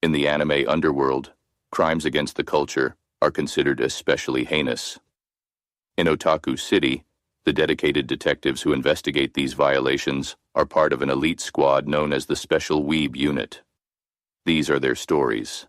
In the anime underworld, crimes against the culture are considered especially heinous. In Otaku City, the dedicated detectives who investigate these violations are part of an elite squad known as the Special Weeb Unit. These are their stories.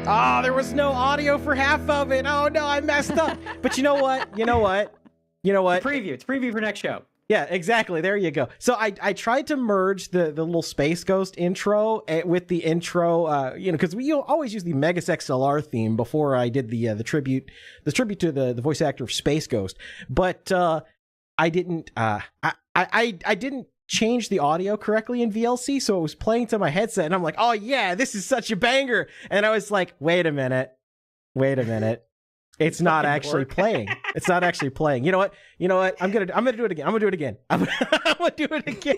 Oh, there was no audio for half of it. Oh no, I messed up. But you know what? You know what? Preview. It's preview for next show. Yeah, exactly. There you go. So I tried to merge the little Space Ghost intro with the intro, because we always use the Megas XLR theme before I did the tribute to the voice actor of Space Ghost. But I didn't I didn't change the audio correctly in VLC, so it was playing to my headset, and I'm like, oh yeah, this is such a banger. And I was like, wait a minute. It's not actually playing. It's not actually playing. You know what? I'm gonna do it again. I'm gonna do it again. I'm gonna do it again.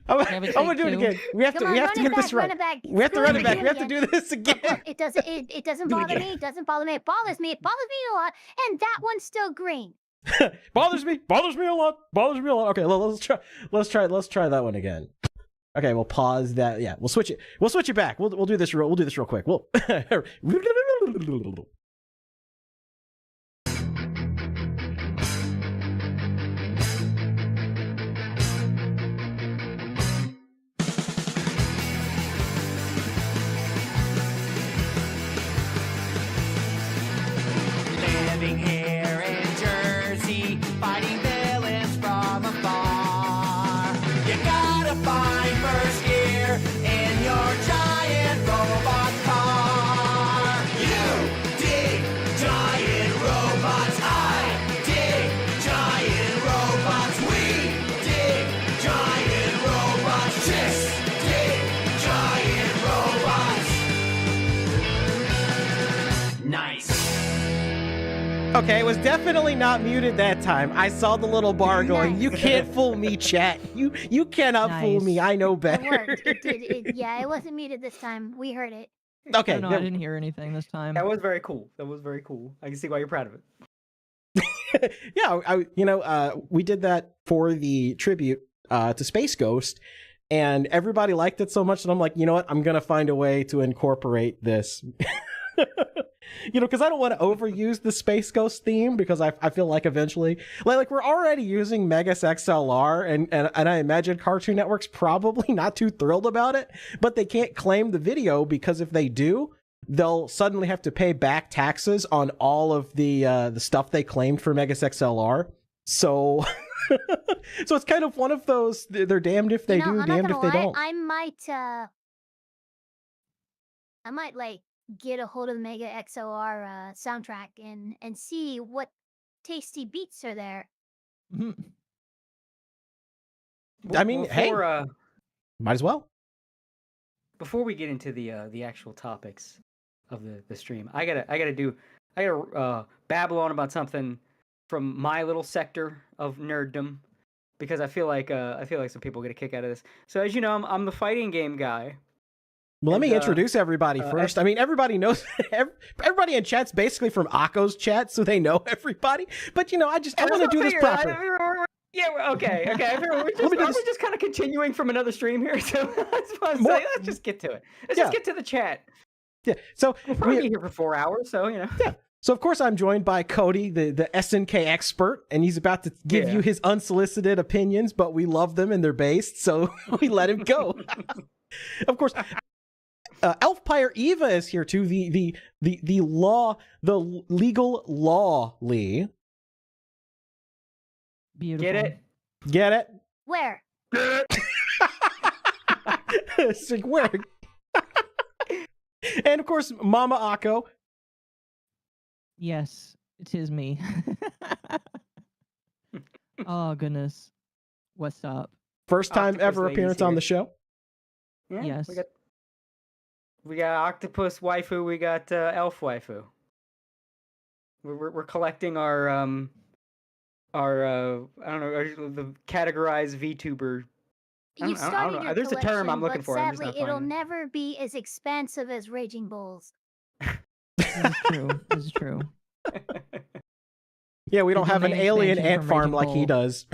I'm gonna do it again. We have to get this right. We have to run it back. We have to do this again. It doesn't bother me. It doesn't bother me. It bothers me. It bothers me a lot. And that one's still green. bothers me a lot. Okay, let's try that one again. Okay, we'll pause that. Yeah, we'll switch it back. We'll do this real quick. Living here in Jersey, fighting villains from afar. You gotta find first gear in your giant robot car. You dig giant robots. I dig giant robots. We dig giant robots. Just dig giant robots. Nice. Okay, it was definitely not muted that time. I saw the little bar going, you can't fool me, chat. You cannot fool me. I know better. It wasn't muted this time. We heard it. Okay. No, I didn't hear anything this time. That was very cool. I can see why you're proud of it. Yeah, we did that for the tribute to Space Ghost, and everybody liked it so much that I'm like, you know what? I'm going to find a way to incorporate this. Because I don't want to overuse the Space Ghost theme, because I feel like eventually, like we're already using Megas XLR, and I imagine Cartoon Network's probably not too thrilled about it, but they can't claim the video, because if they do, they'll suddenly have to pay back taxes on all of the stuff they claimed for Megas XLR. So, so it's kind of one of those, they're damned if they do, damned if they don't. I might like get a hold of the Mega XLR soundtrack and see what tasty beats are there. I mean, hey, might as well. Before we get into the actual topics of the stream, I gotta babble on about something from my little sector of nerddom, because I feel like some people get a kick out of this. So as you know, I'm the fighting game guy. Well, let And, me introduce everybody first. I mean, everybody knows, everybody in chat's basically from Occo's chat, so they know everybody. But, I want to do this proper. Yeah, okay. We're just kind of continuing from another stream here, so I just want to say, let's just get to it. Let's just get to the chat. Yeah, so we'll probably be here for 4 hours, so, Yeah. So, of course, I'm joined by Cody, the SNK expert, and he's about to give you his unsolicited opinions, but we love them and they're based, so we let him go. Of course, Elfpire Eva is here too, the legal law Lee. Beautiful. Get it? Where? It's like, where? And of course, Momma Occo. Yes, it is me. Oh goodness, what's up? First time ever appearance on the show. Yeah, yes. We got octopus waifu. We got elf waifu. We're collecting our I don't know, the categorized VTuber. You started your There's a term I'm looking for. Sadly, it'll never be as expansive as Raging Bulls. This is true. Yeah, we don't have an alien ant farm like he does.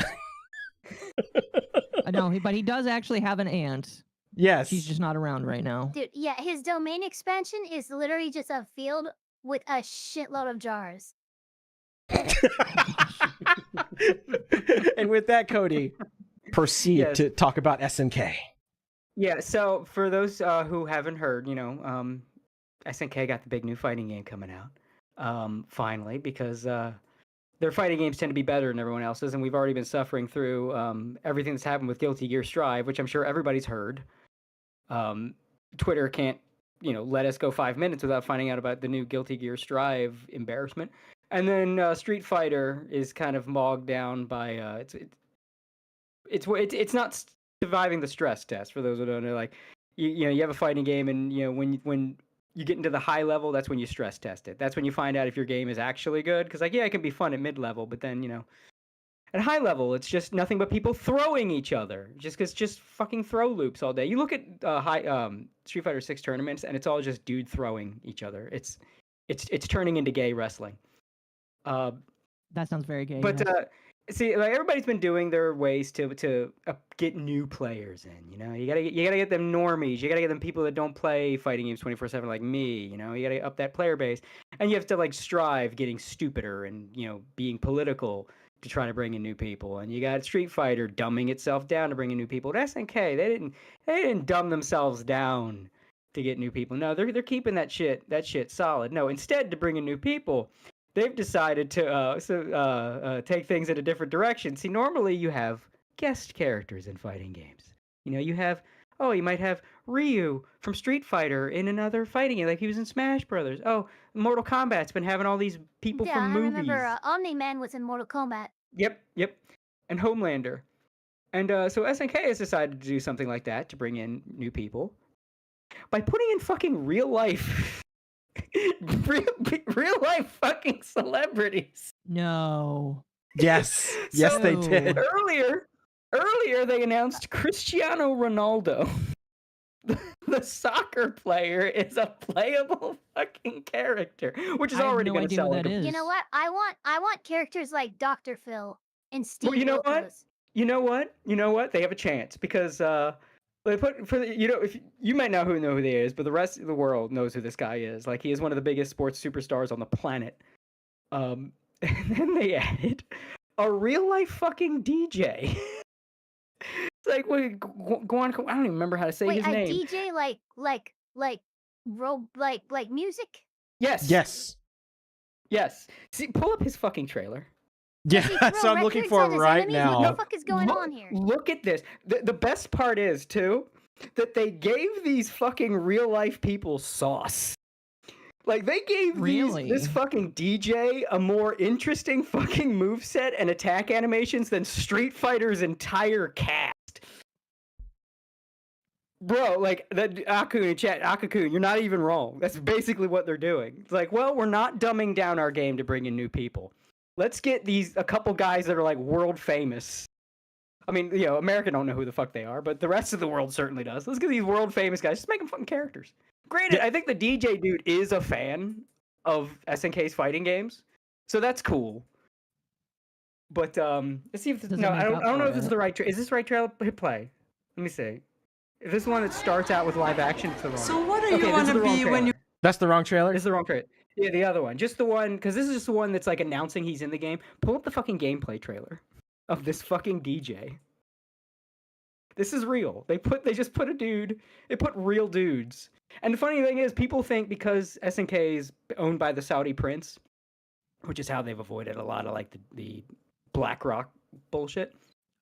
No, but he does actually have an ant. Yes. She's just not around right now. Dude, yeah, his domain expansion is literally just a field with a shitload of jars. And with that, Cody, proceed to talk about SNK. Yeah, so for those who haven't heard, SNK got the big new fighting game coming out, finally, because their fighting games tend to be better than everyone else's, and we've already been suffering through everything that's happened with Guilty Gear Strive, which I'm sure everybody's heard. Twitter can't, let us go 5 minutes without finding out about the new Guilty Gear Strive embarrassment. And then Street Fighter is kind of bogged down by it's not surviving the stress test. For those who don't know, like you have a fighting game, and when you get into the high level, that's when you stress test it. That's when you find out if your game is actually good. Because it can be fun at mid level, but then at high level, it's just nothing but people throwing each other. Just fucking throw loops all day. You look at Street Fighter 6 tournaments, and it's all just dude throwing each other. It's turning into gay wrestling. That sounds very gay. But see, like everybody's been doing their ways to get new players in. You gotta get them normies. You gotta get them people that don't play fighting games 24/7 like me. You gotta up that player base, and you have to strive getting stupider and being political to try to bring in new people. And you got Street Fighter dumbing itself down to bring in new people. At SNK, they didn't dumb themselves down to get new people. No, they're keeping that shit solid. No, instead, to bring in new people, they've decided to take things in a different direction. See, normally you have guest characters in fighting games. You might have Ryu from Street Fighter in another fighting game, like he was in Smash Brothers. Oh, Mortal Kombat's been having all these people from movies. I remember Omni-Man was in Mortal Kombat. Yep. And Homelander. And so SNK has decided to do something like that to bring in new people by putting in fucking real life fucking celebrities. No. Yes. Yes, they did. Earlier they announced Cristiano Ronaldo. The soccer player is a playable fucking character, which is already going to sell. You know what? I want characters like Dr. Phil and Steve. Well, you know what? They have a chance because they put if you might know who he is, but the rest of the world knows who this guy is. Like, he is one of the biggest sports superstars on the planet. And then they added a real life fucking DJ. It's like, go on. I don't even remember how to say his name. Wait, a DJ like music? Yes. See, pull up his fucking trailer. Yeah, that's what I'm looking for right now. What the fuck is going on here? Look at this. The best part is, too, that they gave these fucking real life people sauce. Like, they gave this fucking DJ a more interesting fucking moveset and attack animations than Street Fighter's entire cast. Bro, like, that Aku in chat, Aku, you're not even wrong. That's basically what they're doing. It's like, well, we're not dumbing down our game to bring in new people. let's get a couple guys that are like world famous. I mean, America don't know who the fuck they are, but the rest of the world certainly does. Let's get these world famous guys. Just make them fucking characters. Granted, I think the DJ dude is a fan of SNK's fighting games, so that's cool. But let's see if I don't know if this is the right. Is this the right trailer? Hit play. Let me see. If this is one that starts out with live action, it's the wrong. So what do you want to be when you? That's the wrong trailer? This is the wrong trailer. Yeah, the other one. Just the one, because this is just the one that's like announcing he's in the game. Pull up the fucking gameplay trailer of this fucking DJ. This is real. They just put a dude. They put real dudes. And the funny thing is, people think because SNK is owned by the Saudi prince, which is how they've avoided a lot of like the BlackRock bullshit.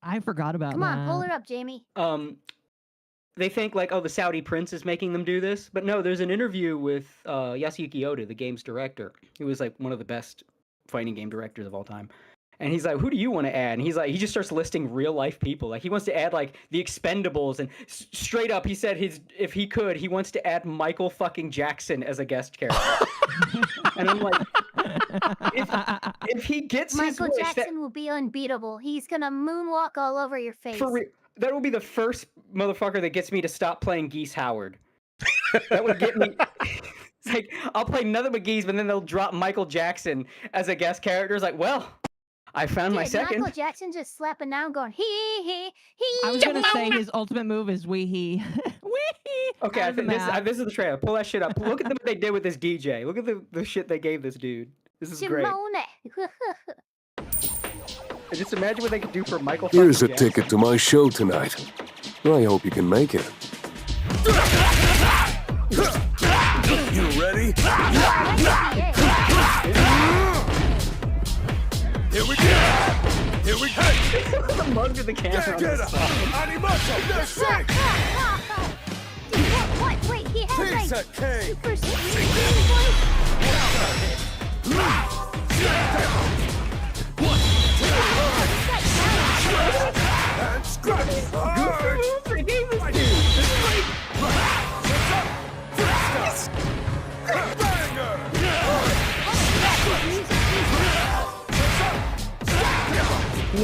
I forgot about Come that. on, pull it up, Jamie. They think like, oh, the Saudi prince is making them do this, but no. There's an interview with Yasuyuki Oda, the game's director, who was like one of the best fighting game directors of all time. And he's like, who do you want to add? And he's like, he just starts listing real life people. Like he wants to add like the Expendables, and straight up he said if he could, he wants to add Michael fucking Jackson as a guest character. And I'm like, if he gets Michael his wish, Jackson will be unbeatable. He's gonna moonwalk all over your face. that will be the first motherfucker that gets me to stop playing Geese Howard. That would get me. It's like I'll play nothing but Geese, but then they'll drop Michael Jackson as a guest character. It's like, well, I found my second. Michael Jackson just slapping down, going he. I was gonna say his ultimate move is wee hee. Okay, I think this is the trailer. Pull that shit up. Look at what they did with this DJ. Look at the shit they gave this dude. This is great. Just imagine what they could do for Michael. Here's a Jackson. ticket to my show tonight. I hope you can make it. You ready? Here we go! Here we go! The mug to the camera. Get up! Animato! Sick! What? Wait, he has Piece like of cake! super speed. And scratch! Hard! They gave this dude. This is like Banger!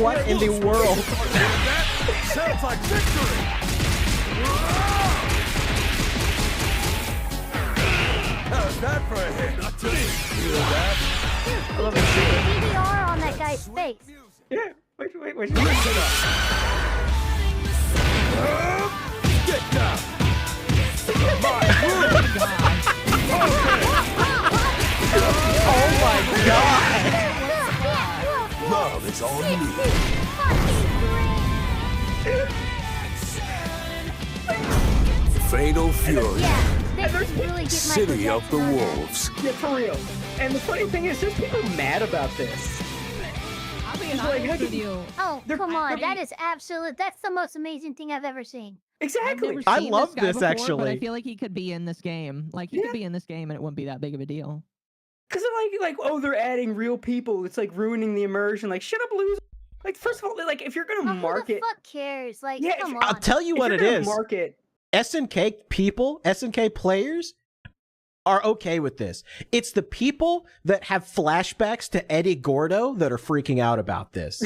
What in the world? Sounds like victory! How's that for a hit? Not to me. Hear that? I love this shit. DVR on that guy's face. Yeah. Wait. Listen up! Get down! Oh my god! Love is all you need. Fatal Fury, They really get City Michael of the Jackson on that. Wolves. Yeah, for real. And the funny thing is, there's people mad about this. I'll be It's honest like, how with can- you. Oh, They're- come on. they're- That is absolute. That's the most amazing thing I've ever seen. I've Exactly. never I seen love guy this, before, actually. But I feel like he could be in this game. Like he could be in this game, and it wouldn't be that big of a deal. Because they're like, oh, they're adding real people. It's like ruining the immersion. Like, shut up, loser. Like, first of all, like, if you're gonna Oh, who market, the fuck cares? Like, Yeah, come I'll on. tell you if what you're it gonna is. market, SNK people, SNK players are okay with this. It's the people that have flashbacks to Eddie Gordo that are freaking out about this.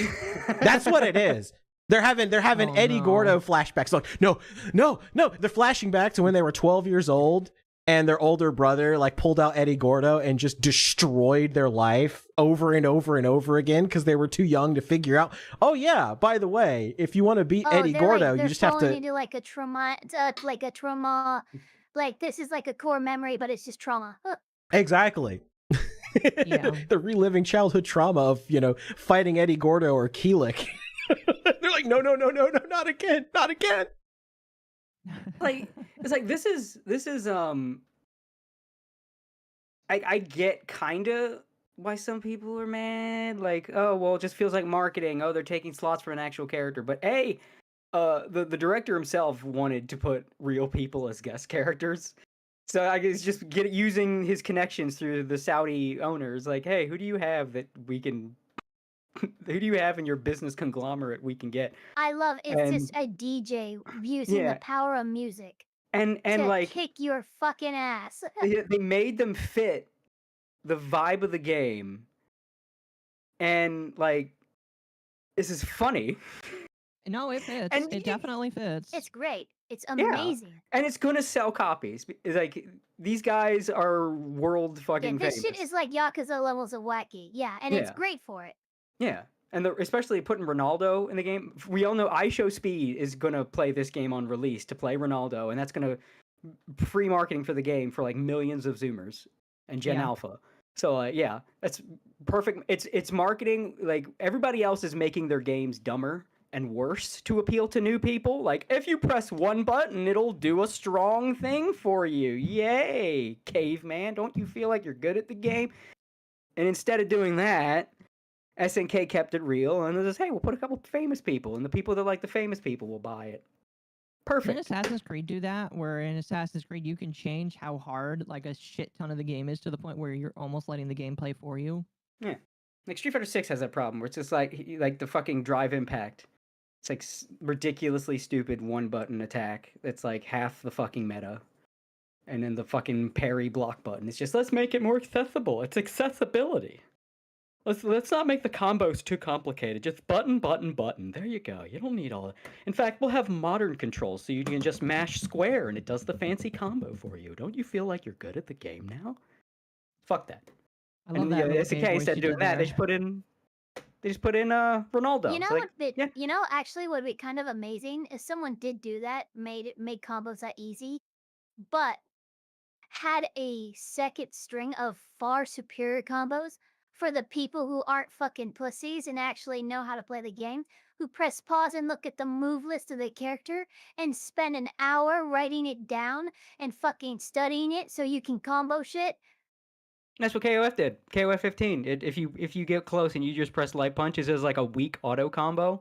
That's what it is. They're having Oh, Eddie no. Gordo flashbacks. Like, no. They're flashing back to when they were 12 years old and their older brother like pulled out Eddie Gordo and just destroyed their life over and over and over again because they were too young to figure out. Oh yeah, by the way, if you want to beat Eddie they're Gordo, like, you just have falling to into like a trauma, like this is like a core memory, but it's just trauma. exactly. Yeah. The reliving childhood trauma of, fighting Eddie Gordo or Keelik. They're like, no, not again. like, it's like this is I get kind of why some people are mad. Like, oh well, it just feels like marketing. Oh, they're taking slots from an actual character. But the director himself wanted to put real people as guest characters. So I guess just using his connections through the Saudi owners. Like, hey, who do you have that we can? Who do you have in your business conglomerate we can get? I love it's And- just a DJ using Yeah. the power of music And to like kick your fucking ass. they made them fit the vibe of the game and like this is funny. No, it fits. And It definitely fits. It's great. It's Yeah. amazing. And it's gonna sell copies. It's like these guys are world Yeah, fucking this famous. shit is like Yakuza levels of wacky. Yeah, and it's Yeah. great for it. Yeah. And especially putting Ronaldo in the game. We all know iShowSpeed is gonna play this game on release to play Ronaldo, and that's gonna free marketing for the game for like millions of Zoomers and Gen Yeah. Alpha. So yeah, that's perfect. It's marketing. Like everybody else is making their games dumber and worse to appeal to new people. Like if you press one button, it'll do a strong thing for you. Yay, caveman! Don't you feel like you're good at the game? And instead of doing that, SNK kept it real and it was, hey, we'll put a couple famous people, and the people that like the famous people will buy it. Didn't Perfect. Assassin's Creed do that? Where in Assassin's Creed you can change how hard like a shit ton of the game is to the point where you're almost letting the game play for you. Yeah. Like Street Fighter 6 has that problem where it's just like the fucking drive impact. It's like ridiculously stupid one button attack that's like half the fucking meta. And then the fucking parry block button. It's just, let's make it more accessible. It's accessibility. Let's not make the combos too complicated. Just button, button, button. There you go. You don't need all that. In fact, we'll have modern controls so you can just mash square and it does the fancy combo for you. Don't you feel like you're good at the game now? Fuck that. I love And that. little SNK game voice instead you of doing did that, there. they just put in Ronaldo. You know It's like, what? Bit, yeah. You know, actually, what would be kind of amazing if someone did do that, made combos that easy, but had a second string of far superior combos for the people who aren't fucking pussies and actually know how to play the game, who press pause and look at the move list of the character and spend an hour writing it down and fucking studying it so you can combo shit. That's what KOF did. KOF 15. If you get close and you just press light punches, it's like a weak auto combo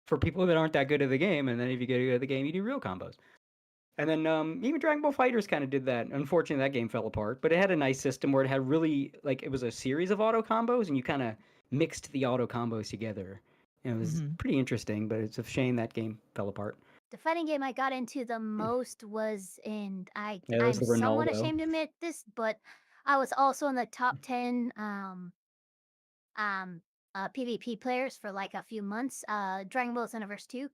for people that aren't that good at the game. And then if you get good at the game, you do real combos. And then even Dragon Ball FighterZ kind of did that. Unfortunately, that game fell apart. But it had a nice system where it had really, like, it was a series of auto combos, and you kind of mixed the auto combos together. And it was pretty interesting, but it's a shame that game fell apart. The fighting game I got into the most was in Yeah, it I'm was the somewhat Ronaldo. ashamed to admit this, but I was also in the top 10 PvP players for like a few months. Dragon Ball Xenoverse 2.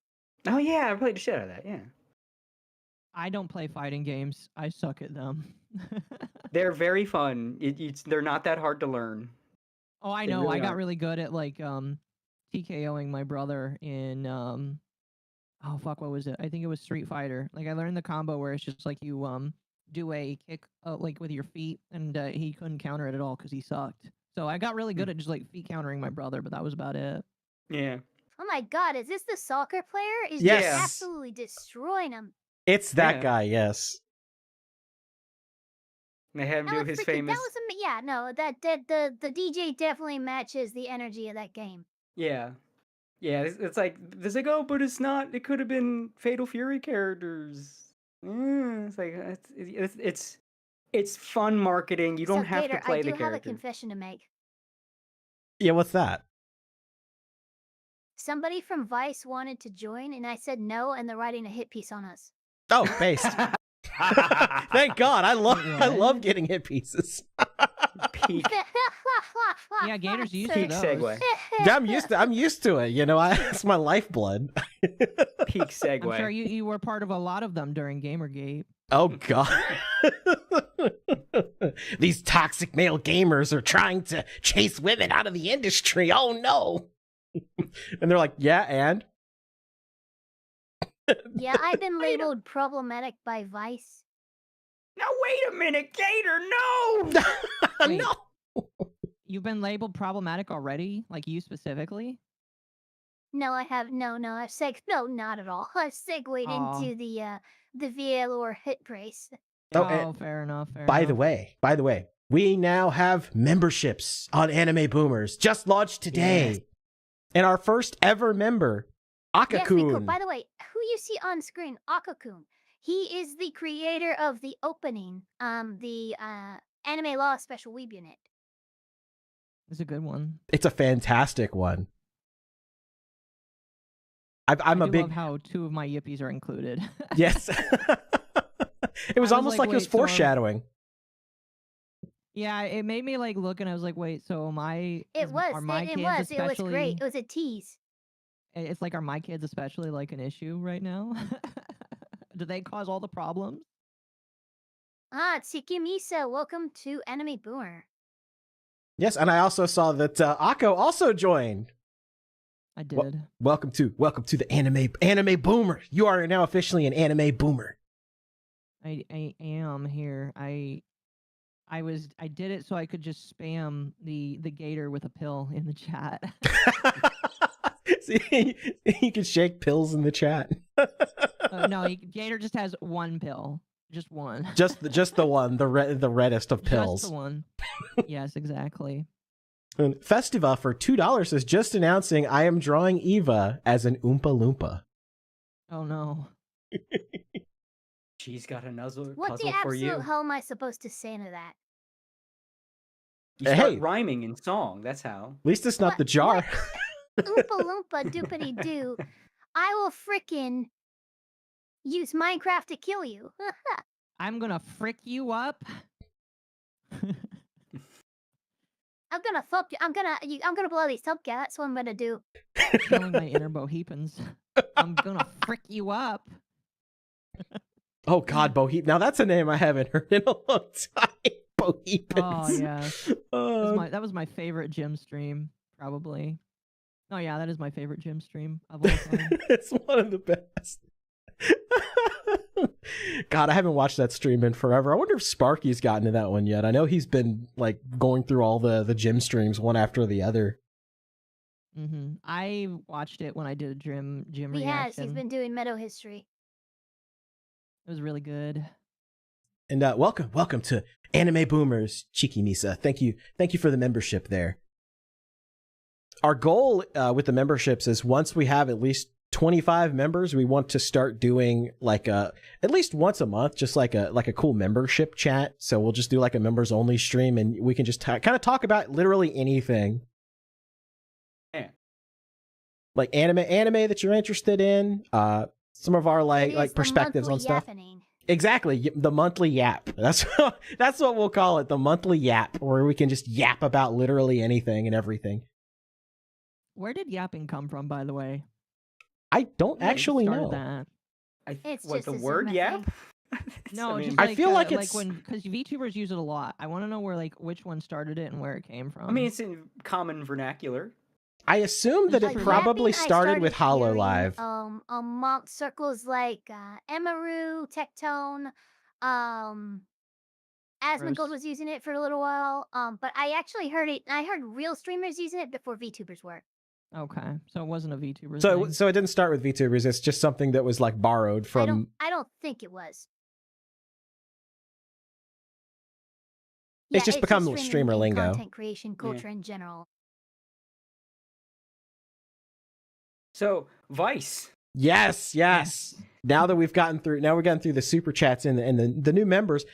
Oh, yeah, I played the shit out of that, yeah. I don't play fighting games. I suck at them. They're very fun. They're not that hard to learn. Oh, I They know. really I got are. really good at like TKOing my brother in oh fuck, what was it? I think it was Street Fighter. Like I learned the combo where it's just like you do a kick like with your feet, and he couldn't counter it at all because he sucked. So I got really good at just like feet countering my brother, but that was about it. Yeah. Oh my god, is this the soccer player? Is Yes. just absolutely destroying him. It's that Yeah. guy, yes. They had him That do was his freaking, famous... that was yeah, no, the DJ definitely matches the energy of that game. Yeah. Yeah, it's like, it's like, oh, but it's not, it could have been Fatal Fury characters. It's like, it's fun marketing. You don't So, have Gator, to play I the do have a character. confession to make. Yeah, what's that? Somebody from Vice wanted to join, and I said no, and they're writing a hit piece on us. Oh, based. Thank God. I love getting hit pieces. Peak, Yeah, Gator's used peak to those. segue. Yeah, I'm used to it. You know, it's my lifeblood. Peak segue. I'm sure you were part of a lot of them during Gamergate. Oh God. These toxic male gamers are trying to chase women out of the industry. Oh no. And they're like, yeah, and Yeah, I've been labeled problematic by Vice. Now, wait a minute, Gator, no! Wait. no. You've been labeled problematic already? Like you specifically? No, I have no, no, not at all. I've segued Aw. into the VAllure hit brace. Oh, Oh, and fair enough. Fair by enough. the way, we now have memberships on Anime Boomers. Just launched today. Yes. And our first ever member, Yes, we Akakun. could. By the way, who you see on screen, Occo, he is the creator of the opening, the Anime Law Special Weeb Unit. It's a good one. It's a fantastic one. I'm I a do big love how two of my yippies are included. yes. It was I was almost like, like, it was wait, so- foreshadowing. Yeah, it made me like look, and I was like, wait, so am I? It was. Are my It kids was. It was especially? great. It was a tease. It's like, are my kids especially like an issue right now? Do they cause all the problems? Tsikimisa, welcome to Enemy Boomer. Yes, and I also saw that Occo also joined. I did. Welcome to the anime boomer. You are now officially an anime boomer. I am here. I did it so I could just spam the gator with a pill in the chat. See, you can shake pills in the chat. No, gator just has one pill. Just one. just the one, the reddest of pills. Just the one. Yes, exactly. And Festiva for $2 is just announcing I am drawing Eva as an Oompa Loompa. Oh no. She's got another What puzzle the for you. absolute hell am I supposed to say to that? You start Hey. rhyming in song. That's how. At least it's not What- the jar. Oompa Loompa doopity doo. I will frickin' use Minecraft to kill you. I'm gonna frick you up. I'm gonna thump you. I'm gonna blow these up. Yeah, that's what I'm gonna do. Killing my inner Bohepans. I'm gonna frick you up. Oh God, Bohep. Now that's a name I haven't heard in a long time. Bohepans. Oh yeah. That was my favorite gym stream, probably. Oh yeah, that is my favorite gym stream of all time. It's one of the best. God, I haven't watched that stream in forever. I wonder if Sparky's gotten to that one yet. I know he's been like going through all the gym streams one after the other. Mm-hmm. I watched it when I did a gym He has. reaction. He's been doing Meadow History. It was really good. And welcome to Anime Boomers, Chiki Misa. Thank you for the membership there. Our goal with the memberships is once we have at least 25 members, we want to start doing like at least once a month, just like a cool membership chat. So we'll just do like a members only stream, and we can just kind of talk about literally anything. Yeah. Like anime that you're interested in. Some of our It is like the perspectives on monthly stuff. yappening. Exactly, the monthly yap. That's what we'll call it, the monthly yap, where we can just yap about literally anything and everything. Where did yapping come from, by the way? I don't Who actually started know. that? It's what just the a word Zuma yap? thing. No, I mean, just I like, feel like like it's- because VTubers use it a lot. I want to know where which one started it and where it came from. I mean, it's in common vernacular. I assume that Just it for probably Yapping, I started with hearing, HoloLive. amongst circles like Emaru, Tectone, Asmongold Gross. was using it for a little while. But I actually heard it. I heard real streamers using it before VTubers were. Okay, so it wasn't a VTuber So thing. it didn't start with VTubers. It's just something that was like borrowed from. I don't think it was. It's just become streaming streamer and lingo. Content creation culture in general. So, Vice. Yes. Now we've gotten through the super chats and the new members.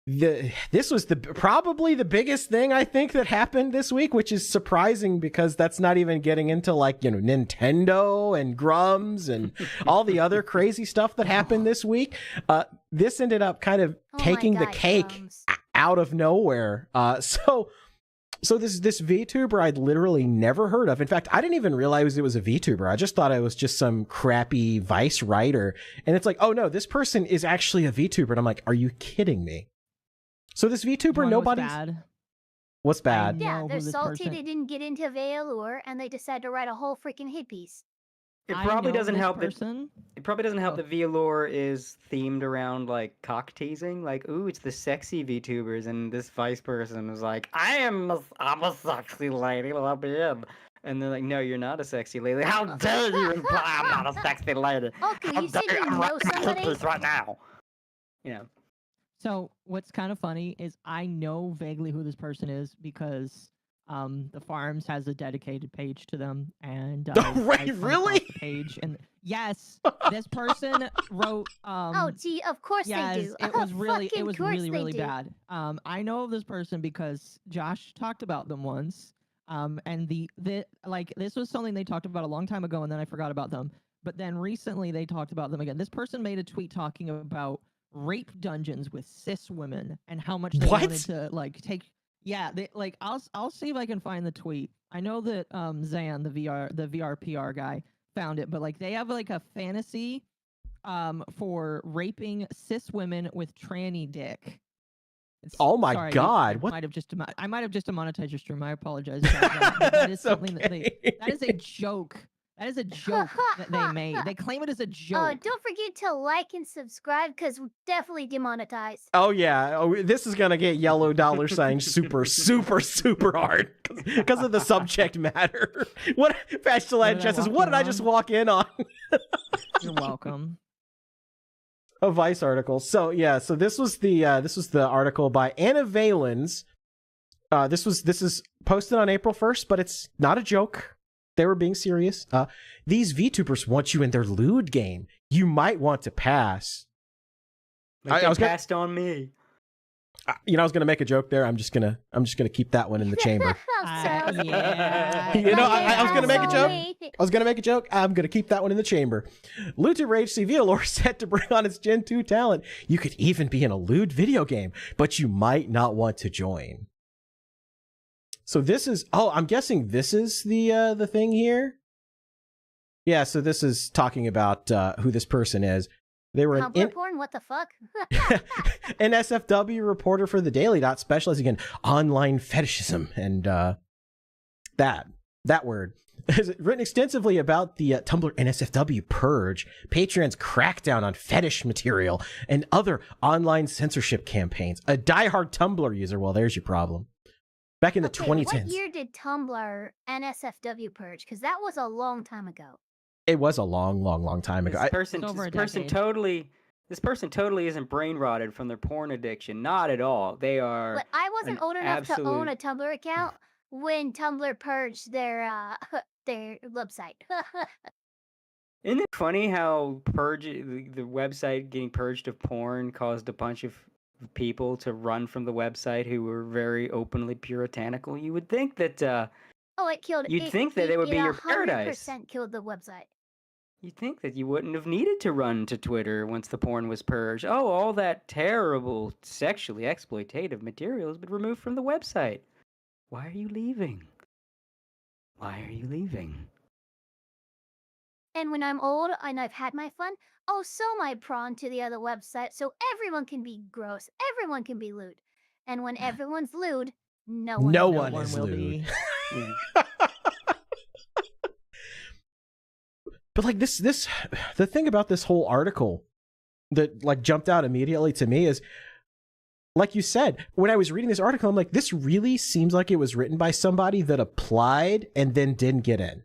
This was probably the biggest thing I think that happened this week, which is surprising because that's not even getting into like, Nintendo and Grums and all the other crazy stuff that happened this week. This ended up kind of Oh my taking the God, cake Grums. out of nowhere. So this VTuber I'd literally never heard of. In fact, I didn't even realize it was a VTuber. I just thought it was just some crappy Vice writer. And it's like, oh no, this person is actually a VTuber. And I'm like, are you kidding me? So this VTuber, nobody's... bad. What's bad? know Yeah, who they're this salty. person- They didn't get into VAllure, and they decided to write a whole freaking hit piece. It I probably know doesn't this help that person. it probably doesn't help Oh. that VAllure is themed around like cock teasing. Like, ooh, it's the sexy VTubers, and this Vice person is like, I'm a sexy lady, let me in. And they're like, no, you're not a sexy lady. How dare you imply I'm not a sexy lady? Okay, How you said dare you I'm know writing my hit somebody? piece right now. You know. So what's kind of funny is I know vaguely who this person is because the Farms has a dedicated page to them, and Oh, I right, come across really? the page, and yes, this person wrote. Oh, gee, of course yes, they do. it was really, Fucking course really, they really do. bad. I know of this person because Josh talked about them once. And the like this was something they talked about a long time ago, and then I forgot about them. But then recently they talked about them again. This person made a tweet talking about rape dungeons with cis women and how much they What? wanted to like take. Yeah, they like I'll see if I can find the tweet. I know that Zan, the VR PR guy, found it, but like they have like a fantasy for raping cis women with tranny dick. Oh my Sorry, God! I What? might have just demonetized your stream. I apologize. About that, but that is It's something that okay. that is a joke. That is a joke that they made. They claim it as a joke. Don't forget to like and subscribe because we're definitely demonetized. Oh yeah, this is gonna get yellow dollar signs super hard because of the subject matter. What Fashioned Justice? What did I just walk in on? You're welcome. A Vice article. So yeah, so this was the article by Anna Valens. This is posted on April 1st, but it's not a joke. They were being serious. These VTubers want you in their lewd game. You might want to pass. Like they passed on me. I was gonna make a joke there. I'm just gonna keep that one in the chamber. Yeah. I was gonna make a joke. I'm gonna keep that one in the chamber. Luther HC VAllure set to bring on its Gen 2 talent. You could even be in a lewd video game, but you might not want to join. So this is I'm guessing this is the thing here. Yeah, so this is talking about who this person is. They were Tumblr porn? What the fuck? an SFW reporter for the Daily Dot specializing in online fetishism and that word. Has written extensively about the Tumblr NSFW purge, Patreon's crackdown on fetish material, and other online censorship campaigns. A diehard Tumblr user. Well, there's your problem. Back in the 2010s. What year did Tumblr NSFW purge? Because that was a long time ago. It was a long time ago. This person totally isn't brain rotted from their porn addiction. Not at all. They are. But I wasn't old enough to own a Tumblr account when Tumblr purged their website. Isn't it funny how the website getting purged of porn caused a bunch of people to run from the website who were very openly puritanical? You would think that. It killed. You'd think that it would be your paradise. 100% killed the website. You'd think that you wouldn't have needed to run to Twitter once the porn was purged. Oh, all that terrible sexually exploitative material has been removed from the website. Why are you leaving? Why are you leaving? And when I'm old and I've had my fun, I'll sell my prawn to the other website so everyone can be gross. Everyone can be lewd. And when everyone's lewd, no one is will lewd. be. But like this the thing about this whole article that like jumped out immediately to me is, like you said, when I was reading this article, I'm like, this really seems like it was written by somebody that applied and then didn't get in.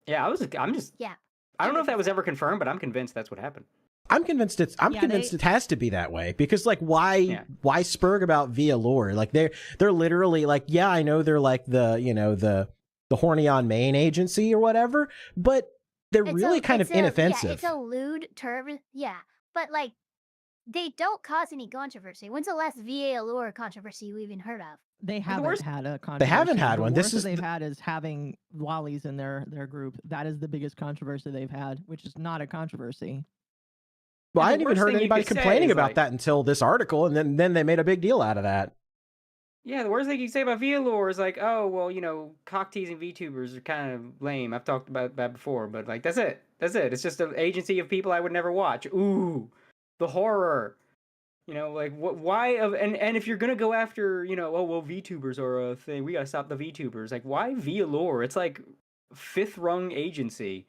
Yeah, I'm just. Yeah. I don't know if that was ever confirmed, but I'm convinced that's what happened. I'm convinced it has to be that way, because like why spurg about VAllure? Like they're literally like, yeah, I know they're like the horny on main agency or whatever, but they're really kind of inoffensive. Yeah, it's a lewd term. Yeah, but like they don't cause any controversy. When's the last VAllure controversy you even heard of? They haven't had a controversy. They haven't had one. This is they've had is having lollies in their group. That is the biggest controversy they've had, which is not a controversy. Well, I hadn't even heard anybody complaining about that until this article, and then they made a big deal out of that. Yeah, the worst thing you can say about VAllure is like, oh, well, cock-teasing VTubers are kind of lame. I've talked about that before, but like, that's it. It's just an agency of people I would never watch. Ooh, the horror. Like, why? And if you're going to go after, VTubers are a thing, we got to stop the VTubers. Like, why VAllure? It's like fifth-rung agency.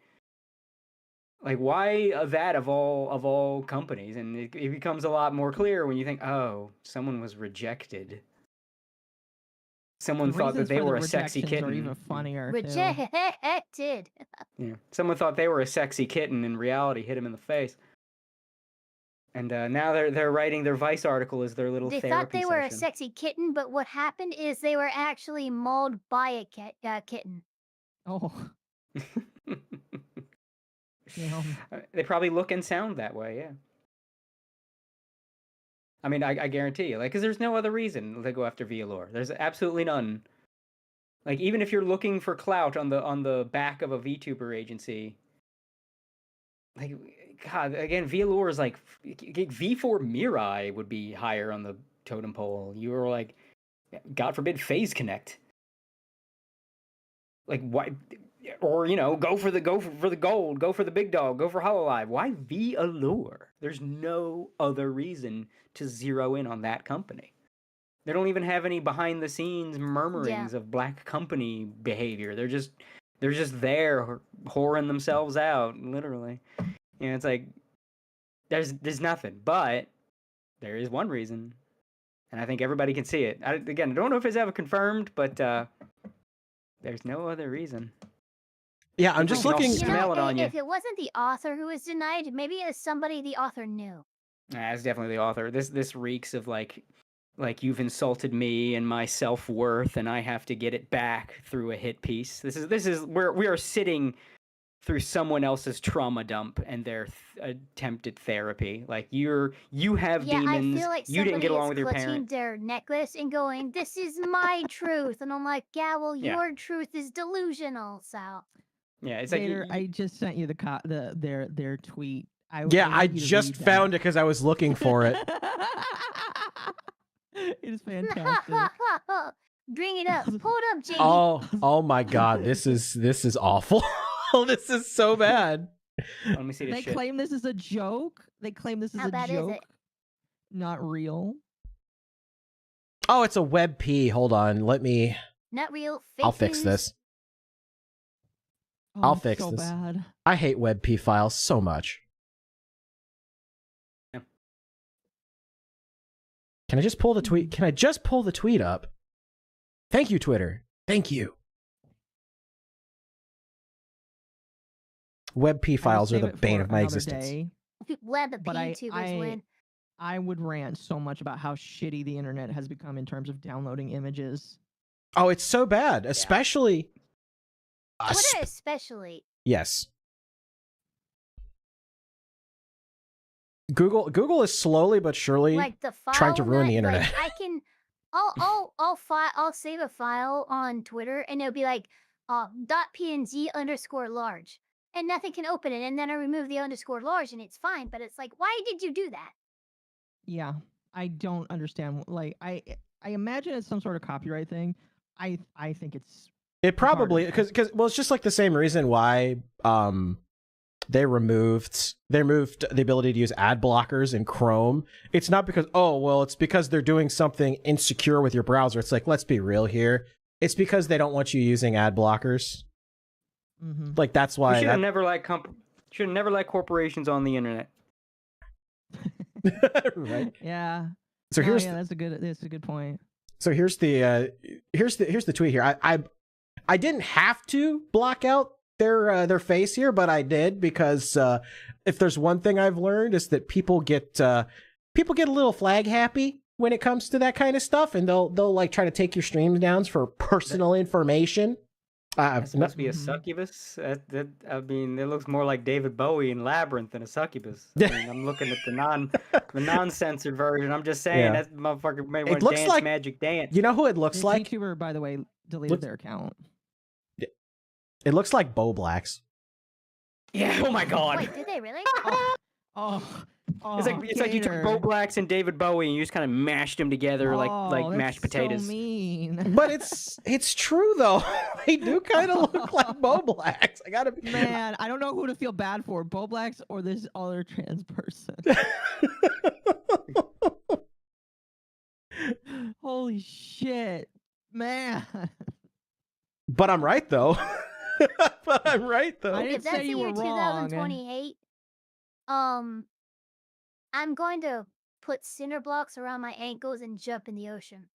Like, why that of all companies? And it becomes a lot more clear when you think, oh, someone was rejected. Someone thought that they were a sexy kitten. Are even funnier. Rejected. Yeah, someone thought they were a sexy kitten. In reality, hit him in the face. And now they're writing their Vice article as their little therapy They thought they were a session. sexy kitten, but what happened is they were actually mauled by a kitten. Oh. They probably look and sound that way, yeah. I mean, I guarantee you, like, because there's no other reason to go after VAllure. There's absolutely none. Like, even if you're looking for clout on the back of a VTuber agency, like, God, again, VAllure is like V4 Mirai would be higher on the totem pole. You were like, God forbid, Phase Connect. Like why? Or go for the gold, go for the big dog, go for Hololive. Why VAllure? There's no other reason to zero in on that company. They don't even have any behind the scenes murmurings of black company behavior. They're just there whoring themselves out, literally. It's like there's nothing, but there is one reason, and I think everybody can see it. I don't know if it's ever confirmed, but there's no other reason. Yeah, I'm just looking. Smell it on you. If it wasn't the author who was denied, maybe it's somebody the author knew. It's definitely the author. This reeks of like you've insulted me and my self-worth, and I have to get it back through a hit piece. This is where we are sitting through someone else's trauma dump and their attempted therapy. Like you have demons. I feel like you didn't get along with your clutching parent. their necklace and going, "This is my truth," and I'm like, "Yeah, well, your truth is delusional." So. Yeah, it's Vader, like I just sent you their tweet. I just found it because I was looking for it. It is fantastic. Bring it up. Pull it up, Jamie. Oh my God, this is awful. This is so bad. Let me see this They shit. claim this is a joke. They claim this is How a bad is joke. it? Not real. Oh, it's a WebP. Hold on, Not real. I'll fix this. Oh, I'll it's fix so this. Bad. I hate WebP files so much. Yeah. Can I just pull the tweet? Can I just pull the tweet up? Thank you, Twitter. Thank you. WebP files are the bane of my existence. Let the But YouTubers win. I would rant so much about how shitty the internet has become in terms of downloading images. Oh, it's so bad, especially. Twitter especially. Yes. Google is slowly but surely like the file trying to ruin the internet. Like I can, I'll save a file on Twitter and it'll be like .png_large, and nothing can open it, and then I remove the _large and it's fine. But it's like, why did you do that? Yeah, I don't understand. Like I imagine it's some sort of copyright thing. I think it's. It probably because it's just like the same reason why they removed the ability to use ad blockers in Chrome. It's not because it's because they're doing something insecure with your browser. It's like, let's be real here. It's because they don't want you using ad blockers. Mm-hmm. Like that's why. You should have never liked corporations on the internet. Right. Yeah. So that's a good point. So here's the tweet here. I didn't have to block out their face here, but I did because if there's one thing I've learned is that people get a little flag happy when it comes to that kind of stuff, and they'll like try to take your streams down for personal information. That's supposed to be a succubus. I mean, it looks more like David Bowie in Labyrinth than a succubus. I mean, I'm looking at the non-censored version. I'm just saying that motherfucker made one dance like, magic dance. You know who it looks like? YouTuber, by the way, deleted their account. It looks like Bo Blacks. Yeah. Oh my God. Wait, did they really? It's like you took Bo Blacks and David Bowie and you just kind of mashed them together like mashed potatoes. So mean. But it's true though. They do kind of look like Bo Blacks. I gotta be man. I don't know who to feel bad for, Bo Blacks or this other trans person. Holy shit, man. But I'm right though. If that's the year 2028, I'm going to put cinder blocks around my ankles and jump in the ocean.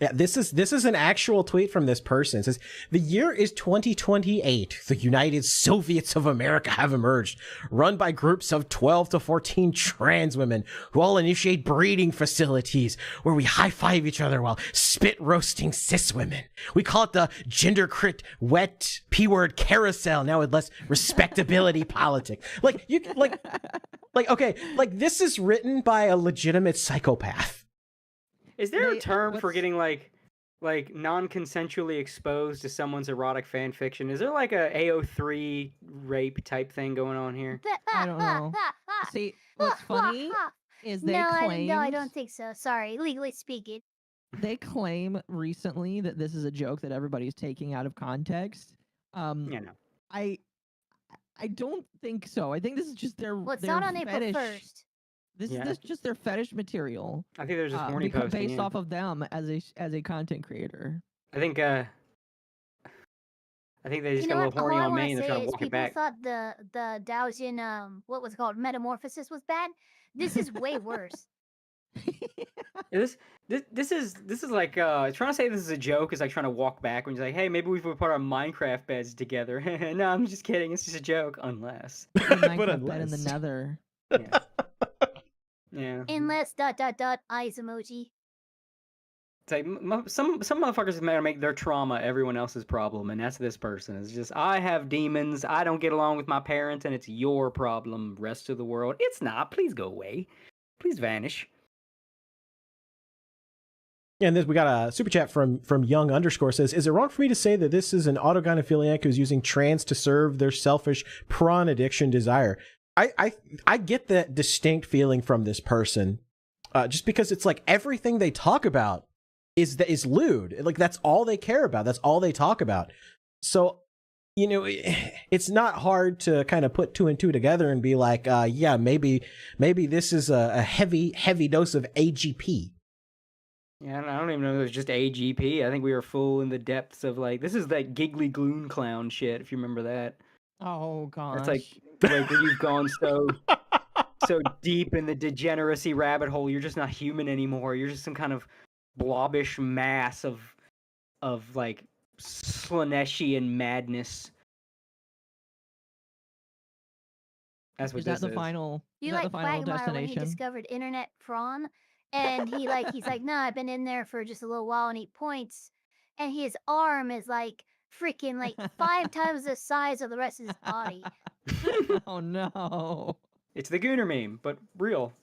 Yeah, this is an actual tweet from this person. It says, the year is 2028. The United Soviets of America have emerged, run by groups of 12 to 14 trans women who all initiate breeding facilities where we high-five each other while spit roasting cis women. We call it the gender crit wet P-word carousel, now with less respectability politics. Okay, this is written by a legitimate psychopath. Is there a term for getting like like non-consensually exposed to someone's erotic fan fiction? Is there like a AO3 rape type thing going on here? I don't know. See, what's funny is they no, claimed I don't think so. Sorry, legally speaking. they claim recently that this is a joke that everybody's taking out of context. Yeah, no. I don't think so. I think this is just their Well, it's their not on fetish. April 1st. This Yeah. is just their fetish material. I think there's just horny posting. based off of them as a content creator. I think they just got a little horny All I on wanna me and they're say trying to is walk it people back. thought the Dowsian what was it called, Metamorphosis was bad. This is way worse. This is like trying to say this is a joke is like trying to walk back when you're like, hey, maybe we put our Minecraft beds together. No, I'm just kidding. It's just a joke, unless. Minecraft bed in the Nether. Yeah. Yeah. Unless ... eyes emoji. It's like some motherfuckers make their trauma everyone else's problem, and that's this person. It's just, I have demons, I don't get along with my parents, and it's your problem, rest of the world. It's not. Please go away. Please vanish. And this, we got a super chat from Young _ says, is it wrong for me to say that this is an autogynephiliac who's using trans to serve their selfish prawn addiction desire? I get that distinct feeling from this person, just because it's like everything they talk about is lewd. Like that's all they care about. That's all they talk about. So, you know, it's not hard to kind of put 2 and 2 together and be like, yeah, maybe this is a heavy dose of AGP. Yeah, I don't even know if it was just AGP. I think we were full in the depths of like, this is that giggly gloon clown shit, if you remember that. Oh gosh. It's like when you've gone so deep in the degeneracy rabbit hole, you're just not human anymore. You're just some kind of blobbish mass of like Slaneshian madness. That's what is this that the is. final? You Is that like the final Quagmire when he destination? discovered internet prawn, and he's like, no, I've been in there for just a little while, and he points, and his arm is like freaking like 5 times the size of the rest of his body. Oh no. It's the Gooner meme, but real.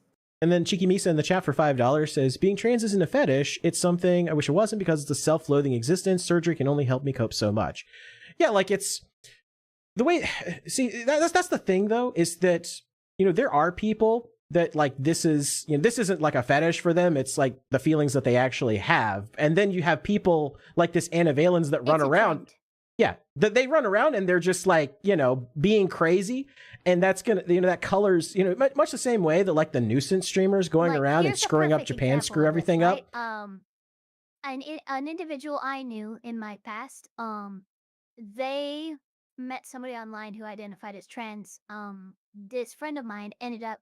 And then Cheeky Misa in the chat for $5 says, being trans isn't a fetish. It's something I wish it wasn't because it's a self-loathing existence. Surgery can only help me cope so much. Yeah, like it's the way. See, that's the thing though, is that, you know, there are people that like this isn't like a fetish for them. It's like the feelings that they actually have. And then you have people like this Anna Valens that run around. Trend. Yeah, that they run around and they're just like, you know, being crazy. And that's gonna, you know, that colors, you know, much the same way that like the nuisance streamers going Like, around and here's a screwing up perfect Japan, example screw of everything this, up. right? An individual I knew in my past, they met somebody online who identified as trans. This friend of mine ended up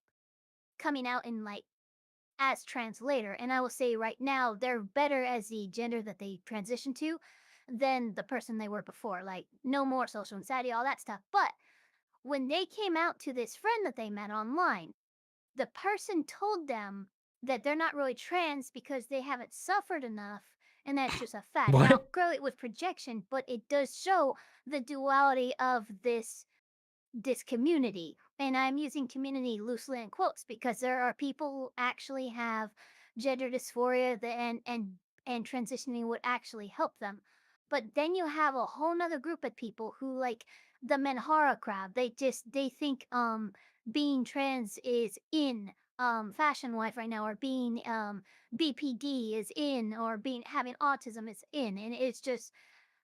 coming out in like as trans later, and I will say right now they're better as the gender that they transitioned to than the person they were before. Like no more social anxiety, all that stuff. But when they came out to this friend that they met online, the person told them that they're not really trans because they haven't suffered enough, and that's just a fact. What? Now, grow it with projection, but it does show the duality of this community. And I'm using community loosely in quotes because there are people who actually have gender dysphoria and transitioning would actually help them. But then you have a whole nother group of people who like the Menhara crowd. They think being trans is in fashion life right now, or being BPD is in, or being having autism is in. And it's just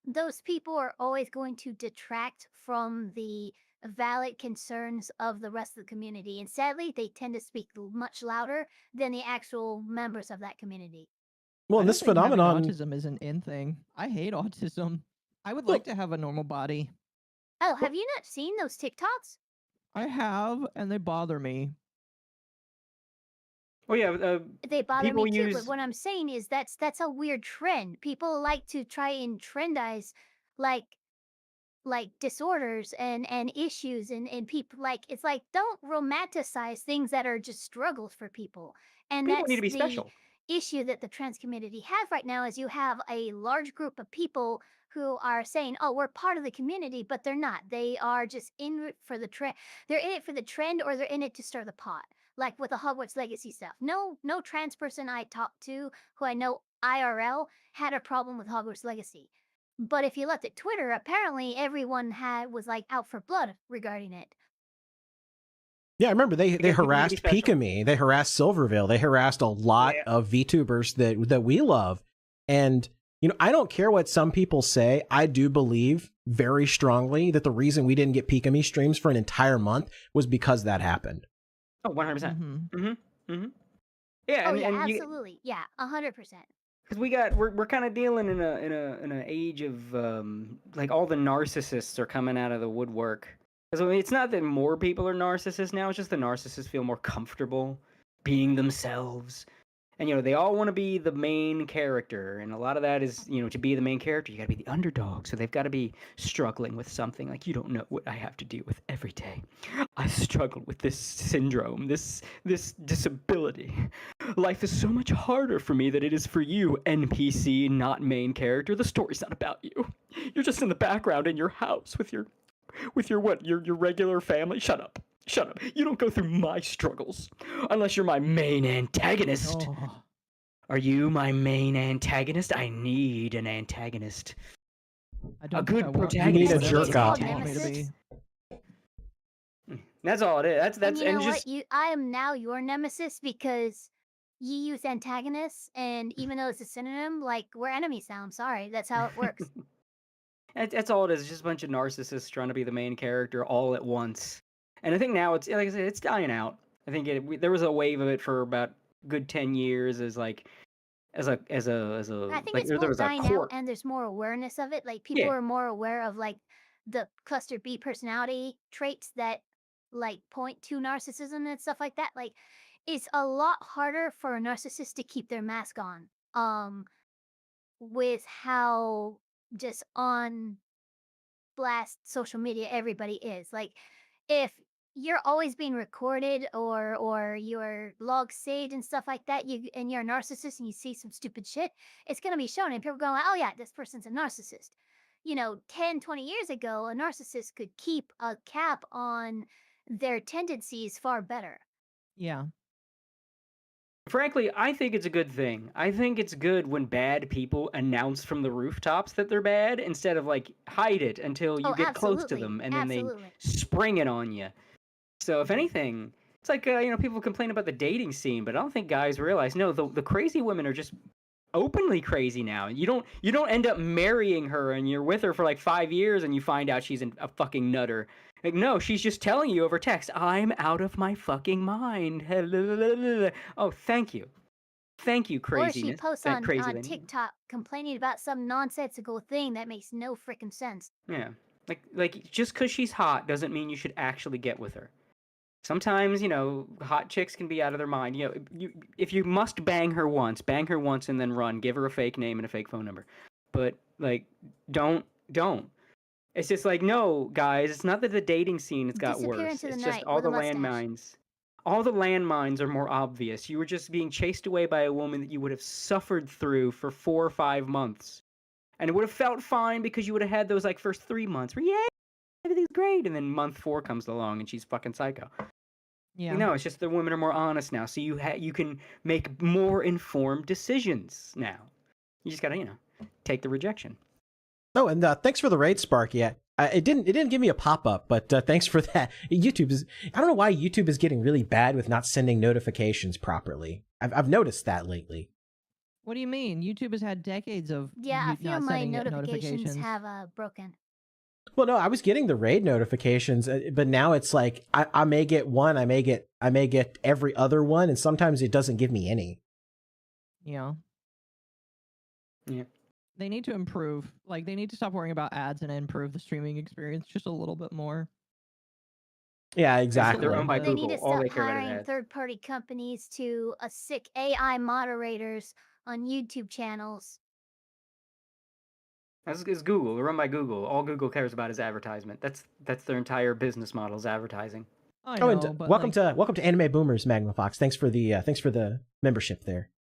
those people are always going to detract from the valid concerns of the rest of the community. And sadly, they tend to speak much louder than the actual members of that community. Well, I and don't this think having phenomenon, autism is an in thing. I hate autism. I would like to have a normal body. Oh, have you not seen those TikToks? I have, and they bother me. Well, yeah, They bother people me too, use- but what I'm saying is that's a weird trend. People like to try and trendize like disorders and issues and people, like it's like don't romanticize things that are just struggles for people. And people that's need to be the special. issue that the trans community has right now, is you have a large group of people who are saying, oh, we're part of the community, but they're not. They are just in it for the trend. They're in it for the trend, or they're in it to stir the pot. like with the Hogwarts Legacy stuff. No trans person I talked to who I know IRL had a problem with Hogwarts Legacy. But if you looked at Twitter, apparently everyone was like out for blood regarding it. Yeah, I remember they Because harassed Pikami, they harassed Silverville, they harassed a lot of VTubers that we love. And, you know, I don't care what some people say. I do believe very strongly that the reason we didn't get Pikami streams for an entire month was because that happened. Oh, 100%. Yeah, and absolutely. Yeah, 100%. Because we're kind of dealing in an age of like all the narcissists are coming out of the woodwork. Because I mean, it's not that more people are narcissists now; it's just the narcissists feel more comfortable being themselves, and you know they all want to be the main character, and a lot of that is to be the main character you got to be the underdog, so they've got to be struggling with something. Like, you don't know what I have to deal with every day. I struggle with this syndrome, this disability. Life is so much harder for me than it is for you, NPC, not main character. The story's not about you. You're just in the background in your house with your regular family. Shut up. You don't go through my struggles unless you're my main antagonist. Are you my main antagonist? I need an antagonist. A good protagonist. You need a jerk off. That's all it is. That's and what? I am now your nemesis because you use antagonists, and even though it's a synonym, like, we're enemies now. I'm sorry. That's how it works. That's all it is. It's just a bunch of narcissists trying to be the main character all at once. And I think now it's, like I said, it's dying out. I think there was a wave of it for about a good 10 years as a I think it's more dying out, and there's more awareness of it. Like, people are more aware of like the cluster B personality traits that like point to narcissism and stuff like that. Like, it's a lot harder for a narcissist to keep their mask on. With how just on blast social media everybody is. Like, if you're always being recorded or your log saved and stuff like that, and you're a narcissist and you see some stupid shit, it's going to be shown, and people are going like, oh yeah, this person's a narcissist. 10, 20 years ago, a narcissist could keep a cap on their tendencies far better. Yeah. Frankly, I think it's a good thing. I think it's good when bad people announce from the rooftops that they're bad instead of like hide it until you get close to them and then they spring it on you. So if anything, it's like people complain about the dating scene, but I don't think guys realize the crazy women are just openly crazy now. You don't end up marrying her and you're with her for like 5 years and you find out she's a fucking nutter. Like, no, she's just telling you over text, I'm out of my fucking mind. Oh, thank you, craziness. Or she posts on TikTok complaining about some nonsensical thing that makes no freaking sense. Yeah, like just because she's hot doesn't mean you should actually get with her. Sometimes, hot chicks can be out of their mind. If you must bang her once and then run. Give her a fake name and a fake phone number. But, like, don't. It's just like, no, guys, it's not that the dating scene has got worse. It's just all the landmines. All the landmines are more obvious. You were just being chased away by a woman that you would have suffered through for 4 or 5 months. And it would have felt fine because you would have had those, like, first 3 months where, yeah, everything's great. And then month 4 comes along and she's fucking psycho. Yeah. No, it's just the women are more honest now. So you can make more informed decisions now. You just gotta, take the rejection. Oh, and thanks for the raid, Sparky. It didn't give me a pop-up, but thanks for that. I don't know why YouTube is getting really bad with not sending notifications properly. I've noticed that lately. What do you mean? YouTube has had decades of I feel my notifications have broken. Well, no, I was getting the raid notifications, but now it's like I may get one, I may get every other one, and sometimes it doesn't give me any. Yeah. Yeah. They need to improve. Like, they need to stop worrying about ads and improve the streaming experience just a little bit more. Yeah, exactly. They're owned by They Google. need to stop hiring third-party companies to sick AI moderators on YouTube channels. That's Google. They're run by Google. All Google cares about is advertisement. That's their entire business model is advertising. And welcome to Anime Boomers, Magma Fox. Thanks for the membership there.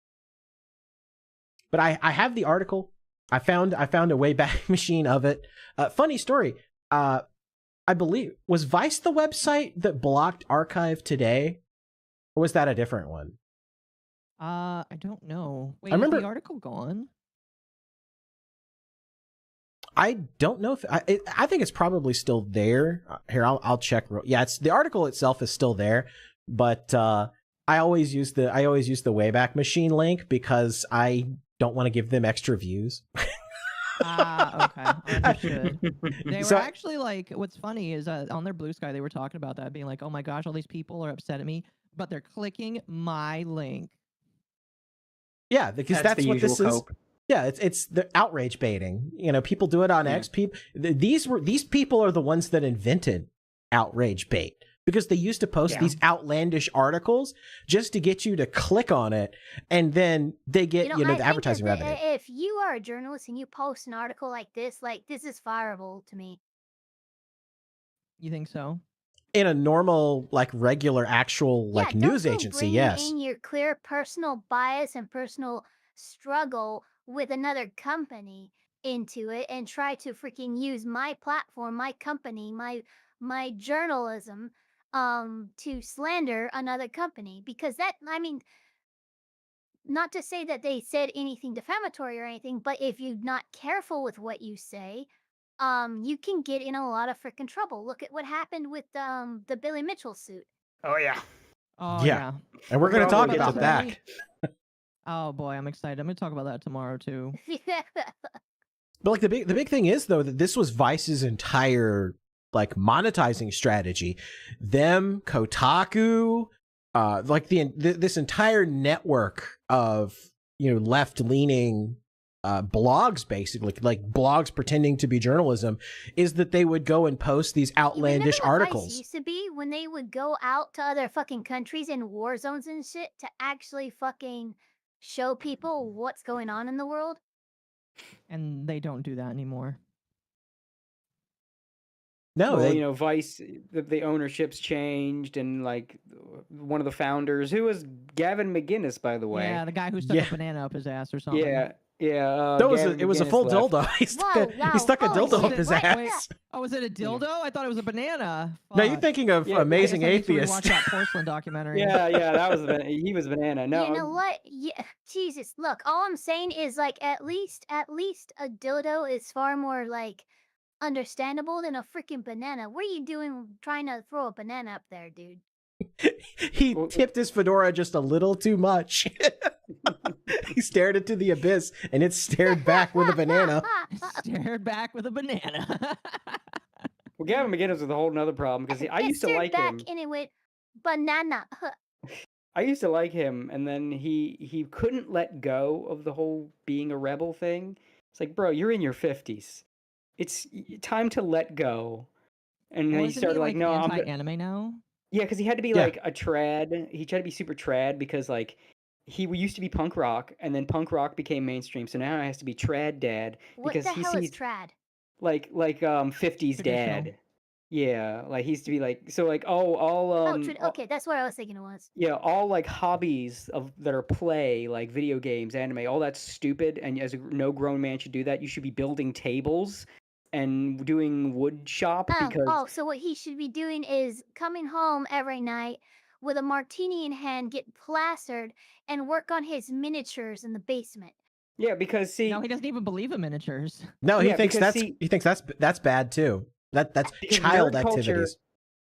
But I have the article. I found a Wayback Machine of it. Funny story. I believe was Vice the website that blocked Archive Today Or was that a different one? I don't know. Wait, remember- is the article gone? I don't know if I think it's probably still there. Here, I'll check. Yeah, it's the article itself is still there, but I always use the Wayback Machine link because I don't want to give them extra views. Okay, understood. They were So- actually like, what's funny is on their Blue Sky they were talking about that, being like, oh my gosh, all these people are upset at me, but they're clicking my link. Yeah, because that's the what this usual is. cope. Yeah, it's the outrage baiting. You know, people do it on X. People, these people are the ones that invented outrage bait because they used to post these outlandish articles just to get you to click on it, and then they get I the think advertising that revenue. if you are a journalist and you post an article like this is fireable to me. You think so? In a normal, like regular, actual, Yeah, like don't news go agency, bringing yes. in your clear personal bias and personal struggle with another company into it and try to freaking use my platform, my company, my journalism to slander another company, because that, I mean, not to say that they said anything defamatory or anything, but if you're not careful with what you say, you can get in a lot of freaking trouble. Look at what happened with the Billy Mitchell suit. Oh yeah. Oh Yeah. yeah. And we're going to We'll talk get about to that. Oh boy, I'm excited. I'm gonna talk about that tomorrow too. But like the big thing is though that this was Vice's entire like monetizing strategy. Them, Kotaku, like this entire network of left leaning blogs, basically like blogs pretending to be journalism, is that they would go and post these outlandish Remember what Vice articles. used to be when they would go out to other fucking countries in war zones and shit to actually fucking show people what's going on in the world? And they don't do that anymore. No, Well, Vice, the ownership's changed, and like one of the founders, who was Gavin McGinnis, by the way. Yeah, the guy who stuck Yeah. a banana up his ass or something. Yeah. it was a Gavin full McGinnis left. dildo. He stuck a holy dildo up shit, his right, ass. Oh, was it a dildo? I thought it was a banana. No, you're Fuck. thinking of Yeah, Amazing I guess I need to Atheist. rewatch that porcelain documentary. Yeah, that was he was a banana. No, You know what? Yeah, Jesus, look, all I'm saying is like at least a dildo is far more like understandable than a freaking banana. What are you doing trying to throw a banana up there, dude? He Well, tipped his fedora just a little too much. He stared into the abyss, and it stared back with a banana. Stared back with a banana. Well, Gavin McGinnis was a whole nother problem because I It used to stared like back him. and it went banana. I used to like him, and then he couldn't let go of the whole being a rebel thing. It's like, bro, you're in your 50s. It's time to let go. And then he Isn't started like, no, I'm anti-anime now. yeah, because he had to be Yeah. like a trad. He tried to be super trad because like he used to be punk rock, and then punk rock became mainstream. So now it has to be trad dad What because the he hell sees is trad? like 50s dad. Traditional. Yeah, like he used to be like so like all Okay, that's what I was thinking it was. yeah, all like hobbies that are play, like video games, anime, all that's stupid. And as no grown man should do that. You should be building tables and doing wood shop because So what he should be doing is coming home every night with a martini in hand, get plastered, and work on his miniatures in the basement. yeah, because see, No, he doesn't even believe in miniatures. No, he Yeah, thinks because that's bad too. That's because child nerd culture- activities.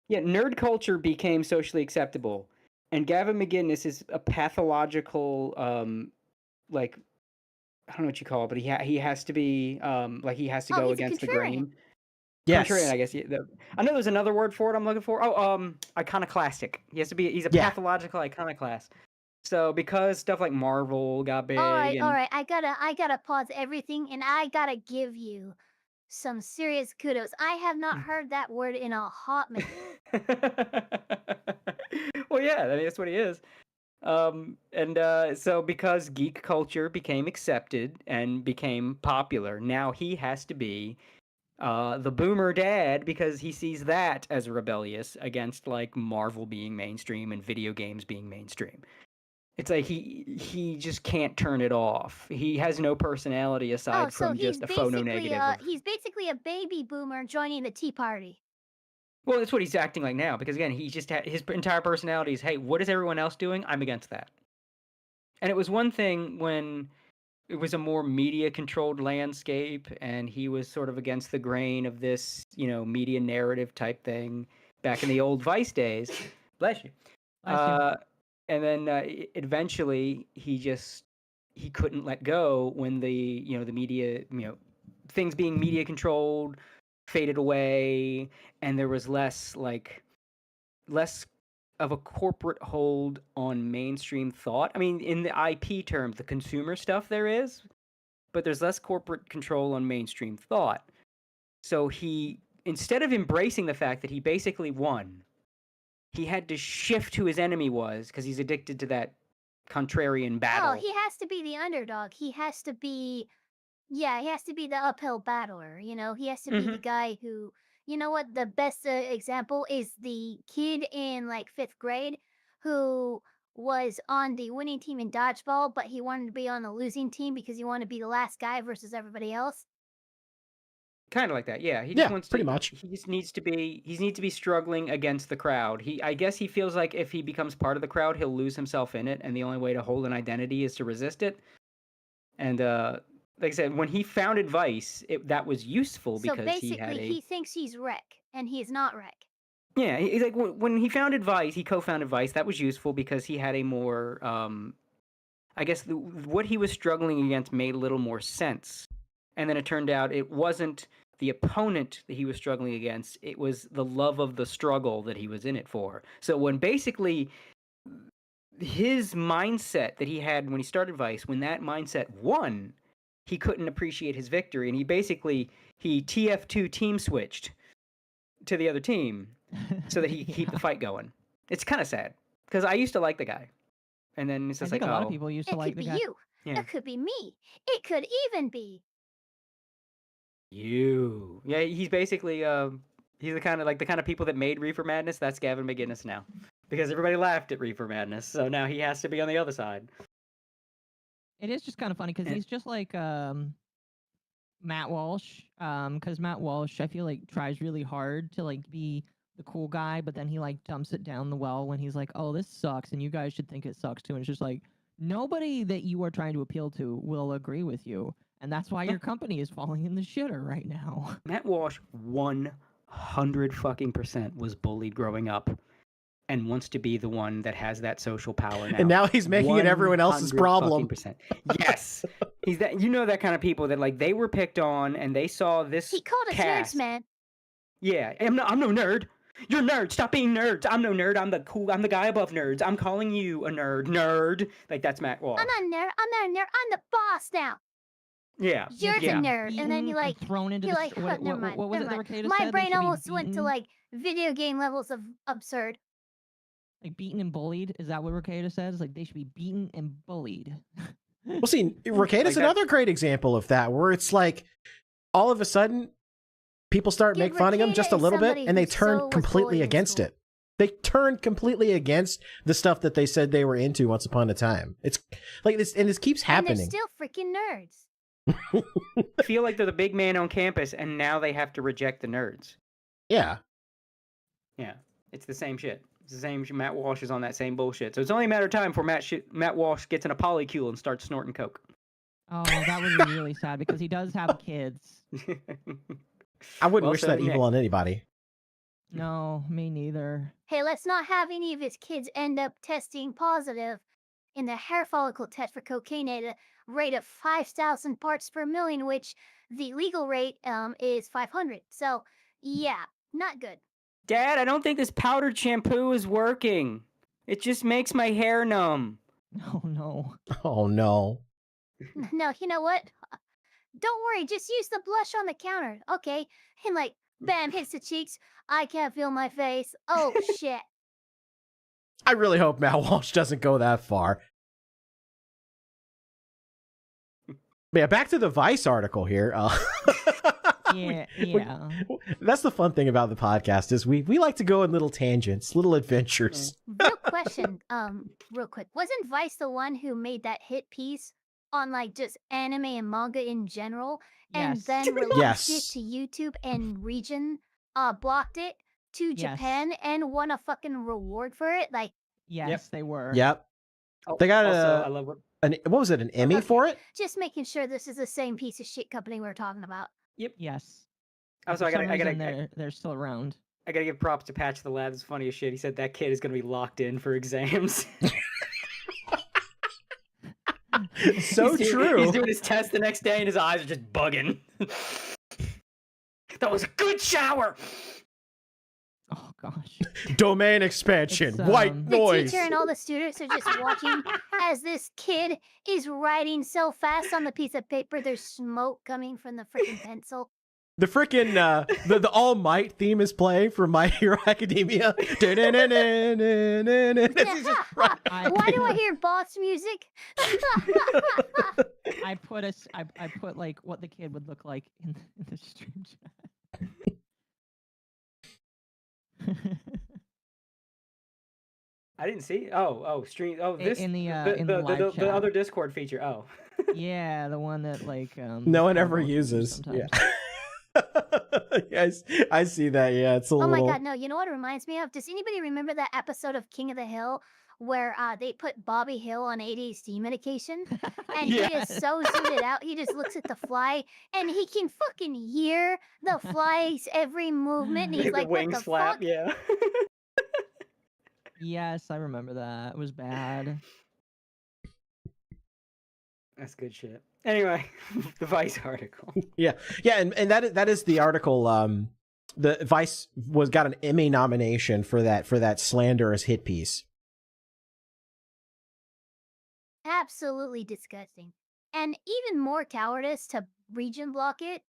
yeah, nerd culture became socially acceptable, and Gavin McGinnis is a pathological like I don't know what you call it, but he has to be like he has to Oh, go he's a against the contrarian. grain. Yes. Contrarian, I guess. I know there's another word for it I'm looking for. Oh, iconoclastic. He's a Yeah. pathological iconoclast. So because stuff like Marvel got big, All right, and all right. I gotta pause everything, and I gotta give you some serious kudos. I have not heard that word in a hot minute. well, yeah, I mean, that's what he is. So because geek culture became accepted and became popular, now he has to be the boomer dad because he sees that as rebellious against like Marvel being mainstream and video games being mainstream. It's like he just can't turn it off. He has no personality aside So from he's just a phono negative. he's basically a baby boomer joining the Tea Party. Well, that's what he's acting like now, because again, he just had his entire personality is, hey, what is everyone else doing? I'm against that. And it was one thing when it was a more media-controlled landscape, and he was sort of against the grain of this, media narrative type thing back in the old Vice days. Bless you. And then eventually he couldn't let go when the media, things being media controlled faded away, and there was less of a corporate hold on mainstream thought. I mean, in the IP terms, the consumer stuff there is, but there's less corporate control on mainstream thought. So he, instead of embracing the fact that he basically won, he had to shift who his enemy was, because he's addicted to that contrarian battle. Oh, he has to be the underdog. He has to be the uphill battler, He has to be the guy who, what the best example is the kid in like 5th grade who was on the winning team in dodgeball, but he wanted to be on the losing team because he wanted to be the last guy versus everybody else. Kind of like that, yeah. He just wants pretty much. He just needs to be struggling against the crowd. I guess he feels like if he becomes part of the crowd, he'll lose himself in it, and the only way to hold an identity is to resist it. And like I said, when he founded Vice, that was useful because he thinks he's Wreck, and he's not Wreck. Yeah, he's like, when he founded Vice, he co-founded Vice. That was useful because he had a more, I guess, what he was struggling against made a little more sense. And then it turned out it wasn't the opponent that he was struggling against; it was the love of the struggle that he was in it for. So when basically his mindset that he had when he started Vice, when that mindset won, he couldn't appreciate his victory, and he TF2 team switched to the other team so that he could keep the fight going. It's kind of sad because I used to like the guy, and then it's just a lot of people used to like the guy. It could be you. Yeah. It could be me. It could even be you. Yeah, he's basically he's the kind of people that made Reefer Madness. That's Gavin McGinnis now, because everybody laughed at Reefer Madness, so now he has to be on the other side. It is just kind of funny because he's just like Matt Walsh. Because Matt Walsh, I feel like tries really hard to like be the cool guy, but then he like dumps it down the well when he's like, "Oh, this sucks," and you guys should think it sucks too. And it's just like nobody that you are trying to appeal to will agree with you, and that's why your company is falling in the shitter right now. Matt Walsh 100% was bullied growing up, and wants to be the one that has that social power now. And now he's making it everyone else's problem. Yes. He's that, that kind of people that like they were picked on and they saw this. He called us nerds, man. Yeah. I'm no nerd. You're nerds. Stop being nerds. I'm no nerd. I'm the guy above nerds. I'm calling you a nerd. Nerd. Like that's Matt Walsh. I'm not a nerd. I'm the boss now. Yeah. You're the nerd. And then you like thrown into never mind. What was it that Ricada My said? brain almost went to like video game levels of absurd. Like beaten and bullied? Is that what Ricada says? Like they should be beaten and bullied. Well, see, Ricada's another great example of that, where it's like all of a sudden people start make fun of him just a little bit, and they turn completely against it. They turned completely against the stuff that they said they were into once upon a time. It's like this, and this keeps happening. And they're still freaking nerds. I feel like they're the big man on campus, and now they have to reject the nerds. Yeah. Yeah, it's the same shit. It's the same. Matt Walsh is on that same bullshit. So it's only a matter of time before Matt Walsh gets in a polycule and starts snorting coke. Oh, that would be really sad because he does have kids. I wouldn't wish that evil on anybody. No, me neither. Hey, let's not have any of his kids end up testing positive in the hair follicle test for cocaine at a rate of 5,000 parts per million, which the legal rate is 500. So, yeah, not good. Dad, I don't think this powdered shampoo is working. It just makes my hair numb. Oh, no. Oh, no. No, you know what? Don't worry, just use the blush on the counter. Okay. And like, bam, hits the cheeks. I can't feel my face. Oh, shit. I really hope Matt Walsh doesn't go that far. But yeah, back to the Vice article here. Yeah. That's the fun thing about the podcast is we like to go in little tangents, little adventures. Real question, real quick. Wasn't Vice the one who made that hit piece on like just anime and manga in general, and then released it to YouTube and Region blocked it to Yes. Japan and won a fucking reward for it. Like, Yes, they were. Yep. Oh, They got also, I love what. what was it? An Emmy Okay. for it? just making sure this is the same piece of shit company we're talking about. Yes. Also, For I gotta, some I gotta, reason, they're still around. I gotta give props to Patch the Lad. It's funny as shit. He said that kid is gonna be locked in for exams. So He's true. doing his test the next day, and his eyes are just bugging. That was a good shower. Oh gosh. Domain expansion. It's, White The noise. teacher and all the students are just watching as this kid is writing so fast on the piece of paper. There's smoke coming from the freaking pencil. The freaking the All Might theme is playing for My Hero Academia. It's just right- Why do I hear boss music? I put like what the kid would look like in the stream chat. I didn't see. Oh, stream. Oh, this in the the live chat. other Discord feature. Oh, Yeah, the one that like no one ever Palworld uses. sometimes. Yeah. Yes, I see that. Yeah, it's a Oh little. my god, no. You know what it reminds me of? Does anybody remember that episode of King of the Hill where they put Bobby Hill on ADHD medication? And he is so zooted out, he just looks at the fly and he can fucking hear the fly's every movement. And he's the like, wing what the slap. fuck? Yeah. Yes, I remember that. It was bad. That's good shit. Anyway, the Vice article. Yeah, and that is the article. The Vice got an Emmy nomination for that slanderous hit piece. Absolutely disgusting. And even more cowardice to region block it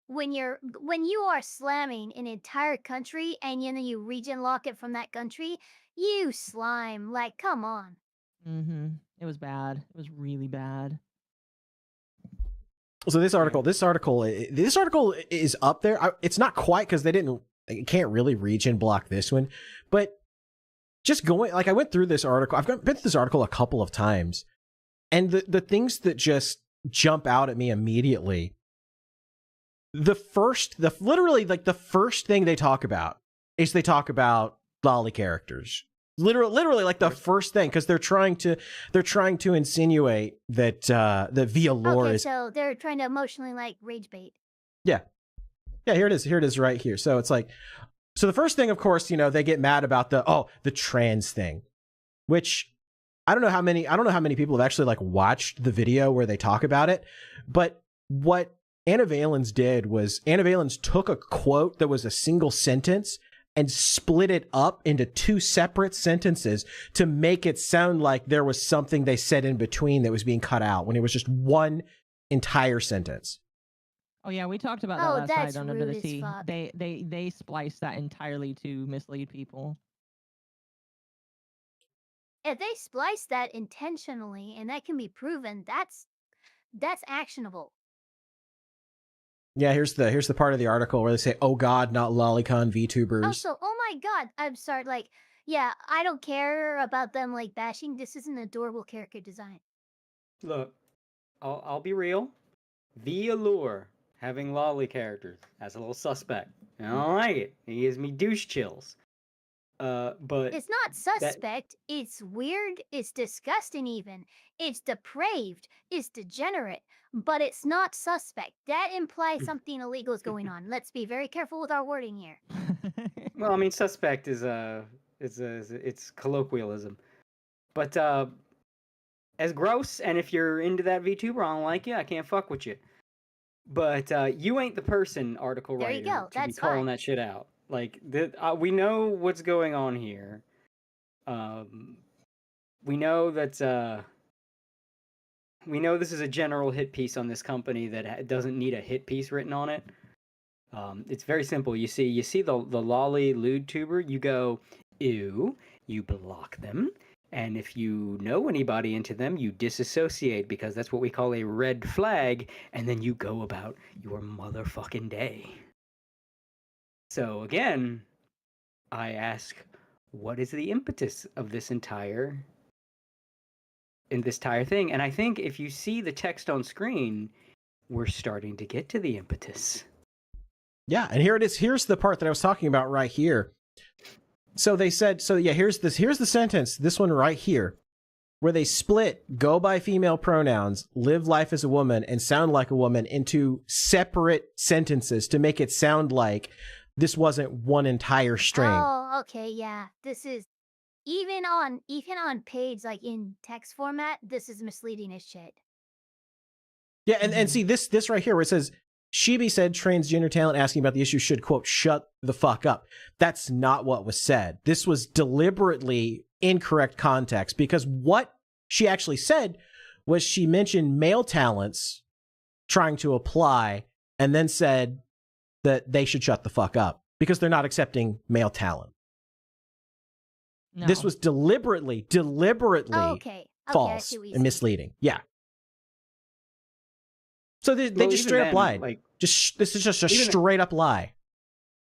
when you are slamming an entire country and you region lock it from that country, you slime. Like, come on. Mm-hmm. It was bad. It was really bad. So this article is up there. It's not quite because they can't really region block this one, but just going, like, I went through this article. I've been through this article a couple of times, and the things that just jump out at me immediately. Literally the first thing they talk about is lolly characters. Literally like the first thing, because they're trying to insinuate that VAllure Okay, is. so they're trying to emotionally like rage bait. Yeah, here it is right here. So it's like, so the first thing, of course, they get mad about the trans thing, which I don't know how many people have actually like watched the video where they talk about it, but what Anna Valens did was Anna Valens took a quote that was a single sentence and split it up into two separate sentences to make it sound like there was something they said in between that was being cut out when it was just one entire sentence. Oh yeah, we talked about that Oh, last that's night on Under rude the as Sea. fuck. They spliced that entirely to mislead people. If they splice that intentionally and that can be proven, that's actionable. Yeah, here's the part of the article where they say, "Oh God, not lolicon VTubers." Also, oh my god, I'm sorry. Like, yeah, I don't care about them like bashing. This is an adorable character design. Look, I'll be real. VAllure having lolly characters, that's a little suspect. I don't like it. It gives me douche chills. But It's not suspect. It's weird. It's disgusting. Even it's depraved. It's degenerate. But it's not suspect. That implies something illegal is going on. Let's be very careful with our wording here. well, I mean, suspect is it's colloquialism. But as gross, and if you're into that VTuber, I don't like you. I can't fuck with you. But you ain't the person, article There writer, you go. to be That's calling fine. that shit out. Like, we know what's going on here. We know that we know this is a general hit piece on this company that doesn't need a hit piece written on it. It's very simple. You see the lolly lewd tuber, you go, ew, you block them. And if you know anybody into them, you disassociate, because that's what we call a red flag, and then you go about your motherfucking day. So again, I ask, what is the impetus of this entire thing? And I think if you see the text on screen, we're starting to get to the impetus. Yeah, and here it is. Here's the part that I was talking about right here. So they said, here's the sentence, this one right here, where they split go by female pronouns, live life as a woman, and sound like a woman into separate sentences to make it sound like this wasn't one entire string. Oh, okay, yeah. This is even on page, like in text format, this is misleading as shit. Yeah, and see this right here where it says Shibi said transgender talent asking about the issue should, quote, shut the fuck up. That's not what was said. This was deliberately incorrect context, because what she actually said was she mentioned male talents trying to apply and then said that they should shut the fuck up because they're not accepting male talent. No. This was deliberately Okay, false and misleading. Yeah. So they just straight up lied. Like, this is just a straight up lie.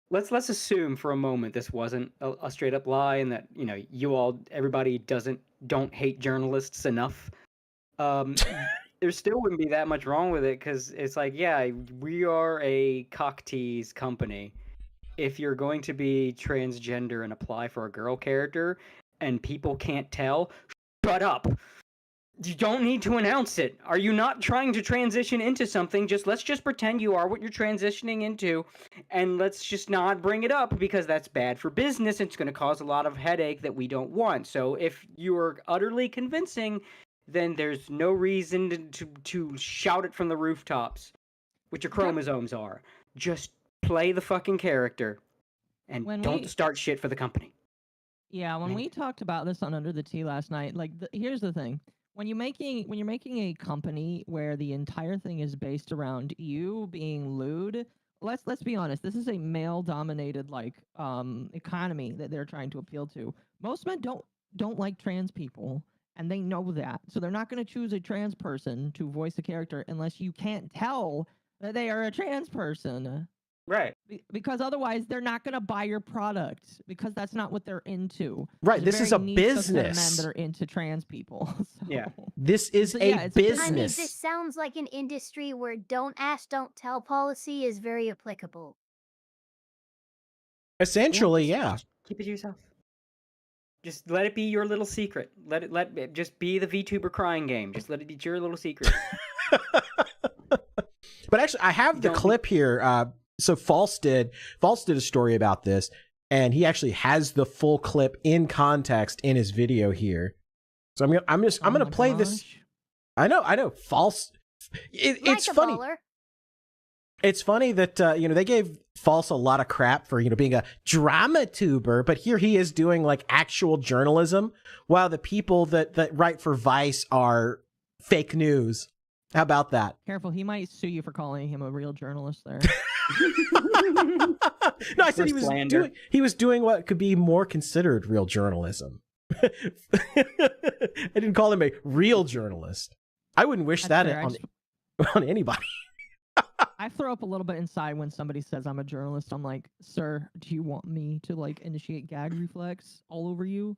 Let's assume for a moment this wasn't a straight up lie, and that everybody don't hate journalists enough. There still wouldn't be that much wrong with it, because it's like, yeah, we are a cock tease company. If you're going to be transgender and apply for a girl character, and people can't tell, shut up. You don't need to announce it. Are you not trying to transition into something? Let's just pretend you are what you're transitioning into, and let's just not bring it up, because that's bad for business. It's going to cause a lot of headache that we don't want. So if you're utterly convincing, then there's no reason to shout it from the rooftops, what your chromosomes are. Just play the fucking character, and don't start shit for the company. Yeah, when we talked about this on Under the Tea last night, like, here's the thing. When you're making a company where the entire thing is based around you being lewd, let's be honest, this is a male-dominated economy that they're trying to appeal to. Most men don't like trans people, and they know that. So they're not going to choose a trans person to voice a character unless you can't tell that they are a trans person. Right. Because otherwise they're not going to buy your product, because that's not what they're into. Right. This is a business. Men that are into trans people. So. Yeah. This is a business. I mean, this sounds like an industry where don't ask, don't tell policy is very applicable. Essentially, yeah. Keep it to yourself. Just let it be your little secret. Let it just be the VTuber crying game. Just let it be your little secret. But actually, I have the clip here. So False did a story about this, and he actually has the full clip in context in his video here. So I'm gonna play this. I know. False. It's funny. VAllure. It's funny that they gave False a lot of crap for being a drama tuber, but here he is doing like actual journalism, while the people that write for Vice are fake news. How about that? Careful, he might sue you for calling him a real journalist there. No, I said he was doing what could be more considered real journalism. I didn't call him a real journalist. I wouldn't wish that on anybody. I throw up a little bit inside when somebody says I'm a journalist. I'm like, sir, do you want me to initiate gag reflex all over you?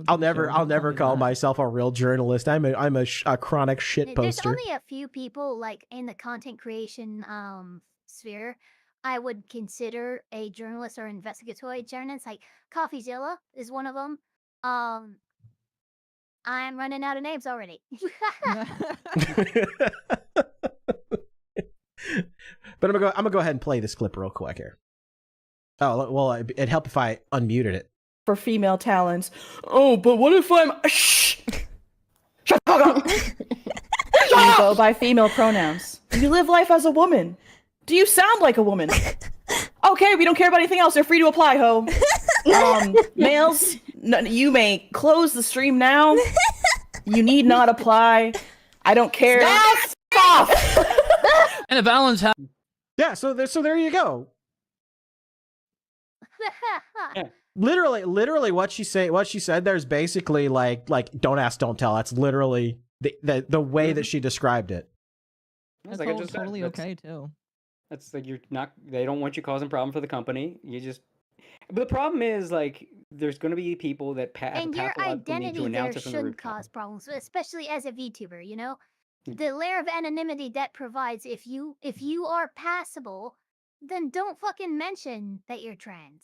I'll never call myself a real journalist. I'm a chronic shit poster. There's only a few people in the content creation sphere I would consider a journalist or investigatory journalist. Like CoffeeZilla is one of them. I'm running out of names already. But I'm gonna go ahead and play this clip real quick here. Oh well, it'd help if I unmuted it. For female talents. Oh, but what if I'm shh? Shut up! You go by female pronouns. You live life as a woman. Do you sound like a woman? Okay, we don't care about anything else. They're free to apply, ho. Males, you may close the stream now. You need not apply. I don't care. Stop! And if Alan's yeah, so there you go. Yeah. Literally what she said there's basically like don't ask, don't tell. That's literally the way that she described it. That's totally okay too. That's like they don't want you causing problem for the company. But the problem is there's going to be people that and your identity there shouldn't cause problems, especially as a VTuber. The layer of anonymity that provides, if you are passable, then don't fucking mention that you're trans.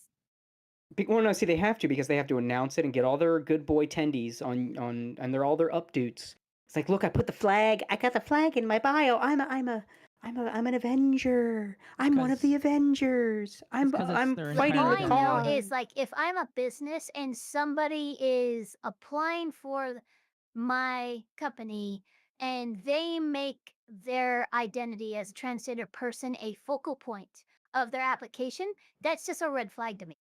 Well, no, see, they have to because they have to announce it and get all their good boy tendies on, and they're all their updudes. It's like, look, I put the flag. I got the flag in my bio. I'm an Avenger. I'm one of the Avengers. I'm fighting All the I know cause. is like if I'm a business and somebody is applying for my company and they make their identity as a transgender person a focal point of their application, that's just a red flag to me.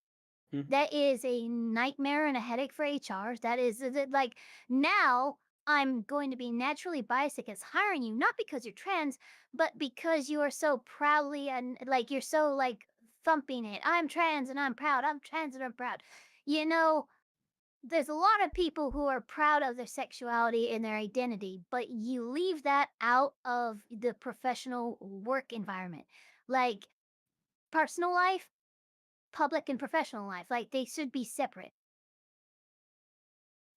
That is a nightmare and a headache for HR. That is like now I'm going to be naturally biased against hiring you, not because you're trans, but because you are so proudly and like you're so like thumping it. I'm trans and I'm proud. I'm trans and I'm proud. You know, there's a lot of people who are proud of their sexuality and their identity, but you leave that out of the professional work environment. Like personal life, public and professional life, like they should be separate.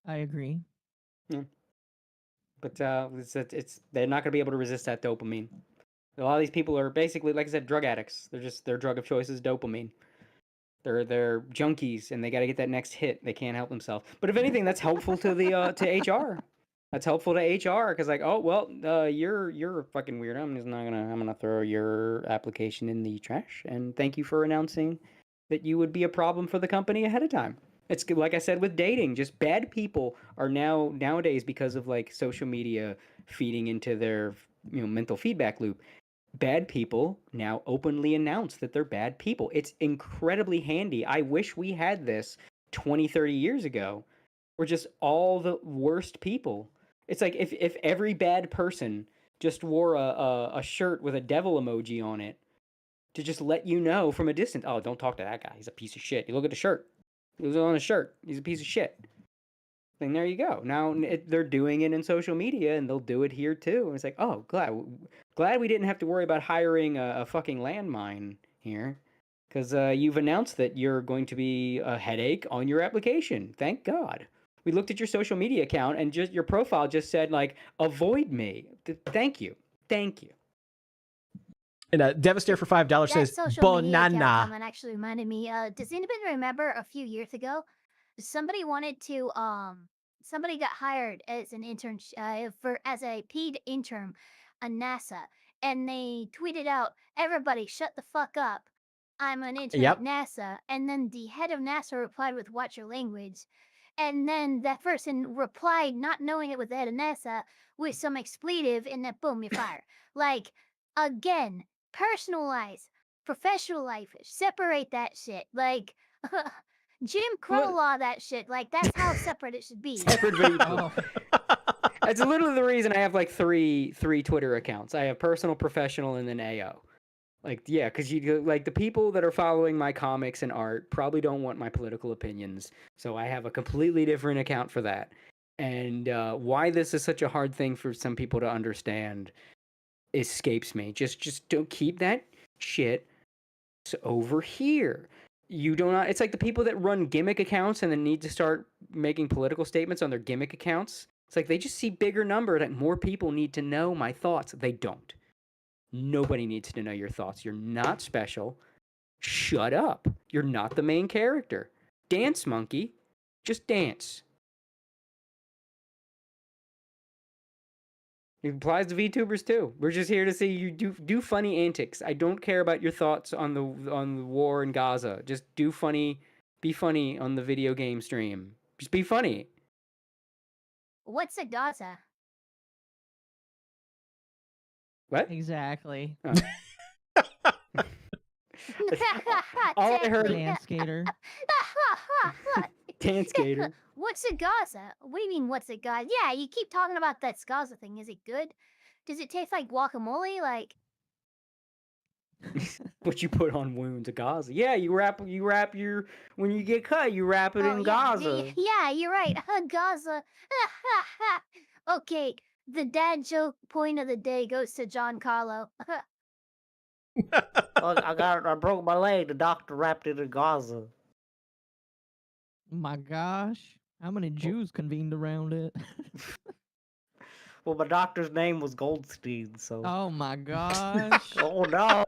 I agree. Yeah. But it's they're not gonna be able to resist that dopamine. A lot of these people are basically, like I said, drug addicts. They're just their drug of choice is dopamine. They're junkies, and they got to get that next hit. They can't help themselves. But if anything, that's helpful to the to HR. That's helpful to HR because like, oh well, you're a fucking weirdo. I'm gonna throw your application in the trash. And thank you for announcing that you would be a problem for the company ahead of time. It's like I said with dating, just bad people are nowadays because of like social media feeding into their mental feedback loop. Bad people now openly announce that they're bad people. It's incredibly handy. I wish we had this 20, 30 years ago. We're just all the worst people. It's like if every bad person just wore a shirt with a devil emoji on it to just let you know from a distance, oh, don't talk to that guy. He's a piece of shit. You look at the shirt. He was on a shirt. He's a piece of shit. And there you go. Now they're doing it in social media, and they'll do it here too. And it's like, oh, glad we didn't have to worry about hiring a fucking landmine here, because you've announced that you're going to be a headache on your application. Thank God. We looked at your social media account, and just your profile just said like, avoid me. Thank you. And Devastator for $5 says, social media account banana. comment actually reminded me. Does anybody remember a few years ago, somebody wanted to somebody got hired as an intern as a paid intern on NASA, and they tweeted out, "Everybody, shut the fuck up! I'm an intern at NASA." And then the head of NASA replied with, "Watch your language." And then that person replied, not knowing it was the head of NASA, with some expletive, and then boom, you're fired. Like, again, personal life, professional life, separate that shit. Like, Jim Crow law that shit. Like, that's how separate it should be. That's literally the reason I have like three Twitter accounts. I have personal, professional, and then AO. Like, yeah, because you like the people that are following my comics and art probably don't want my political opinions, so I have a completely different account for that. And why this is such a hard thing for some people to understand escapes me. Just don't keep that shit over here. You do not. It's like the people that run gimmick accounts and then need to start making political statements on their gimmick accounts. It's like they just see bigger number that more people need to know my thoughts. They don't. Nobody needs to know your thoughts. You're not special. Shut up. You're not the main character. Dance, monkey. Just dance. It applies to VTubers too. We're just here to see you do funny antics. I don't care about your thoughts on the war in Gaza. Just be funny on the video game stream. Just be funny. What's a Gaza? What? Exactly. Oh. All I heard. Dance skater. Dance skater. What's a Gaza? What do you mean, what's a Gaza? Yeah, you keep talking about that Gaza thing. Is it good? Does it taste like guacamole? Like what you put on wounds, a Gaza. Yeah, you wrap your when you get cut, you wrap it in Gaza. Yeah, you're right. Gaza. Okay, the dad joke point of the day goes to John Carlo. I broke my leg. The doctor wrapped it in Gaza. My gosh. How many Jews convened around it? Well, my doctor's name was Goldstein, so. Oh my gosh. Oh no.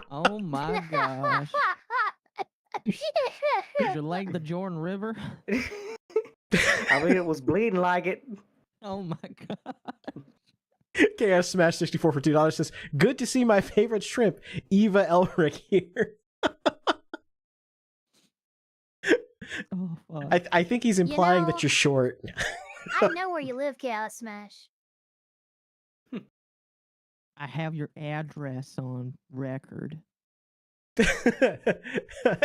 Oh Oh my gosh. Did you like the Jordan River? I mean, it was bleeding like it. Oh my god. KS Smash 64 for $2 says, good to see my favorite shrimp, Eva Elric here. Oh, fuck. I think he's implying that you're short. I know where you live, Chaos Smash. I have your address on record.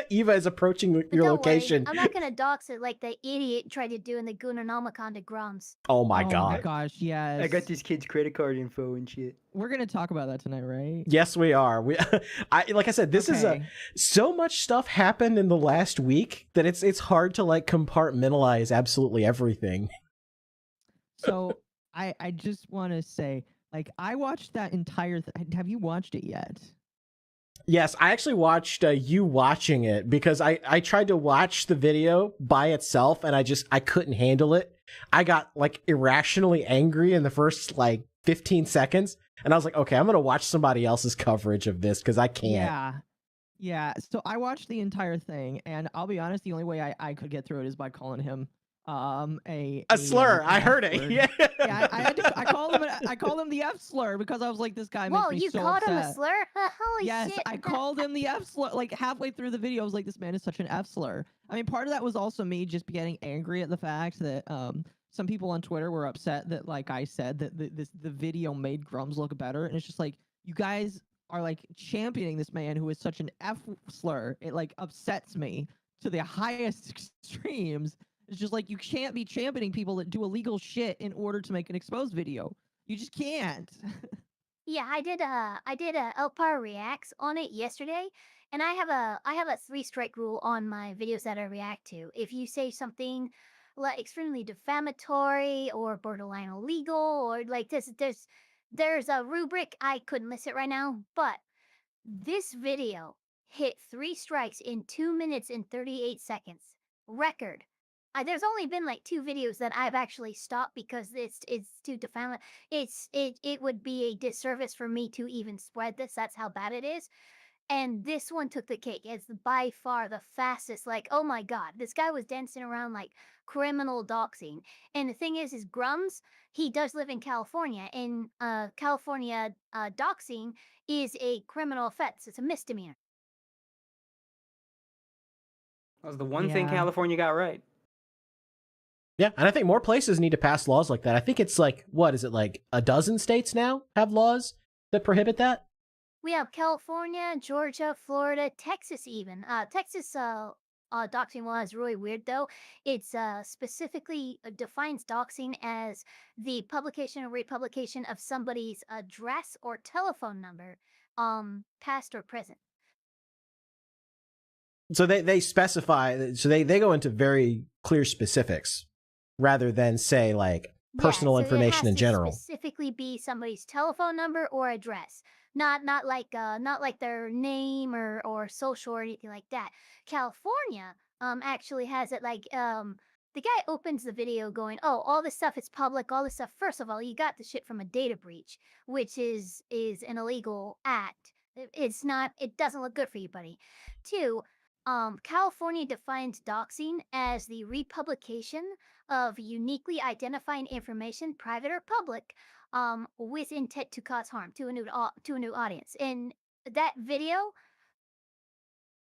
Eva is approaching But your don't location. worry, I'm not gonna dox it like the idiot tried to do in the Goonernomicon to Grums. Oh my Oh god. my gosh, yes. I got these kids' credit card info and shit. We're gonna talk about that tonight, right? Yes, we are. Like I said, this is so much stuff happened in the last week that it's hard to like compartmentalize absolutely everything. So I just want to say, like, I watched that entire. Have you watched it yet? Yes, I actually watched you watching it because I tried to watch the video by itself and I couldn't handle it. I got like irrationally angry in the first like 15 seconds and I was like, okay, I'm going to watch somebody else's coverage of this because I can't. Yeah. So I watched the entire thing and I'll be honest, the only way I could get through it is by calling him a slur. I heard it. Yeah. I called him the F slur because I was like, this guy makes me so upset. Whoa, you called him a slur? Holy yes, shit. I called him the F slur. Like halfway through the video, I was like, this man is such an F slur. I mean, part of that was also me just getting angry at the fact that some people on Twitter were upset that, like I said, that the video made Grums look better, and it's just like, you guys are like championing this man who is such an F slur. It like upsets me to the highest extremes. It's just like, you can't be championing people that do illegal shit in order to make an exposed video. You just can't. Yeah, I did a Elfpire reacts on it yesterday, and I have a 3-strike rule on my videos that I react to. If you say something like extremely defamatory or borderline illegal or like there's a rubric, I couldn't list it right now, but this video hit 3 strikes in 2 minutes and 38 seconds. Record. There's only been like 2 videos that I've actually stopped because it's too defamatory. It would be a disservice for me to even spread this. That's how bad it is. And this one took the cake. It's by far the fastest. Like, oh my god, this guy was dancing around like criminal doxing. And the thing is Grums, he does live in California, and California doxing is a criminal offense. It's a misdemeanor. That was the one thing California got right. Yeah, and I think more places need to pass laws like that. I think it's like, what is it, like a dozen states now have laws that prohibit that? We have California, Georgia, Florida, Texas even. Texas doxing law is really weird though. It's specifically defines doxing as the publication or republication of somebody's address or telephone number, past or present. So they specify, so they go into very clear specifics rather than say like personal information in general. Specifically be somebody's telephone number or address. Not like their name or social or anything like that. California actually has it like the guy opens the video going, oh, all this stuff is public, all this stuff. First of all, you got the shit from a data breach, which is an illegal act. It doesn't look good for you, buddy. 2, California defines doxing as the republication of uniquely identifying information, private or public, with intent to cause harm to a new audience. And that video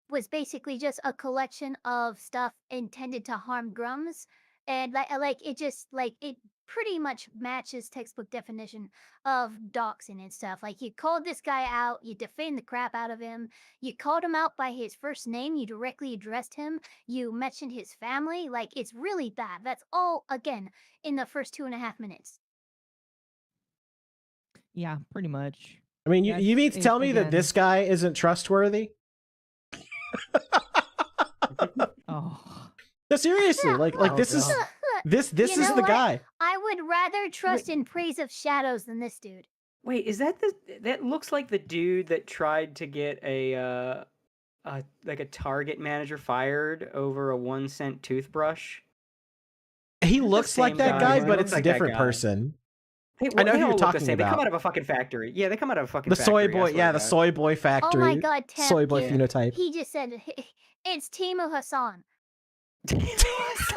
was basically just a collection of stuff intended to harm Grums, and it pretty much matches textbook definition of doxing and stuff. Like, you called this guy out, you defamed the crap out of him, you called him out by his first name, you directly addressed him, you mentioned his family. Like, it's really bad. That's all, again, in the first 2.5 minutes. Yeah, pretty much. I mean, you mean to tell me that this guy isn't trustworthy? Oh. No, seriously, this is the guy. I would rather trust in Praise of Shadows than this dude. Wait, is that that looks like the dude that tried to get a Target manager fired over a 1-cent toothbrush? He looks like that guy, but it's a different person. I know who they you're all look the talking same. They come about. out of a fucking factory. Yeah, they come out of a fucking The factory. soy boy, yeah, the soy boy factory. Oh my god, soy boy Tim, phenotype. he just said it's Timu Hassan. Yes,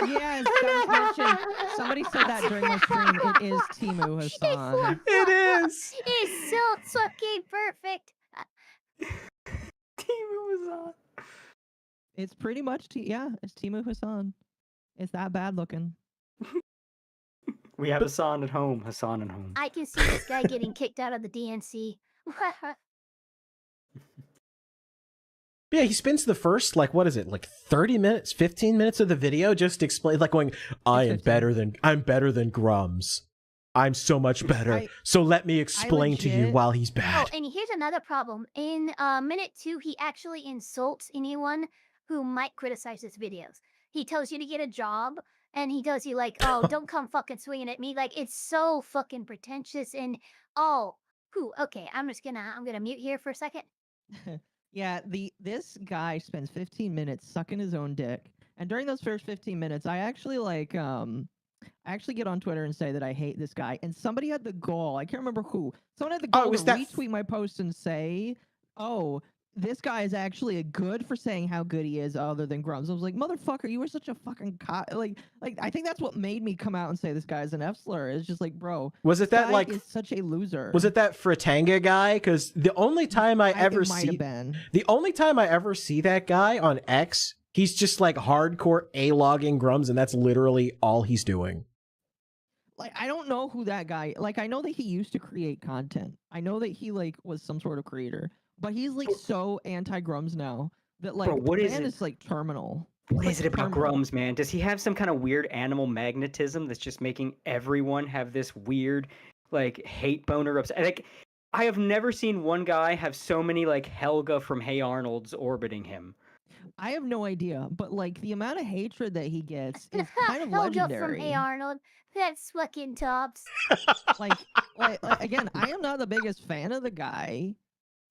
that was mentioned. Somebody said that during my stream. It is Timu Hassan. It is. It's so fucking perfect. Timu Hassan. It's pretty much it's Timu Hassan. It's that bad looking. We have Hassan at home. Hassan at home. I can see this guy getting kicked out of the DNC. Yeah, he spends the first, like, what is it, like 30 minutes, 15 minutes of the video just explain, like, going, I'm better than Grums. I'm so much better. So let me explain to you while he's bad. Oh, and here's another problem. In minute 2, he actually insults anyone who might criticize his videos. He tells you to get a job, and he tells you, like, oh, don't come fucking swinging at me. Like, it's so fucking pretentious. And, okay, I'm gonna mute here for a second. Yeah, this guy spends 15 minutes sucking his own dick. And during those first 15 minutes, I actually get on Twitter and say that I hate this guy. And somebody had the goal, I can't remember who. Someone had the goal to retweet my post and say, oh, this guy is actually good for saying how good he is other than Grums. I was like, motherfucker, you were such a fucking like I think that's what made me come out and say this guy's an F slur. It's just like, bro, was it that like is such a loser? Was it that Fratanga guy? Because the only time I ever see that guy on X, he's just like hardcore A-logging Grums, and that's literally all he's doing. Like, I don't know who that guy, like, I know that he used to create content. I know that he like was some sort of creator. But he's like so anti-Grums now that like what is is like terminal. What is it about Grums, man? Does he have some kind of weird animal magnetism that's just making everyone have this weird like hate boner upset? Like, I have never seen one guy have so many like Helga from Hey Arnold's orbiting him. I have no idea, but like the amount of hatred that he gets is kind of Helga legendary. from Hey Arnold, that's fucking tops. like again, I am not the biggest fan of the guy.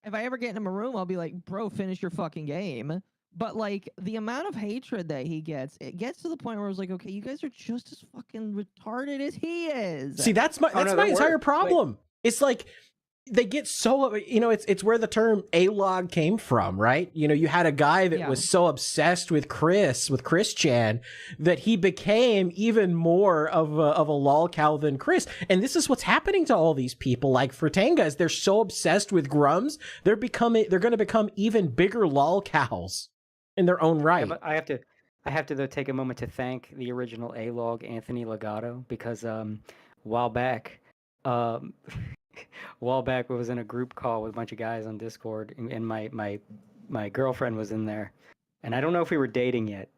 If I ever get in a room, I'll be like, bro, finish your fucking game. But like the amount of hatred that he gets, it gets to the point where I was like, okay, you guys are just as fucking retarded as he is. See, that's my entire problem. Like, it's like they get so, it's where the term A-log came from, right? You had a guy that was so obsessed with Chris Chan, that he became even more of a lolcow than Chris. And this is what's happening to all these people, like Fratangas. They're so obsessed with Grums, they're going to become even bigger lolcows in their own right. Yeah, but I have to though take a moment to thank the original A-log, Anthony Legato, because while back I was in a group call with a bunch of guys on Discord, and my girlfriend was in there, and I don't know if we were dating yet,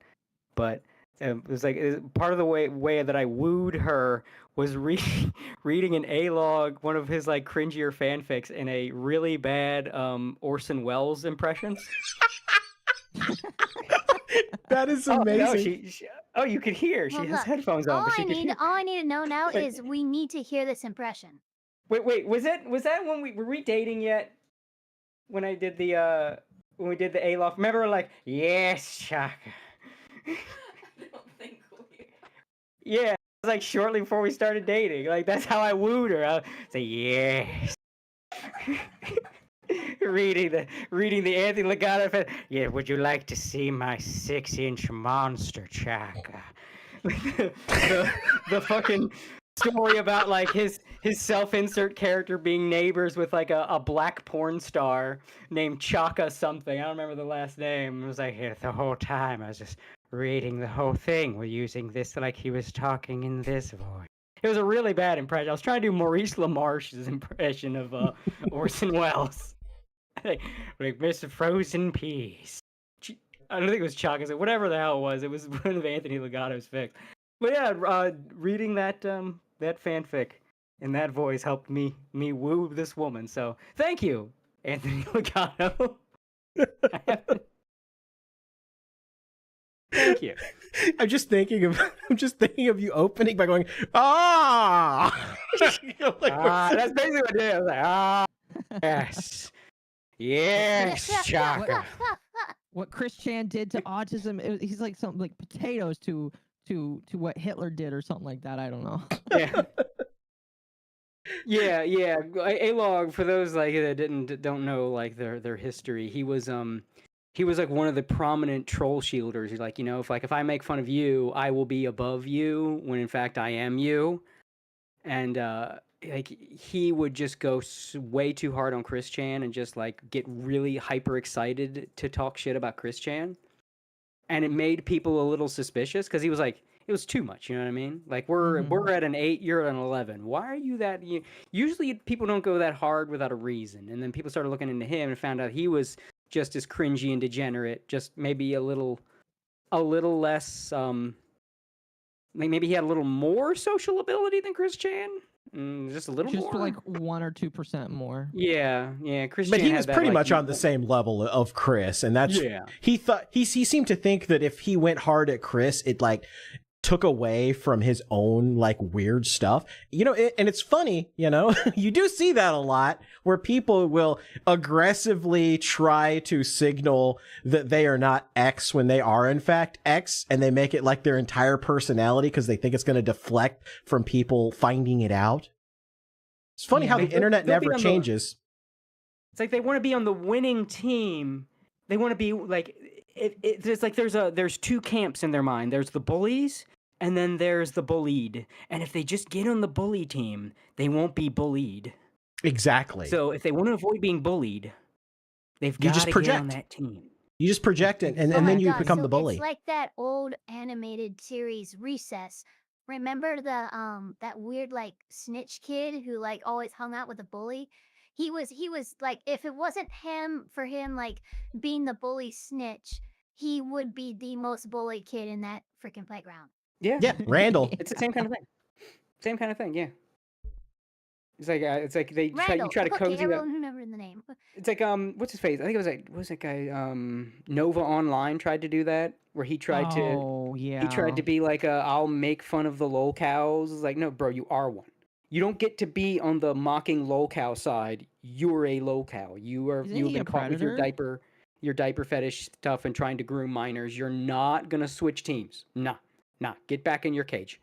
but it was like part of the way that I wooed her was reading an A-log, one of his like cringier fanfics, in a really bad Orson Welles impression. That is amazing. Oh, you could hear. She has headphones on. All I need to know now is we need to hear this impression. Wait, was that when were we dating yet? When I did the when we did the A-loft, remember, like, yes, Chaka. I don't think we. Yeah, it was like shortly before we started dating. Like, that's how I wooed her. I say yes. reading the Anthony Legato. Yeah, would you like to see my 6-inch monster, Chaka? the fucking story about like his self-insert character being neighbors with like a black porn star named Chaka something. I don't remember the last name. It was like, yeah, the whole time I was just reading the whole thing. We're using this like he was talking in this voice. It was a really bad impression. I was trying to do Maurice LaMarche's impression of Orson Welles. like Mr. Frozen Peas. I don't think it was Chaka. Whatever the hell it was one of Anthony Legato's fics. But yeah, reading that fanfic in that voice helped me woo this woman. So thank you, Anthony Legato. Thank you. I'm just thinking of you opening by going, ah. That's basically what I did. I was like, yes, yes, Chaka. What Chris Chan did to autism, he's like something like potatoes to what Hitler did or something like that. I don't know. Yeah. Yeah, yeah. A-Log, for those like that don't know like their history, he was like one of the prominent troll shielders. He's like, if I make fun of you, I will be above you when in fact I am you. And like he would just go way too hard on Chris Chan and just like get really hyper excited to talk shit about Chris Chan. And it made people a little suspicious because he was like, it was too much, you know what I mean? Like we're at an 8, you're at an 11. Why are you that? Usually people don't go that hard without a reason. And then people started looking into him and found out he was just as cringy and degenerate, just maybe a little less. Maybe he had a little more social ability than Chris Chan. Just a little more. Just like 1 or 2% more. Yeah. Chris But Chan he was pretty much on the same level of Chris, and that's he seemed to think that if he went hard at Chris, it like took away from his own like weird stuff, and it's funny, you do see that a lot where people will aggressively try to signal that they are not X when they are in fact X, and they make it like their entire personality because they think it's going to deflect from people finding it out. It's funny how the internet never changes. It's like they want to be on the winning team. They want to be like it's like there's two camps in their mind. There's the bullies, and then there's the bullied. And if they just get on the bully team, they won't be bullied. Exactly. So if they want to avoid being bullied, they've got to get on that team. You just project it, and then you become the bully. It's like that old animated series Recess. Remember the that weird like snitch kid who like always hung out with the bully? He was like, if it wasn't for him like being the bully snitch, he would be the most bullied kid in that freaking playground. Yeah, Randall. It's the same kind of thing. Same kind of thing. Yeah. It's like they Randall, try to cozy up. Everyone remembered the name. It's like what's his face? I think it was like what was that guy? Nova Online tried to do that where he tried to be like I'll make fun of the lolcows. It's like, no, bro, you are one. You don't get to be on the mocking lolcow side. You're a lolcow. You've been caught with your diaper fetish stuff and trying to groom minors. You're not gonna switch teams. Nah. Get back in your cage.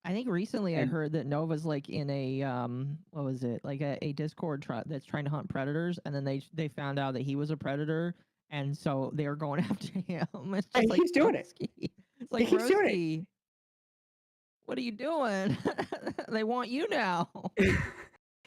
I think recently I heard that Nova's like in a what was it, like a Discord that's trying to hunt predators, and then they found out that he was a predator, and so they were going after him. It's just like, he's doing it. It's like, he's doing it. What are you doing? They want you now.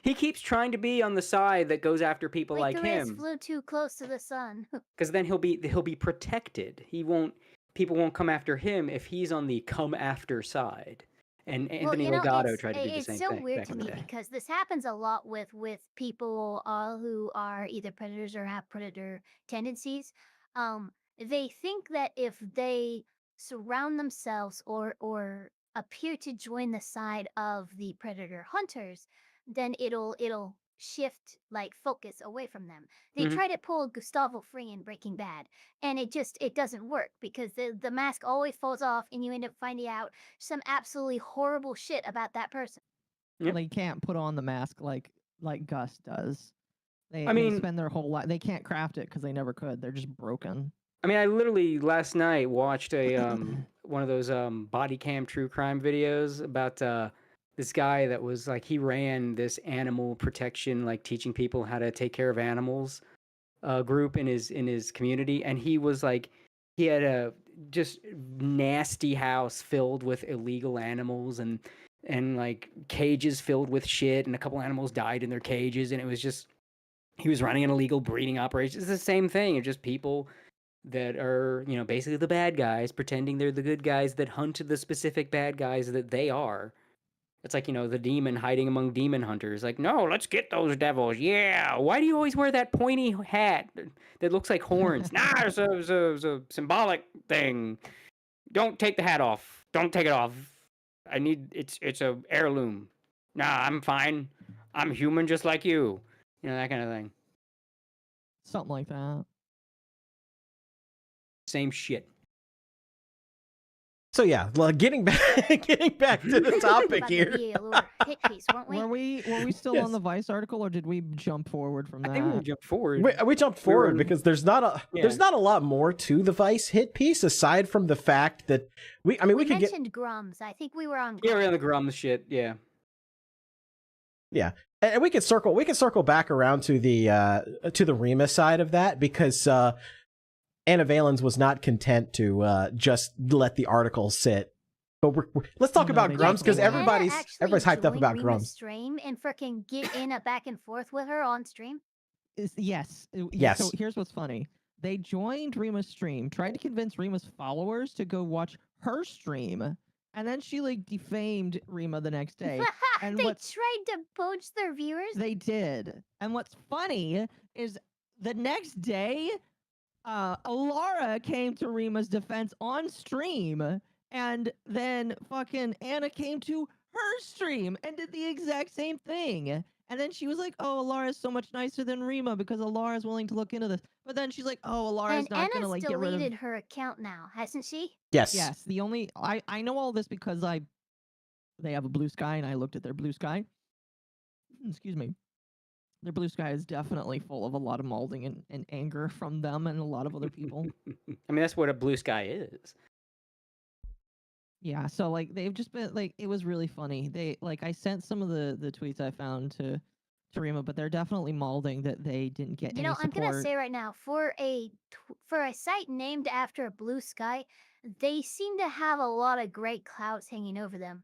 He keeps trying to be on the side that goes after people like him. Flew too close to the sun. Because then he'll be protected. People won't come after him if he's on the come after side. And Anthony Legato tried to do the same thing. It's so weird to me because this happens a lot with people who are either predators or have predator tendencies. They think that if they surround themselves or appear to join the side of the predator hunters, then it'll shift like focus away from them. They try to pull Gustavo Fring in Breaking Bad, and it doesn't work because the mask always falls off, and you end up finding out some absolutely horrible shit about that person. Yep. They can't put on the mask like Gus does. They spend their whole life. They can't craft it because they never could. They're just broken. I mean, I literally last night watched a one of those body cam true crime videos about this guy that was like, he ran this animal protection, like teaching people how to take care of animals group in his community, and he was like, he had a just nasty house filled with illegal animals and like cages filled with shit, and a couple animals died in their cages, and it was just, he was running an illegal breeding operation. It's the same thing. It's just people that are, basically the bad guys pretending they're the good guys that hunt the specific bad guys that they are. It's like, the demon hiding among demon hunters. Like, no, let's get those devils. Yeah. Why do you always wear that pointy hat that looks like horns? Nah, it's a symbolic thing. Don't take the hat off. Don't take it off. It's a heirloom. Nah, I'm fine. I'm human just like you. That kind of thing. Something like that. Same shit. So yeah, getting back to the topic here. Hit piece, weren't we? Were we still on the Vice article, or did we jump forward from that? I think we jumped forward. We jumped forward because there's not a lot more to the Vice hit piece aside from the fact that we could mentioned Grums. I think we were on. Yeah, we're on the Grums shit. Yeah. Yeah. And we could circle back around to the Rima side of that, because Anna Valens was not content to just let the article sit. But let's talk about Grums, because everybody's hyped up about Grums. Stream and freaking get in a back and forth with her on stream. Yes. So here's what's funny. They joined Rima's stream, tried to convince Rima's followers to go watch her stream, and then she like defamed Rima the next day. And they tried to poach their viewers? They did. And what's funny is the next day, Alara came to Rima's defense on stream, and then fucking Anna came to her stream and did the exact same thing. And then she was like, "Oh, Alara is so much nicer than Rima because Alara is willing to look into this." But then she's like, "Oh, Alara's not gonna like get rid of." And Anna's deleted her account now, hasn't she? Yes. Yes. The only I know all this because they have a Blue Sky, and I looked at their Blue Sky. Excuse me. Their Blue Sky is definitely full of a lot of molding and anger from them and a lot of other people. I mean, that's what a Blue Sky is. Yeah, so like they've just been like, it was really funny. They like, I sent some of the tweets I found to Rima, but they're definitely molding that they didn't get any support. I'm gonna say right now, for a site named after a Blue Sky, they seem to have a lot of great clouds hanging over them.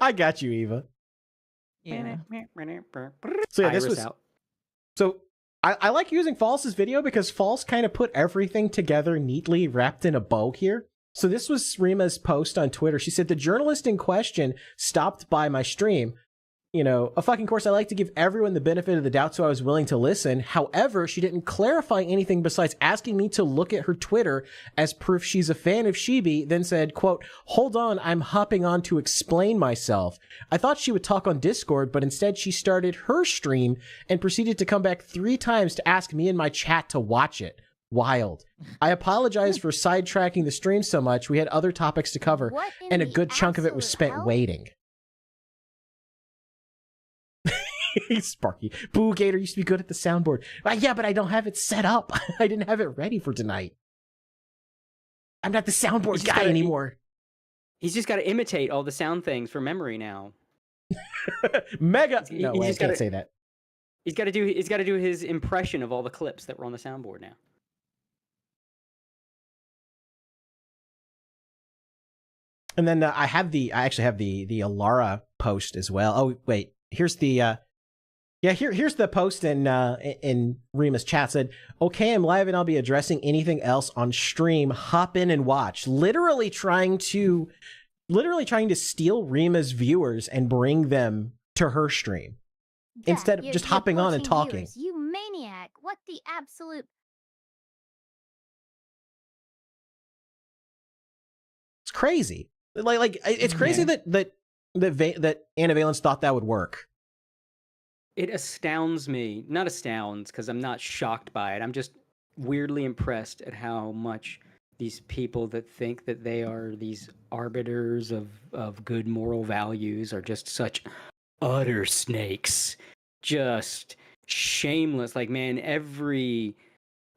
I got you, Eva. Yeah. So yeah, this was out. So I like using False's video because False kind of put everything together neatly wrapped in a bow here. So this was Rima's post on Twitter. She said, "The journalist in question stopped by my stream. You know, a fucking course, I like to give everyone the benefit of the doubt, so I was willing to listen. However, she didn't clarify anything besides asking me to look at her Twitter as proof she's a fan of Chibi, then said, quote, 'Hold on, I'm hopping on to explain myself.' I thought she would talk on Discord, but instead she started her stream and proceeded to come back 3 times to ask me and my chat to watch it. Wild. I apologize for sidetracking the stream so much. We had other topics to cover, and a good chunk of it was spent waiting." Sparky. Boo Gator used to be good at the soundboard. Yeah, but I don't have it set up. I didn't have it ready for tonight. I'm not the soundboard guy anymore. He's just got to imitate all the sound things from memory now. Mega. No, I can't say that. He's got to do his impression of all the clips that were on the soundboard now. And then I actually have the Alara post as well. Oh wait, here's the here's the post in Rima's chat. Said, "Okay, I'm live and I'll be addressing anything else on stream. Hop in and watch." Literally trying to steal Rima's viewers and bring them to her stream instead of just hopping on and talking. Viewers, you maniac! What the absolute? It's crazy. It's crazy that Anna Valens thought that would work. It astounds me. Not astounds, because I'm not shocked by it. I'm just weirdly impressed at how much these people that think that they are these arbiters of good moral values are just such utter snakes. Just shameless. Like, man, every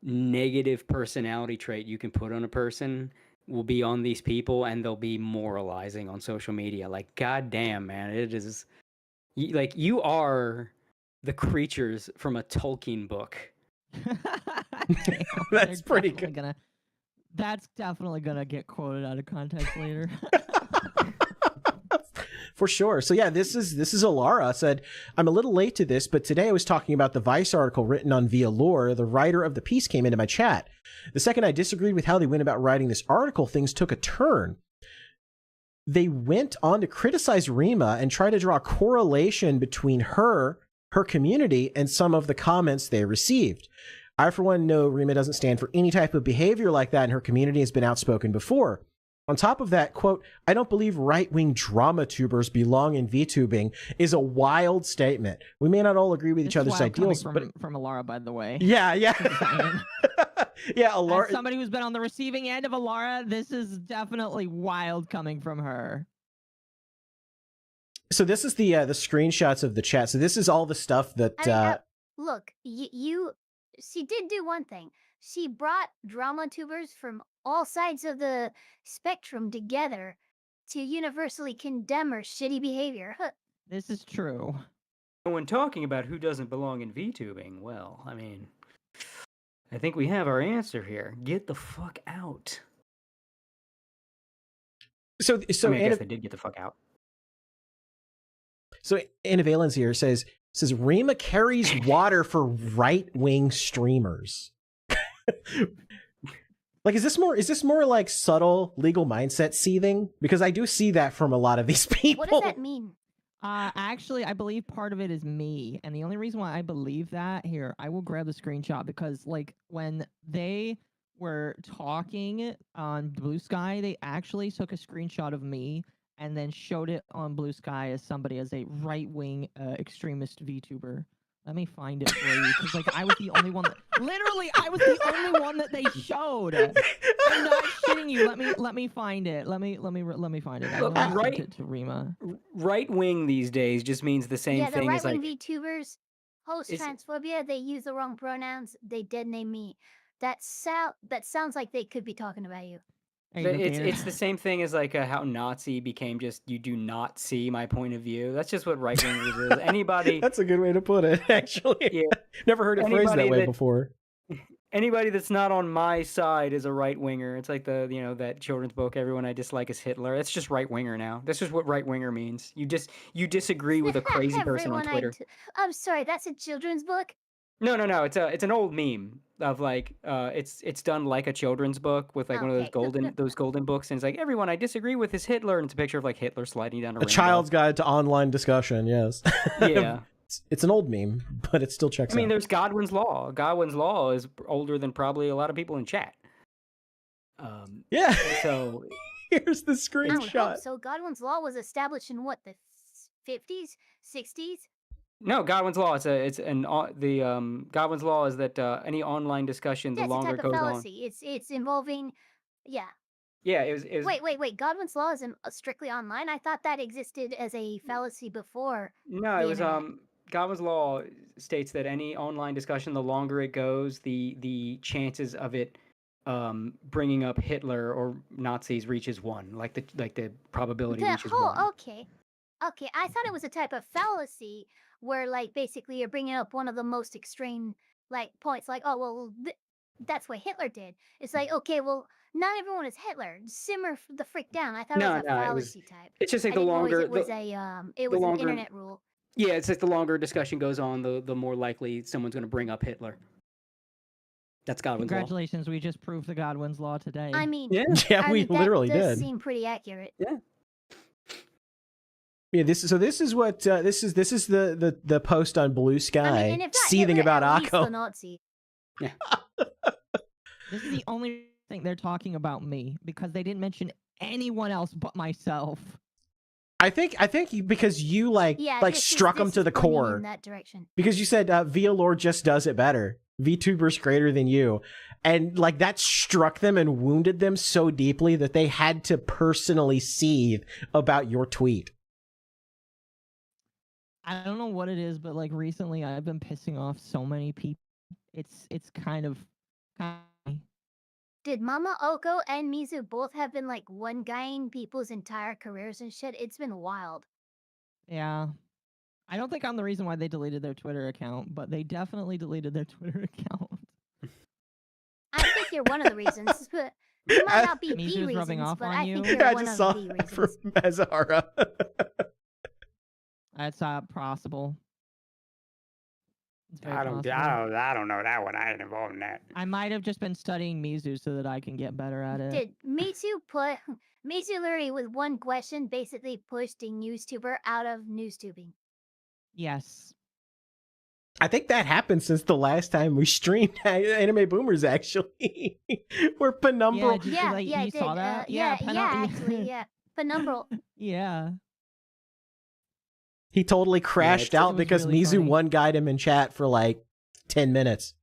negative personality trait you can put on a person will be on these people, and they'll be moralizing on social media. Like, goddamn, man, it is like you are the creatures from a Tolkien book. That's pretty good. That's definitely gonna get quoted out of context later. For sure. So yeah, this is Alara said, "I'm a little late to this, but today I was talking about the Vice article written on VAllure. The writer of the piece came into my chat. The second I disagreed with how they went about writing this article, things took a turn. They went on to criticize Rima and try to draw a correlation between her community, and some of the comments they received. I, for one, know Rima doesn't stand for any type of behavior like that, and her community has been outspoken before. On top of that, quote, 'I don't believe right-wing drama tubers belong in VTubing' is a wild statement. We may not all agree with each other's ideals, but..." From Alara, by the way. Yeah. Yeah, Alara... As somebody who's been on the receiving end of Alara, this is definitely wild coming from her. So this is the screenshots of the chat. So this is all the stuff that... Look, she did do one thing. She brought drama tubers from all sides of the spectrum together to universally condemn her shitty behavior. This is true. When talking about who doesn't belong in VTubing, well, I mean, I think we have our answer here. Get the fuck out. So I mean, I guess they did get the fuck out. So Annavalence here says Rima carries water for right-wing streamers. Like, is this more like subtle legal mindset seething? Because I do see that from a lot of these people. What does that mean? Actually, I believe part of it is me, and the only reason why I believe that, here, I will grab the screenshot, because like when they were talking on Blue Sky, they actually took a screenshot of me and then showed it on Blue Sky as somebody as a right-wing extremist VTuber. Let me find it for you, because like I was the only one that literally I was the only one that they showed. I'm not shitting you. Let me find it. Let me find it. I know I sent it to Rima. Right wing these days just means the same thing as like. Yeah, the right-wing VTubers host transphobia. They use the wrong pronouns. They dead name me. That sounds like they could be talking about you. It's the same thing as like how Nazi became just you do not see my point of view. That's just what right wingers is. Anybody. That's a good way to put it. Actually, yeah. Never heard it phrased that way before. Anybody that's not on my side is a right winger. It's like the that children's book. Everyone I dislike is Hitler. It's just right winger now. This is what right winger means. You disagree with a crazy person on Twitter. I'm sorry, that's a children's book. No. It's an old meme of like it's done like a children's book with like one of those golden books, and it's like everyone I disagree with is Hitler, and it's a picture of like Hitler sliding down a rainbow. Child's Guide to Online Discussion. Yes. Yeah. It's an old meme, but it still checks out. I mean, there's Godwin's Law. Godwin's Law is older than probably a lot of people in chat. Yeah. So here's the screenshot. So Godwin's Law was established in what, the 50s, 60s? No, Godwin's Law. Godwin's Law is that any online discussion, the longer it goes on. It's involving, yeah. Yeah, it was. Wait. Godwin's Law isn't strictly online. I thought that existed as a fallacy before. No, it was Godwin's Law states that any online discussion, the longer it goes, the chances of it bringing up Hitler or Nazis reaches 1. Like the probability reaches 1. Okay. I thought it was a type of fallacy where like basically you're bringing up one of the most extreme like points, like, oh well, that's what Hitler did. It's like, okay, well, not everyone is Hitler. Simmer the frick down. I thought it was a fallacy type. It's just like the longer it was an internet rule. Yeah, it's like the longer discussion goes on, the more likely someone's going to bring up Hitler. That's Godwin's Law. Congratulations, we just proved the Godwin's Law today. I mean, we literally that does did. Seem pretty accurate. Yeah. Yeah, this is the post on Blue Sky seething about Occo. Yeah. This is the only thing they're talking about me, because they didn't mention anyone else but myself. I think because you struck them to the core. In that direction. Because you said VAllure just does it better. VTuber's greater than you. And like that struck them and wounded them so deeply that they had to personally seethe about your tweet. I don't know what it is, but like recently I've been pissing off so many people. It's kind of. Did Momma, Occo, and Mizu both have been like one-guying people's entire careers and shit? It's been wild. Yeah. I don't think I'm the reason why they deleted their Twitter account, but they definitely deleted their Twitter account. I think you're one of the reasons. You might not be the reasons, rubbing off but on I you? think you're I one just of saw the that reasons. from Mazahara. That's possible. It's very I don't know that one. I ain't involved in that. I might have just been studying Mizu so that I can get better at it. Did Mizu literally with one question basically pushed a newstuber out of newstubing? Yes. I think that happened since the last time we streamed Anime Boomers, actually. Where Penumbral... You saw that? Actually, Penumbral. Yeah. He totally crashed out because really Mizu one-guyed him in chat for like 10 minutes.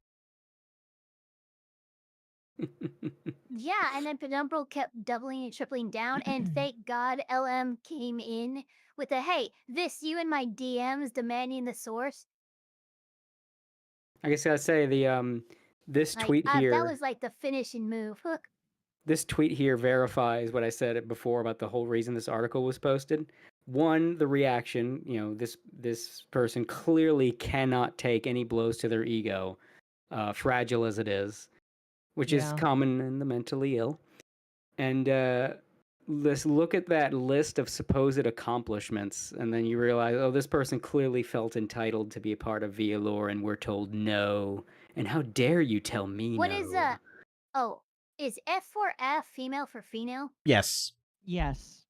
Yeah, and then Penumbral kept doubling and tripling down, and thank God LM came in with a, hey, this you in my DMs demanding the source. I guess I gotta say this tweet here. That was like the finishing move. Hook. This tweet here verifies what I said before about the whole reason this article was posted. One, the reaction. This person clearly cannot take any blows to their ego, fragile as it is, which is common in the mentally ill. And let's look at that list of supposed accomplishments, and then you realize, oh, this person clearly felt entitled to be a part of VAllure, and we're told no. And how dare you tell me What no? is Oh, is F for F female for female? Yes. Yes.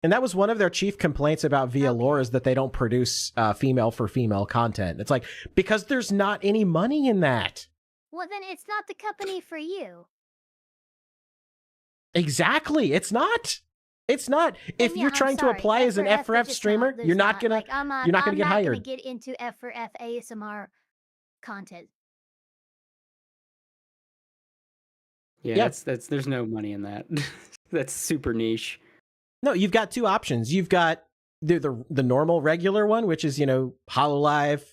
And that was one of their chief complaints about VAllure is that they don't produce female for female content. It's like, because there's not any money in that. Well, then it's not the company for you. Exactly. It's not. It's not. If yeah, you're trying to apply as an F for F streamer, you're not gonna like, I'm not you're not gonna get hired. I'm not gonna get into F for F ASMR content. Yeah, that's there's no money in that. That's super niche. No, you've got two options. You've got the normal regular one, which is, HoloLive,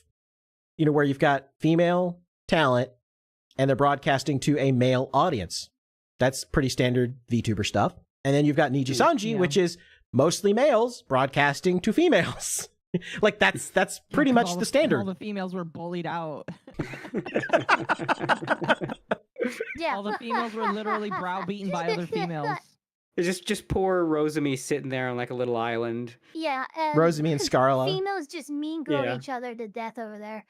where you've got female talent and they're broadcasting to a male audience. That's pretty standard VTuber stuff. And then you've got Niji Sanji, which is mostly males broadcasting to females. Like that's pretty much the standard. All the females were bullied out. Yeah. All the females were literally browbeaten by other females. It's just poor Rosemi sitting there on like a little island. Yeah. Rosemi and Scarla. Females just mean girl each other to death over there.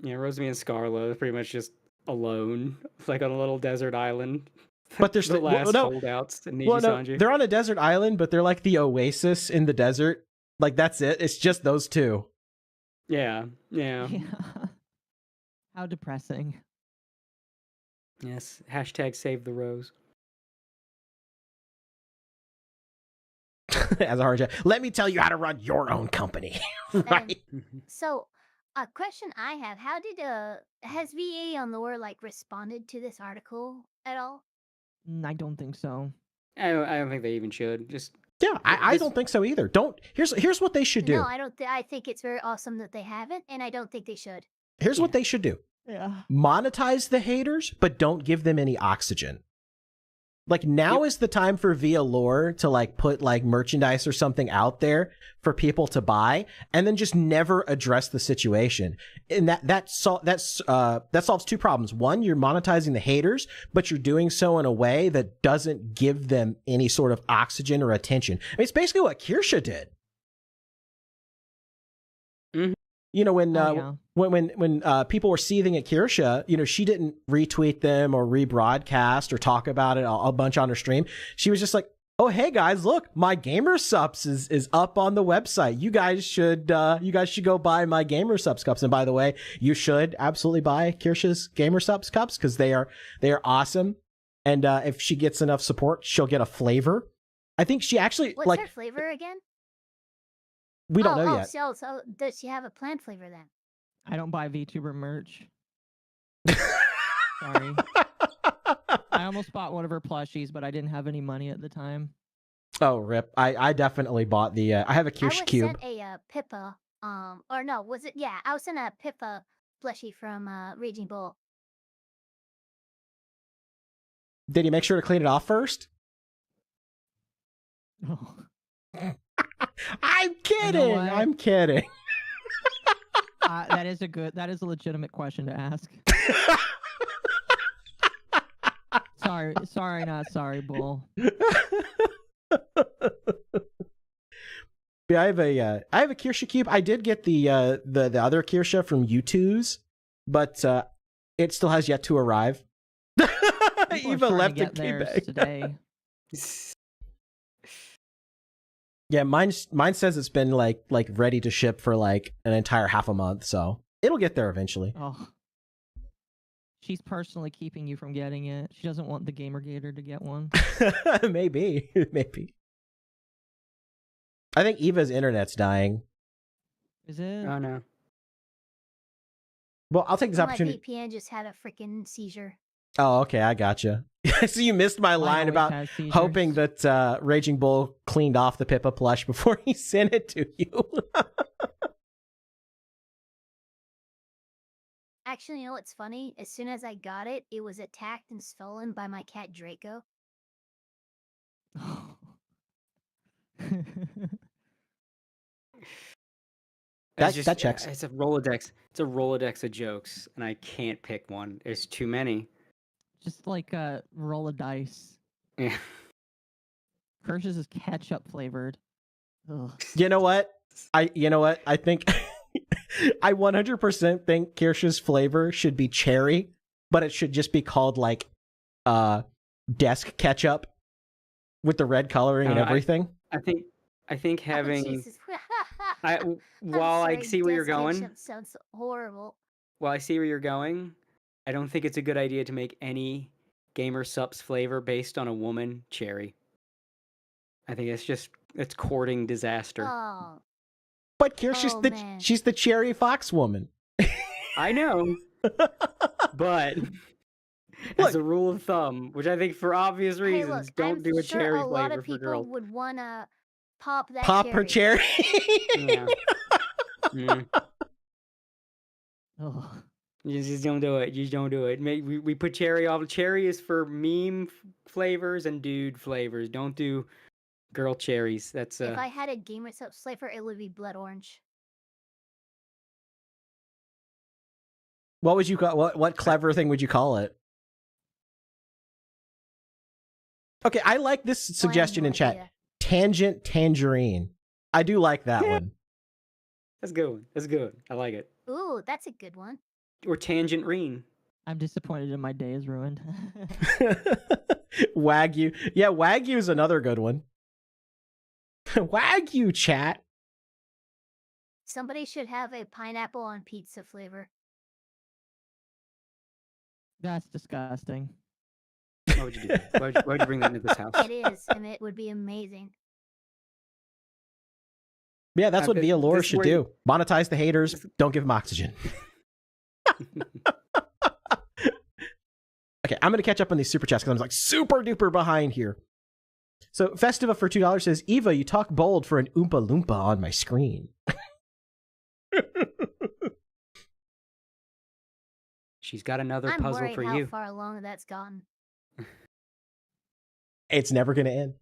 Yeah, Rosemi and Scarla are pretty much just alone, like on a little desert island. But they're the last holdouts in Niji Sanji. They're on a desert island, but they're like the oasis in the desert. Like that's it. It's just those two. Yeah. How depressing. Yes. Hashtag save the rose. As a hard job. Let me tell you how to run your own company. Right. So, a question I have: how did has VA on Lore responded to this article at all? I don't think so. I don't think they even should. Just I don't think so either. Here's what they should do. No, I don't. I think it's very awesome that they haven't, and I don't think they should. Here's what they should do. Yeah. Monetize the haters, but don't give them any oxygen. Like now is the time for VAllure to put merchandise or something out there for people to buy, and then just never address the situation. And that solves two problems. One, you're monetizing the haters, but you're doing so in a way that doesn't give them any sort of oxygen or attention. I mean, it's basically what Kirsha did. Mm-hmm. When people were seething at Kirsha, she didn't retweet them or rebroadcast or talk about it a bunch on her stream. She was just like, "Oh, hey guys, look, my gamer subs is up on the website. You guys should go buy my gamer subs cups. And by the way, you should absolutely buy Kirsha's gamer subs cups because they are awesome. And if she gets enough support, she'll get a flavor. I think she actually What's her flavor again? We don't know yet. So does she have a planned flavor then? I don't buy VTuber merch. Sorry. I almost bought one of her plushies, but I didn't have any money at the time. Oh, rip. I definitely bought the I have a Kirsch cube. I was sent a Pippa or no, was it? Yeah, I was sent a Pippa plushie from Raging Bull. Did you make sure to clean it off first? Oh. I'm kidding. You know I'm kidding. That is a legitimate question to ask. Sorry, not sorry, Bull. Yeah, I have a Kirsha cube. I did get the other Kirsha from U2's, but it still has yet to arrive. Eva left the key bag today. Yeah, mine says it's been like ready to ship for an entire half a month, so it'll get there eventually. Oh. She's personally keeping you from getting it. She doesn't want the Gamergator to get one. Maybe. I think Eva's internet's dying. Is it? Oh no. Well, I'll take this opportunity. My VPN just had a freaking seizure. Oh, okay, I gotcha. So you missed my line about hoping that Raging Bull cleaned off the Pippa plush before he sent it to you. Actually, you know what's funny? As soon as I got it, it was attacked and stolen by my cat Draco. That checks. It's a Rolodex. It's a Rolodex of jokes, and I can't pick one. There's too many. Just like roll of dice. Yeah. Kirsch's is ketchup flavored. Ugh. You know what? I think I 100% think Kirsch's flavor should be cherry, but it should just be called like desk ketchup with the red coloring and everything. I think having Jesus. while I sorry, see where you're desk going, ketchup sounds horrible. while I see where you're going, I don't think it's a good idea to make any Gamer Sups flavor based on a woman cherry. I think it's courting disaster. Oh, But Kirsch's man. she's the cherry fox woman. I know, but as a rule of thumb, which I think for obvious hey, reasons, look, don't I'm do a sure cherry a lot flavor of for people girls. would wanna pop that Pop cherry. her cherry. Yeah. Mm. Ugh. You just don't do it. You just don't do it. We put cherry off. Cherry is for meme flavors and dude flavors. Don't do girl cherries. That's If I had a Gamer Subs flavor, it would be blood orange. What would you call what clever thing would you call it? Okay, I like this suggestion in chat. idea. Tangent tangerine. I do like that one. That's good. That's good. I like it. Ooh, that's a good one. Or tangent reen. I'm disappointed and my day is ruined. Wagyu. Yeah, Wagyu is another good one. Wagyu, chat. Somebody should have a pineapple on pizza flavor. That's disgusting. Why would you do that? Why'd you bring that into this house? It is, and it would be amazing. Yeah, that's what Okay, VAllure this should where you- do. Monetize the haters. Don't give them oxygen. Okay, I'm going to catch up on these super chats because I'm like super duper behind here. So Festiva for $2 says, Eva, you talk bold for an Oompa Loompa on my screen. She's got another I'm puzzle worried for how you. far along that's gone. It's never going to end.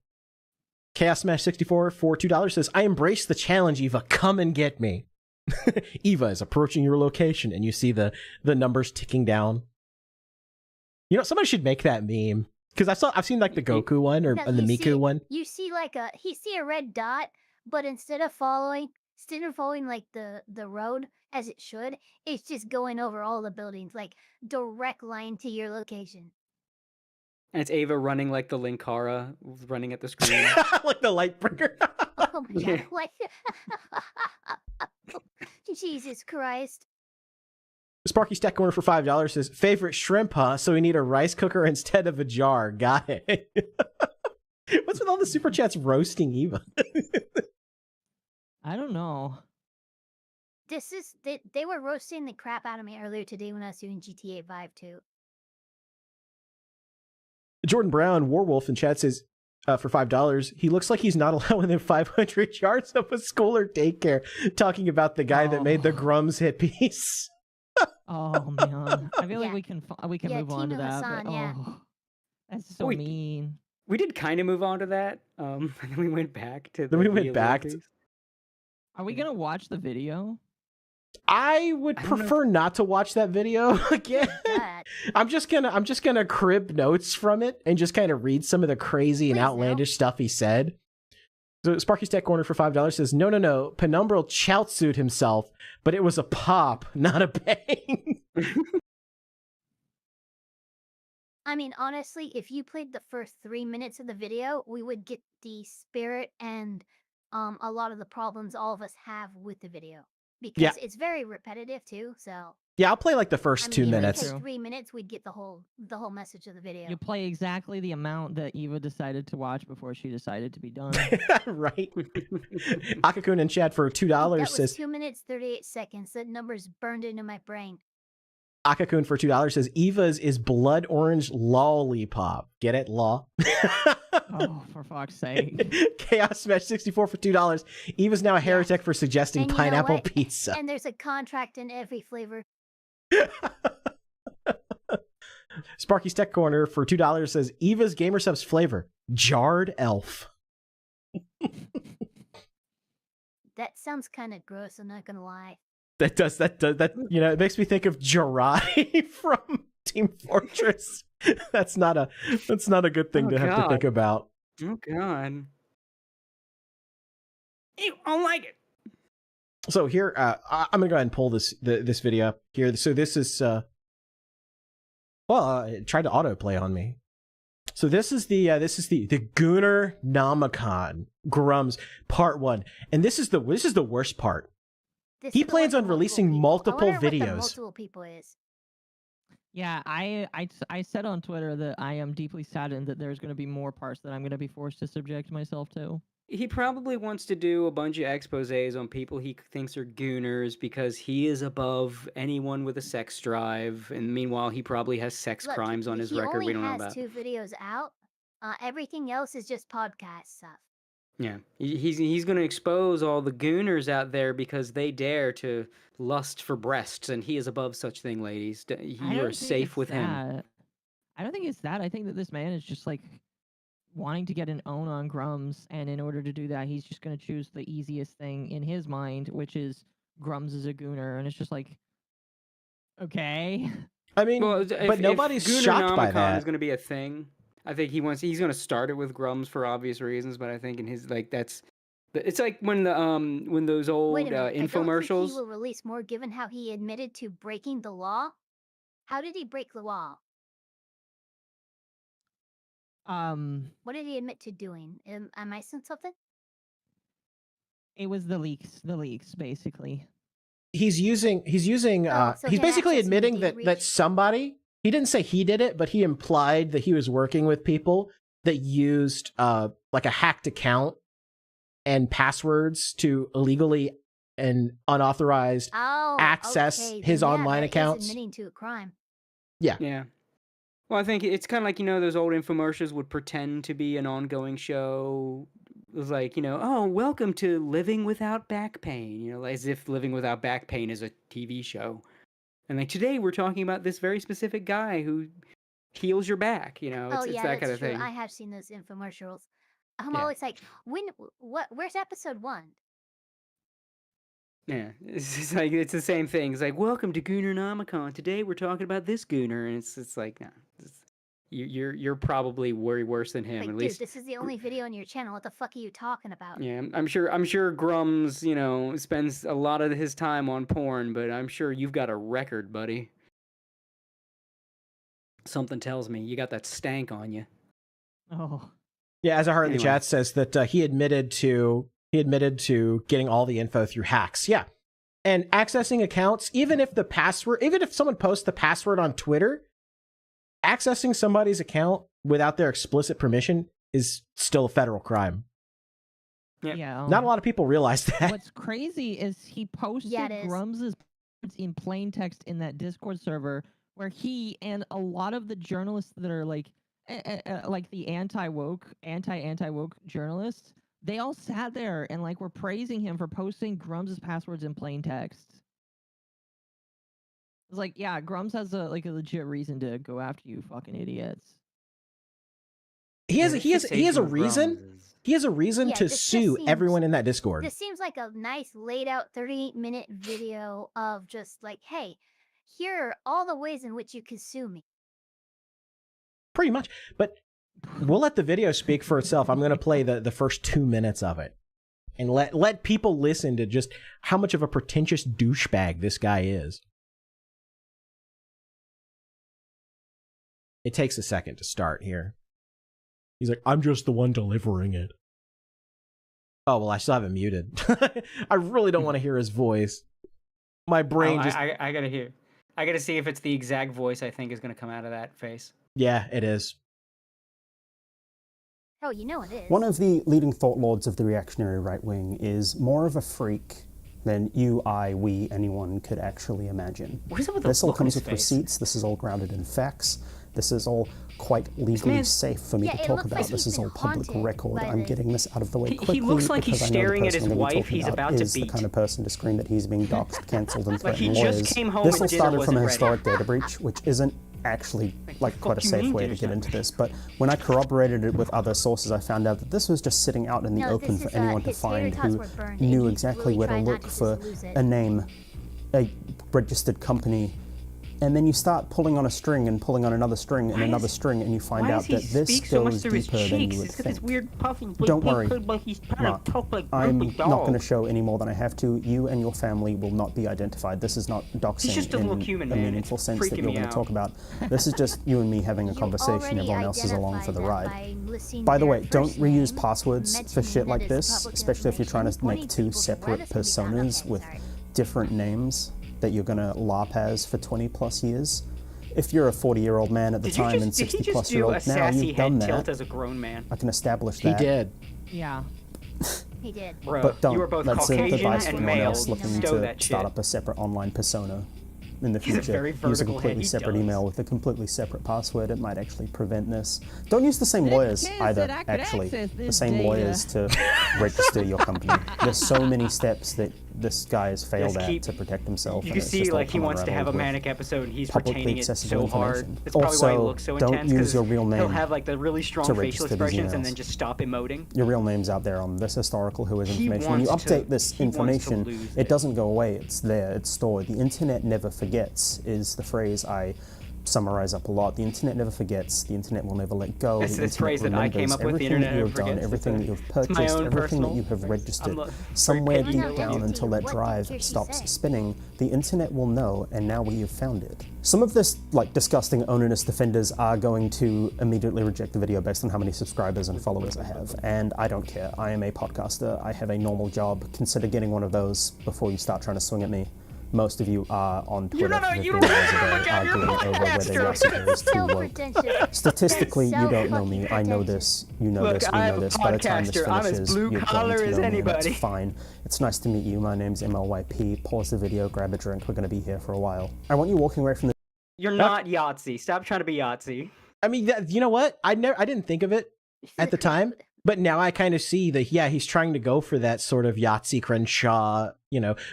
Chaos Smash 64 for $2 says, I embrace the challenge, Eva. Come and get me. Eva is approaching your location, and you see the numbers ticking down. You know, somebody should make that meme. Because I've seen like the Goku one or No, the you Miku see- one. You see like a red dot, but instead of following like the road as it should, it's just going over all the buildings, like direct line to your location. And it's Ava running like the Linkara running at the screen. Like the light bringer. Oh my Yeah. god, what? Jesus Christ. Sparky Stack Corner for $5 says, favorite shrimp, huh? So we need a rice cooker instead of a jar. Got it. What's with all the super chats roasting Eva? I don't know. They were roasting the crap out of me earlier today when I was doing GTA 5 too. Jordan Brown, Warwolf in chat says, for $5, he looks like he's not allowed within 500 yards of a school or daycare, talking about the guy that made the Grums hit piece. Oh man, I feel like Yeah. we can Yeah, move on to Tino that. Hassan, But, yeah. that's so Wait. mean. We did kind of move on to that. And then we went back to. Then we went back to- Are we gonna watch the video? I would I don't know. prefer not to watch that video again. That I'm just gonna crib notes from it and just kind of read some of the crazy and Please, no. outlandish stuff he said. So Sparky's Tech Corner for $5 says, no, Penumbral choutsued himself, but it was a pop, not a bang. I mean, honestly, if you played the first 3 minutes of the video, we would get the spirit and a lot of the problems all of us have with the video. Because it's very repetitive too, so Yeah, I'll play like the first I mean, 2 if we minutes. take 3 minutes, we'd get the whole message of the video. You play exactly the amount that Eva decided to watch before she decided to be done. Right. Akakun in chat for $2 That was says, 2 minutes 38 seconds. That number's burned into my brain. Akakun for $2 says, Eva's is blood orange lollipop. Get it, law? Oh, for fuck's sake. Chaos Smash 64 for $2. Eva's now a heretic for suggesting And you know pineapple what? pizza. And there's a contract in every flavor. Sparky's Tech Corner for $2 says Eva's Gamer Subs flavor, jarred elf. That sounds kind of gross, I'm not gonna lie. That does, it makes me think of Jirai from Team Fortress. That's not a good thing to have to think about. Oh God. Ew, I don't like it. So here, I'm gonna go ahead and pull this video up here. So this is, it tried to autoplay on me. So this is the Gunnar Namicon Grums Part 1, and this is the worst part. He plans on releasing multiple videos. What the multiple people is. Yeah, I said on Twitter that I am deeply saddened that there's going to be more parts that I'm going to be forced to subject myself to. He probably wants to do a bunch of exposés on people he thinks are gooners because he is above anyone with a sex drive, and meanwhile he probably has sex crimes on his record we don't know about. He only has 2 videos out. Everything else is just podcast stuff. Yeah, he's going to expose all the gooners out there because they dare to lust for breasts, and he is above such thing, ladies. You are safe with him. I don't think it's that. I think that this man is just like wanting to get an own on Grums, and in order to do that, he's just going to choose the easiest thing in his mind, which is Grums is a gooner, and it's just like, okay. I mean, but nobody's shocked by that. Is going to be a thing. I think he's going to start it with Grums for obvious reasons, but I think in his it's like when those old infomercials. I don't think he will release more, given how he admitted to breaking the law. How did he break the law? What did he admit to doing? Am I missing something? It was the leaks, basically. He's basically admitting that somebody, he didn't say he did it, but he implied that he was working with people that used like a hacked account and passwords to illegally and unauthorized access his online accounts. Admitting to a crime. Yeah. Yeah. Well, I think it's kind of like, those old infomercials would pretend to be an ongoing show. It was like, oh, welcome to Living Without Back Pain, as if Living Without Back Pain is a TV show. And like, today we're talking about this very specific guy who heals your back, it's that kind of thing. I have seen those infomercials. I'm always like, where's episode 1? Yeah, it's like, it's the same thing. It's like, welcome to Gunnar Namicon. Today we're talking about this Gunnar, and it's like, nah, you're probably way worse than him. Like, at dude, least this is the only video on your channel. What the fuck are you talking about? Yeah, I'm sure Grums, spends a lot of his time on porn, but I'm sure you've got a record, buddy. Something tells me you got that stank on you. Oh. Yeah, as I heard in the chat says that he admitted to getting all the info through hacks. Yeah. And accessing accounts, even if someone posts the password on Twitter, accessing somebody's account without their explicit permission is still a federal crime. Yeah. Not a lot of people realize that. What's crazy is he posted Grums' in plain text in that Discord server where he and a lot of the journalists that are like the anti-woke journalists, they all sat there and were praising him for posting Grums' passwords in plain text. It's like, yeah, Grums has a legit reason to go after you fucking idiots. He has a reason to sue everyone in that Discord. This seems like a nice laid out 38-minute video of just like, hey, here are all the ways in which you can sue me. Pretty much, but we'll let the video speak for itself. I'm going to play the first 2 minutes of it and let people listen to just how much of a pretentious douchebag this guy is. It takes a second to start here. He's like, I'm just the one delivering it. Oh, well, I still have it muted. I really don't want to hear his voice. My brain I gotta hear. I gotta see if it's the exact voice I think is going to come out of that face. Yeah, it is. Oh, you know it is. One of the leading thought lords of the reactionary right wing is more of a freak than you, I, we, anyone could actually imagine. What is it with the This all look on comes his with face? receipts. This is all grounded in facts. This is all quite legally man's- safe for me Yeah, to it talk looks about. like This he's is all been public haunted record. by I'm this. getting this out of the way He quickly. looks like he's because I know the staring at person his I'm gonna be wife talking he's about to is the beat. kind of person to scream that he's being doxxed, cancelled, and Like, he threatened just lawyers. came home This and all dinner started from a wasn't ready. historic data breach, which isn't actually like quite a fuck you safe mean way to dinner's get not into ready? this. But when I corroborated it with other sources, I found out that this was just sitting out in the No, open this for is, anyone to his find tater tots who were burned, and knew he's exactly really where to trying not look to for just lose it. a name, a registered company. And then you start pulling on a string and pulling on another string and Why another is- string, and you find Why out does he that this speak so much goes through his deeper than cheeks? you would He's got this think. weird puffy. Don't worry, But he's trying Mark, to talk like I'm Grumpy not going to Dog. show any more than I have to. You and your family will not be identified. This is not doxing just a in little human, a man. meaningful It's sense that freaking you're me going to out. talk about. This is just you and me having a You conversation. already Everyone else is along for the identified that ride. by listing By the their way, don't first reuse name, passwords for mentioning shit that like it's this, public especially if you're trying to information, make pointing two people to where separate this can be done. personas Okay, with sorry. different names that you're going to LARP as for 20 plus years. If you're a 40-year-old man at the Did you time just, and did he 60 just plus do year a old now, sassy you've done head tilt that. as a grown man? I can establish He that. did. Yeah. He did. Bro, But don't. you are both That's Caucasian advice for and anyone male. else looking Stow to that start shit. up a separate online persona in the He's a future. very Use a vertical completely head, he separate does. email with a completely separate password. It might actually prevent this. Don't use the same lawyers kids either, that I could actually. access The this same data. lawyers to register your company. There's so many steps that this guy has failed Just at keep- to protect himself. You and can it's see just all like he come wants to have a unraveled with manic episode and he's publicly retaining it accessible so hard. information. That's probably why he Also, looks so don't intense. use 'Cause your real He'll name have like the really strong to facial register these expressions and emails. then just stop emoting. Your real name's out there on this historical Who is He information. When you wants to- update this he wants to information, lose it it. doesn't go away. It's there. It's stored. The internet never forgets is the phrase I summarize up a lot. The internet never forgets. The internet will never let go. That's the this internet phrase that I came remembers up with. The everything internet that you never have done, forgets. everything that you've It's my purchased, own everything that personal you have phrase. registered. I'm very Somewhere picky deep about down what until you that do. What drive did Kirsty stops say? spinning, the internet will know, and now we have found it. Some of this, like, disgusting onanist defenders are going to immediately reject the video based on how many subscribers and followers I have, and I don't care. I am a podcaster. I have a normal job. Consider getting one of those before you start trying to swing at me. Most of you are on Twitter for 15 hours a day arguing over whether Yasuo is too woke. Statistically, you don't know me. I know this. You know Look, this. We I know am a this. By the time this podcaster. I'm as finishes, blue you're collar going to as know me, and that's anybody. fine. It's nice to meet you. My name's MLYP. Pause the video, grab a drink. We're going to be here for a while. I want you walking away from the. You're not Yahtzee. Stop trying to be Yahtzee. I mean, you know what? I didn't think of it at the time, but now I kind of see that. Yeah, he's trying to go for that sort of Yahtzee Crenshaw,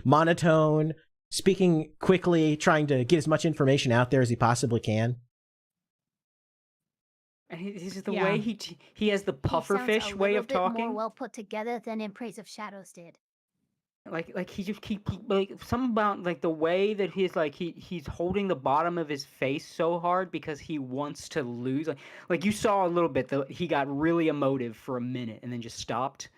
monotone, speaking quickly, trying to get as much information out there as he possibly can. And he's the Yeah. way he has the pufferfish way of talking. More well put together than In Praise of Shadows did. Like he just keep like something about like the way that he's like he's holding the bottom of his face so hard because he wants to lose. Like you saw a little bit that he got really emotive for a minute and then just stopped.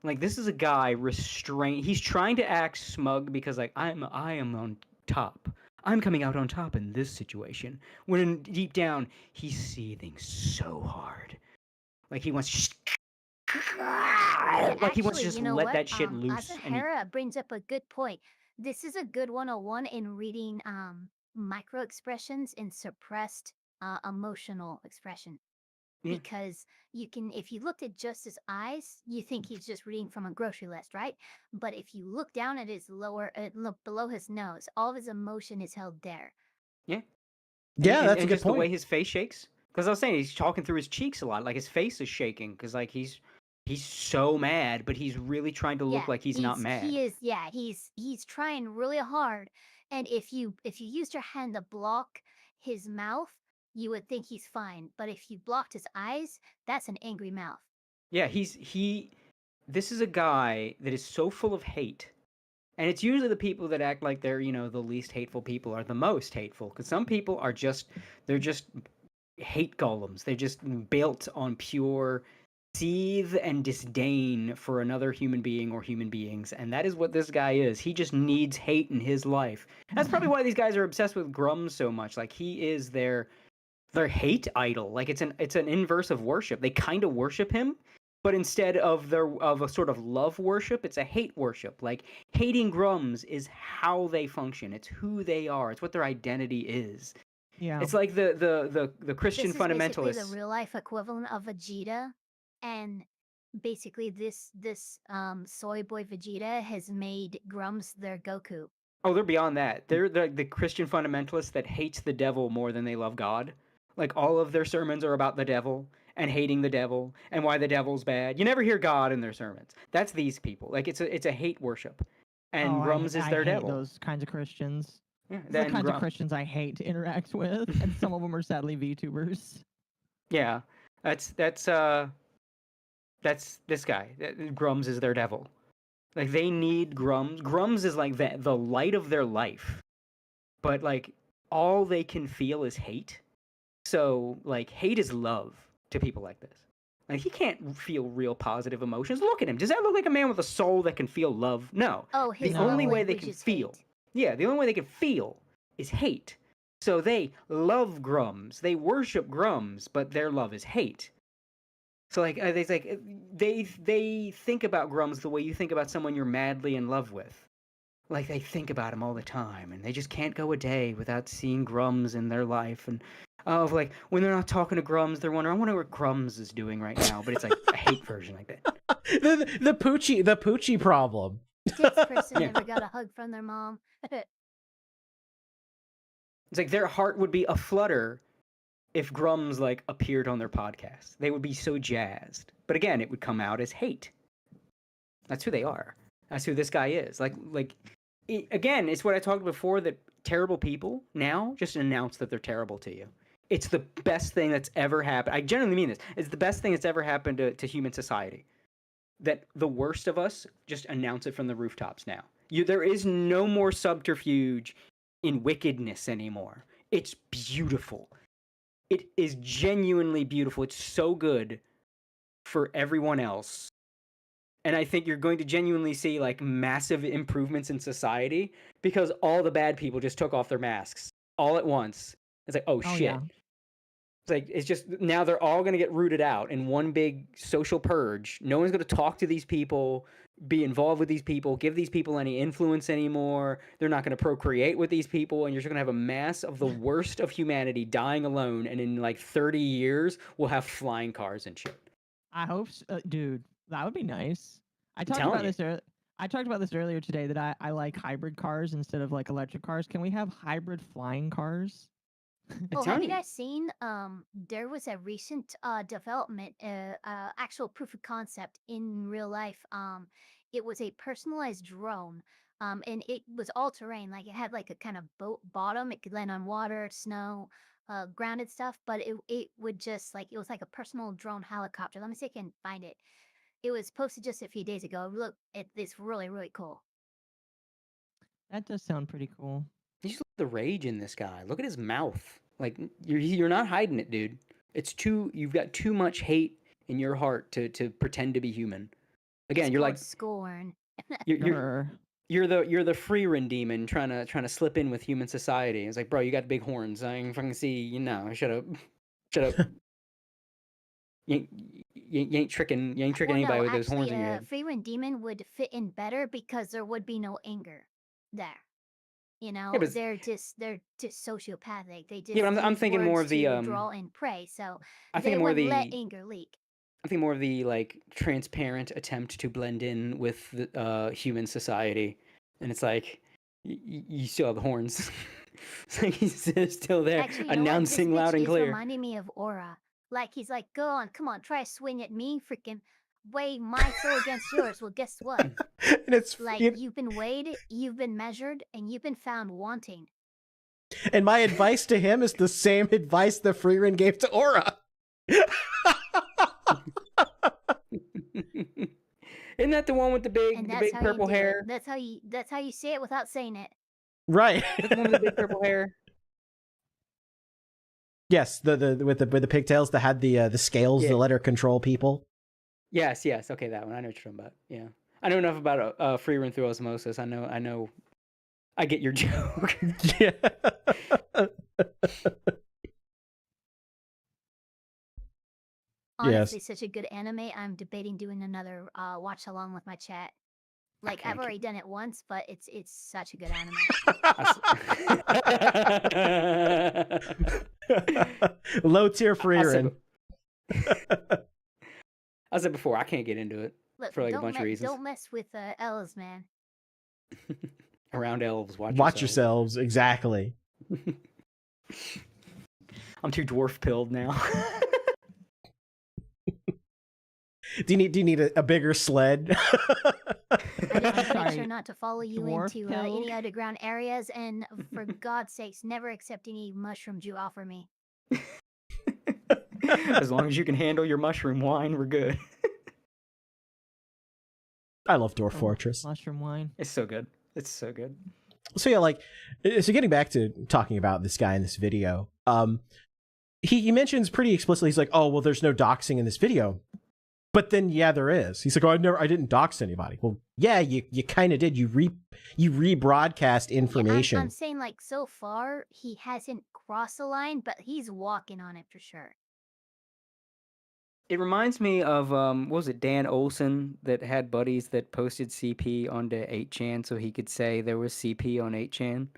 Like this is a guy restrained. He's trying to act smug because like I am on top. I'm coming out on top in this situation. When deep down he's seething so hard. Like he wants like he wants to just let that shit loose. And Asahara brings up a good point. This is a good 101 in reading micro expressions in suppressed emotional expression. Yeah. Because you can, if you looked at just his eyes, you think he's just reading from a grocery list, right? But if you look down at his look below his nose, all of his emotion is held there. Yeah. Yeah, that's a and good just the way point. his face shakes. Because I was saying he's talking through his cheeks a lot. Like his face is shaking because like he's so mad, but he's really trying to look like he's not mad. He is. Yeah, he's trying really hard. And if you used your hand to block his mouth, you would think he's fine. But if you blocked his eyes, that's an angry mouth. Yeah, this is a guy that is so full of hate. And it's usually the people that act like they're, the least hateful people are the most hateful. Because some people are they're just hate golems. They're just built on pure seethe and disdain for another human being or human beings. And that is what this guy is. He just needs hate in his life. That's probably why these guys are obsessed with Grums so much. Like he is their hate idol. Like it's an inverse of worship. They kind of worship him, but instead of a sort of love worship, it's a hate worship. Like hating Grums is how they function. It's who they are. It's what their identity is. Yeah. It's like the Christian This is basically fundamentalists. the real life equivalent of Vegeta, and basically this soy boy Vegeta has made Grums their Goku. Oh, they're beyond that. They're the Christian fundamentalists that hates the devil more than they love God. Like all of their sermons are about the devil and hating the devil and why the devil's bad. You never hear God in their sermons. That's these people. Like it's a hate worship, and Grums is their I hate devil. those kinds of Christians. Yeah, Those are the kinds of Christians I hate to interact with, and some of them are sadly VTubers. Yeah, that's this guy. Grums is their devil. Like they need Grums. Grums is like the light of their life, but like all they can feel is hate. So like hate is love to people like this. Like he can't feel real positive emotions. Look at him. Does that look like a man with a soul that can feel love? No. Oh, the only way they can feel. Hate. Yeah, the only way they can feel is hate. So they love Grums. They worship Grums, but their love is hate. So like they think about Grums the way you think about someone you're madly in love with. Like they think about him all the time, and they just can't go a day without seeing Grums in their life. And like when they're not talking to Grums, they're wondering, I wonder what Grums is doing right now. But it's like a hate version like that. The Poochie problem. This person never got a hug from their mom. It's like their heart would be aflutter if Grums like appeared on their podcast. They would be so jazzed. But again, it would come out as hate. That's who they are. That's who this guy is. Again, it's what I talked before, that terrible people now just announce that they're terrible to you. It's the best thing that's ever happened. I genuinely mean this. It's the best thing that's ever happened to human society. That the worst of us just announce it from the rooftops now. There is no more subterfuge in wickedness anymore. It's beautiful. It is genuinely beautiful. It's so good for everyone else. And I think you're going to genuinely see like massive improvements in society because all the bad people just took off their masks all at once. It's like, oh shit. Yeah. It's like, it's just, now they're all going to get rooted out in one big social purge. No one's going to talk to these people, be involved with these people, give these people any influence anymore. They're not going to procreate with these people. And you're just going to have a mass of the worst of humanity dying alone. And in like 30 years, we'll have flying cars and shit. I hope, dude, that would be nice. I talked about this earlier today that I like hybrid cars instead of like electric cars. Can we have hybrid flying cars? Oh, have you guys seen? There was a recent development, actual proof of concept in real life. It was a personalized drone, and it was all terrain. Like it had like a kind of boat bottom. It could land on water, snow, grounded stuff. But it would just like it was like a personal drone helicopter. Let me see if I can find it. It was posted just a few days ago. Look, it's really really cool. That does sound pretty cool. You just look at the rage in this guy. Look at his mouth. Like you're not hiding it, dude. You've got too much hate in your heart to pretend to be human. Again, you're like scorn. You're the free-run demon trying to slip in with human society. It's like, bro, you got big horns. I ain't fucking see. Shut up. You ain't tricking anybody with those horns in your head. Free-run demon would fit in better because there would be no anger there. You know, Yeah, but they're just sociopathic. They just Yeah, but I'm use thinking more words of the to draw and prey. So I they think more of wouldn't the let anger leak. I think more of the like transparent attempt to blend in with the human society, and it's like you still have horns. It's like he's still there, Actually, you know what? announcing This loud bitch and is clear. reminding me of Aura. Like he's like, go on, come on, try to swing at me, freaking weigh my soul against yours. Well, guess what? And it's Like you've been weighed, you've been measured, and you've been found wanting. And my advice to him is the same advice the Freerun gave to Aura. Isn't that the one with the big purple hair? That's how you say it without saying it. Right. Is that the one with the big purple hair? Yes, the with the pigtails that had the scales to let her control people. Yes. Okay, that one. I know what you're talking about. Yeah, I know enough about free run through osmosis. I know. I get your joke. Yeah. Honestly, such a good anime. I'm debating doing another watch along with my chat. Like I've already done it once, but it's such a good anime. Low tier Freerun. I said before, I can't get into it. Look, for like a bunch of reasons. Don't mess with elves, man. Around elves, watch yourselves. Exactly. I'm too dwarf pilled now. Do you need a bigger sled? I just want to make Sorry, sure not to follow you dwarf into pilled? any underground areas, and for God's sakes, never accept any mushrooms you offer me. As long as you can handle your mushroom wine, we're good. I love Dwarf Fortress. Mushroom wine. It's so good. It's so good. So yeah, like, so getting back to talking about this guy in this video, he mentions pretty explicitly, he's like, oh, well, there's no doxing in this video. But then, yeah, there is. He's like, oh, I didn't dox anybody. Well, yeah, you kind of did. You rebroadcast information. Yeah, I'm saying, like, so far, he hasn't crossed the line, but he's walking on it for sure. It reminds me of, what was it, Dan Olsen that had buddies that posted CP onto 8chan so he could say there was CP on 8chan?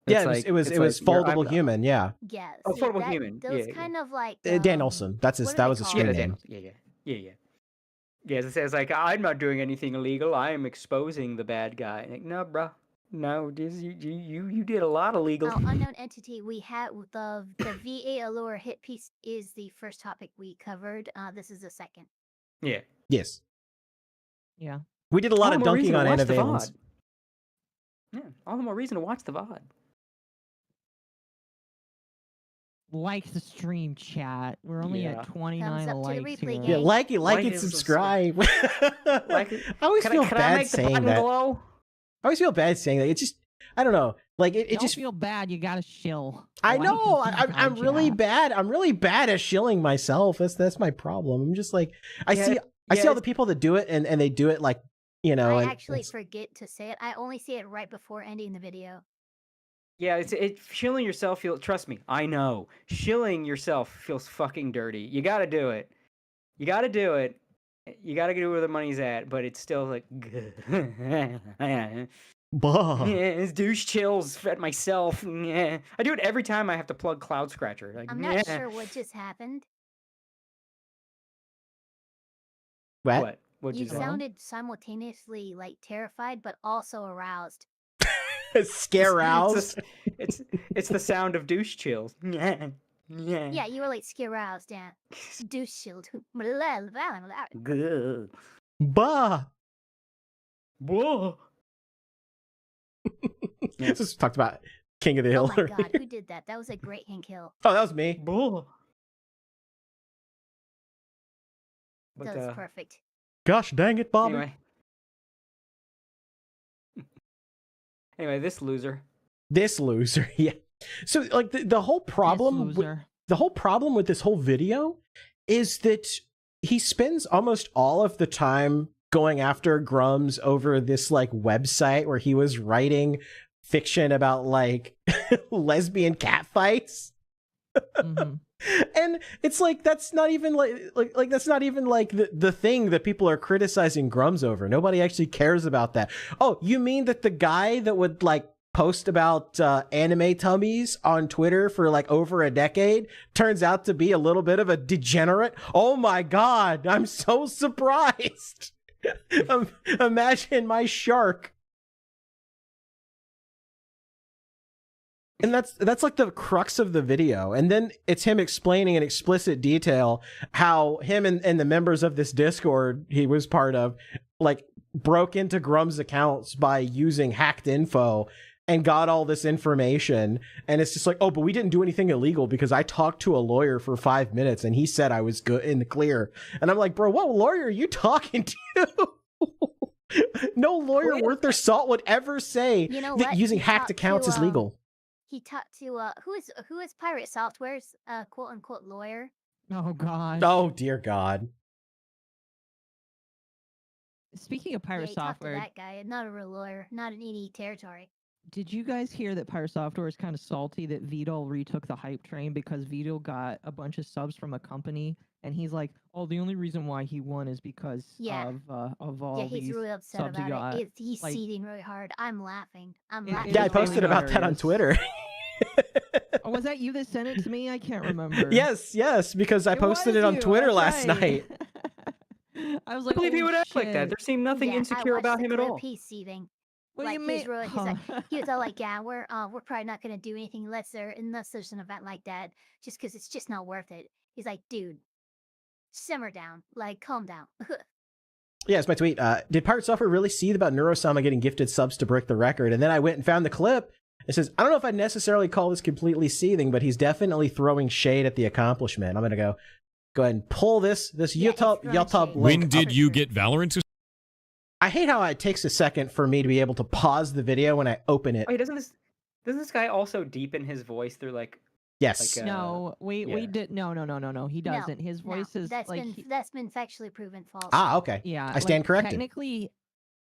Yeah, it was Foldable Human, yeah. Yeah. Oh, see, Foldable Human. Those kind of like Dan Olsen. That was his screen name. Yeah. Yeah, it says like, I'm not doing anything illegal. I am exposing the bad guy. Like, no, bro. No, you did a lot of legal. Unknown entity. We had the VAllure hit piece is the first topic we covered. This is the second. Yeah. Yes. Yeah. We did a lot of dunking on Anavalence. Yeah, all the more reason to watch the VOD. Like the stream, chat. We're only at 29 Thumbs up to the likes replay here. game. Yeah, like it, subscribe. Like it. I always feel can I bad make the saying button that. glow? I always feel bad saying that. It just, I don't know. Like it Don't just feel bad. You gotta shill. I Like know. and I'm subscribe, really chat. bad. I'm really bad at shilling myself. That's my problem. I'm just like I see all the people that do it and they do it like, you know. I and actually forget to say it. I only say it right before ending the video. Yeah, shilling yourself trust me, I know. Shilling yourself feels fucking dirty. You gotta do it. You gotta do it. You gotta do where the money's at, but it's still like Bah. yeah, it's douche chills at myself. Yeah. I do it every time I have to plug Cloud Scratcher. Like, I'm not sure what just happened. What? What'd You say? sounded simultaneously like terrified, but also aroused. Scare roused. It's the sound of douche chills. Yeah. Yeah, you were like scare roused, yeah. Douche shield. Good. Bah. Whoa. Just talked about King of the Oh Hill. my god, who did that? That was a great Hank Hill. Oh, that was me. Whoa. That was perfect. Gosh dang it, Bobby. Anyway, this loser. This loser, yeah. So like the whole problem the whole problem with this whole video is that he spends almost all of the time going after Grums over this like website where he was writing fiction about like lesbian catfights. Mm-hmm. And it's like that's not even like that's not even like the thing that people are criticizing Grums over. Nobody actually cares about that. Oh, you mean that the guy that would like post about anime tummies on Twitter for like over a decade turns out to be a little bit of a degenerate? Oh my god, I'm so surprised. Imagine my shark. And that's like the crux of the video. And then it's him explaining in explicit detail how him and the members of this Discord he was part of like broke into Grums accounts by using hacked info and got all this information. And it's just like, oh, but we didn't do anything illegal because I talked to a lawyer for 5 minutes and he said I was good in the clear. And I'm like, bro, what lawyer are you talking to? No lawyer worth their salt would ever say that using hacked accounts is legal. He talked to who is Pirate Software's quote unquote lawyer. Oh god. Oh dear god. Speaking of Pirate He talked to Software, that guy, not a real lawyer, not in any territory. did you guys hear that Pirate Software is kind of salty that VAllure retook the hype train because VAllure got a bunch of subs from a company and he's like, oh, the only reason why he won is because of all he's these really upset subs he about got. it. He's like, seething really hard. I'm laughing. Yeah, I posted about that on Twitter. Oh, was that you that sent it to me? I can't remember. Yes, because I posted it on Twitter last night. I was I like, believe he "Holy would act like that. shit." There seemed nothing insecure about him at all. He's seething. What do like you his mean? rule, he was all like, yeah, we're probably not gonna do anything unless there's an event like that, just because it's just not worth it. He's like, dude, simmer down, like calm down. Yeah, it's my tweet. Did Pirate Software really seethe about Neurosama getting gifted subs to break the record? And then I went and found the clip. It says, I don't know if I'd necessarily call this completely seething, but he's definitely throwing shade at the accomplishment. I'm gonna go ahead and pull this YouTube link. When did you get Valorant? I hate how it takes a second for me to be able to pause the video when I open it. Oh, doesn't this guy also deepen his voice through like? Yes. No, we did no. He doesn't. His voice is that's like that's been factually proven false. Okay. Yeah, I stand corrected.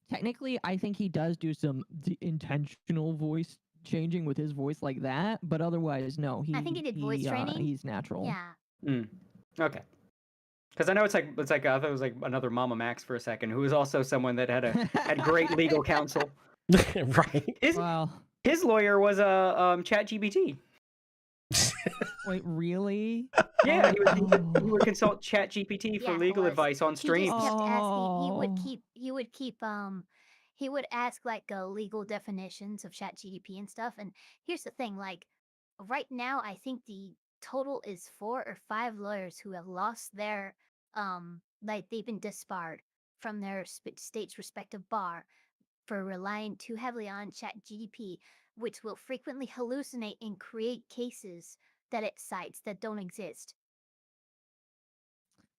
Technically, I think he does do some intentional voice changing with his voice like that, but otherwise, no. I think he did voice training. He's natural. Yeah. Okay. Because I know it's like I thought it was like another Momma Max for a second, who was also someone that had great legal counsel. Right. His lawyer was a ChatGPT. Wait, really? Yeah, he would consult ChatGPT for legal advice on streams. He just kept asking. He would ask like legal definitions of ChatGPT and stuff. And here's the thing: like right now, I think the total is 4 or 5 lawyers who have lost their like they've been disbarred from their state's respective bar for relying too heavily on ChatGPT, which will frequently hallucinate and create cases that it cites that don't exist.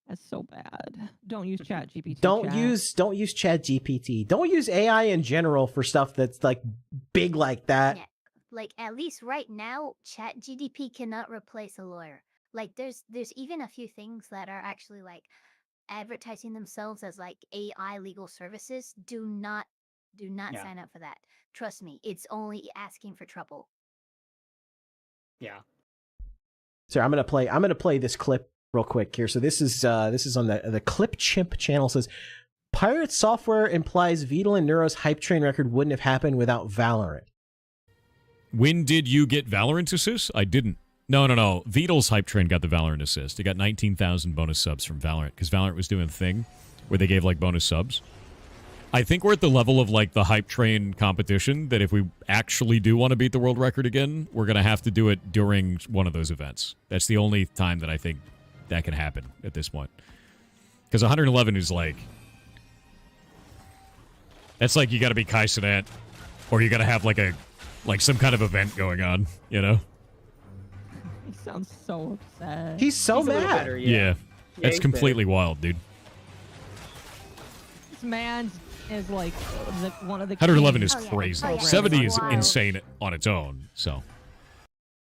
That's so bad. Don't use ChatGPT. Don't use ChatGPT. Don't use AI in general for stuff that's like big like that. Yeah. Like at least right now, ChatGPT cannot replace a lawyer. Like there's even a few things that are actually like advertising themselves as like AI legal services. Do not sign up for that. Trust me, it's only asking for trouble. Yeah. So I'm gonna play this clip real quick here. So this is on the Clip Chimp channel. It says Pirate Software implies VAllure and Neuro's hype train record wouldn't have happened without Valorant. When did you get Valorant assist? I didn't. No. VAllure's hype train got the Valorant assist. It got 19,000 bonus subs from Valorant because Valorant was doing a thing where they gave like bonus subs. I think we're at the level of like the hype train competition that if we actually do want to beat the world record again, we're going to have to do it during one of those events. That's the only time that I think that can happen at this point. Because 111 is like... That's like you got to be Kai Cenat, or you got to have like some kind of event going on, you know? He sounds so upset. He's so mad. Better, Yeah. That's completely wild, dude. This man is like one of the 111 is kings. crazy. 70 is insane on its own, so...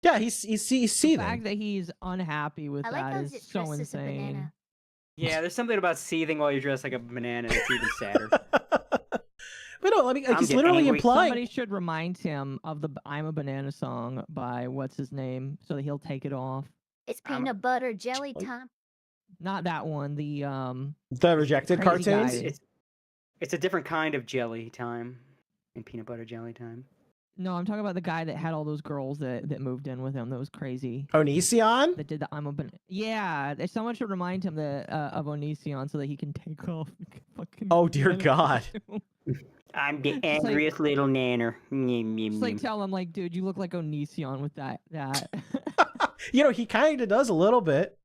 Yeah, he's seething. The fact that he's unhappy with that is so insane. Yeah, there's something about seething while you're dressed like a banana that's even sadder. But no, I mean, he's literally implying... Somebody should remind him of the I'm a Banana song by what's his name so that he'll take it off. It's peanut butter jelly time. Not that one, the rejected cartoons? It's a different kind of jelly time and peanut butter jelly time. No, I'm talking about the guy that had all those girls that moved in with him. That was crazy. Onision? That did the I'm a Banana. Yeah, someone should remind him of Onision so that he can take off. Oh dear God. I'm the angriest little nanner. Just like tell him, like, dude, you look like Onision with that. You know, he kind of does a little bit.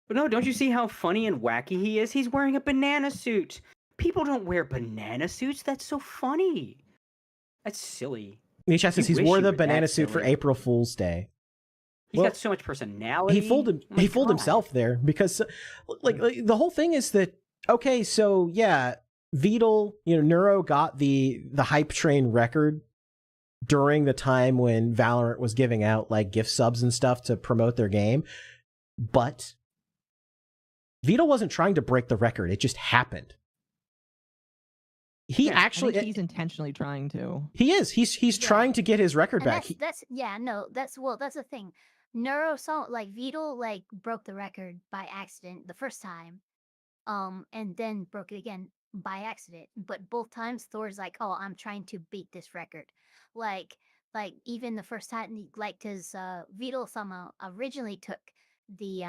But no, don't you see how funny and wacky he is? He's wearing a banana suit. People don't wear banana suits. That's so funny. That's silly. Nisha says he's wore the banana suit for April Fool's Day. He's got so much personality. He fooled himself there because, like the whole thing is that okay, so yeah, VAllure, Neuro got the hype train record during the time when Valorant was giving out like gift subs and stuff to promote their game, but VAllure wasn't trying to break the record. It just happened. He's intentionally trying to. He is. He's trying to get his record back. That's the thing. Neuro saw VAllure broke the record by accident the first time, and then broke it again by accident. But both times Thor's like, "Oh, I'm trying to beat this record." Like even the first time, because VAllure sama originally took the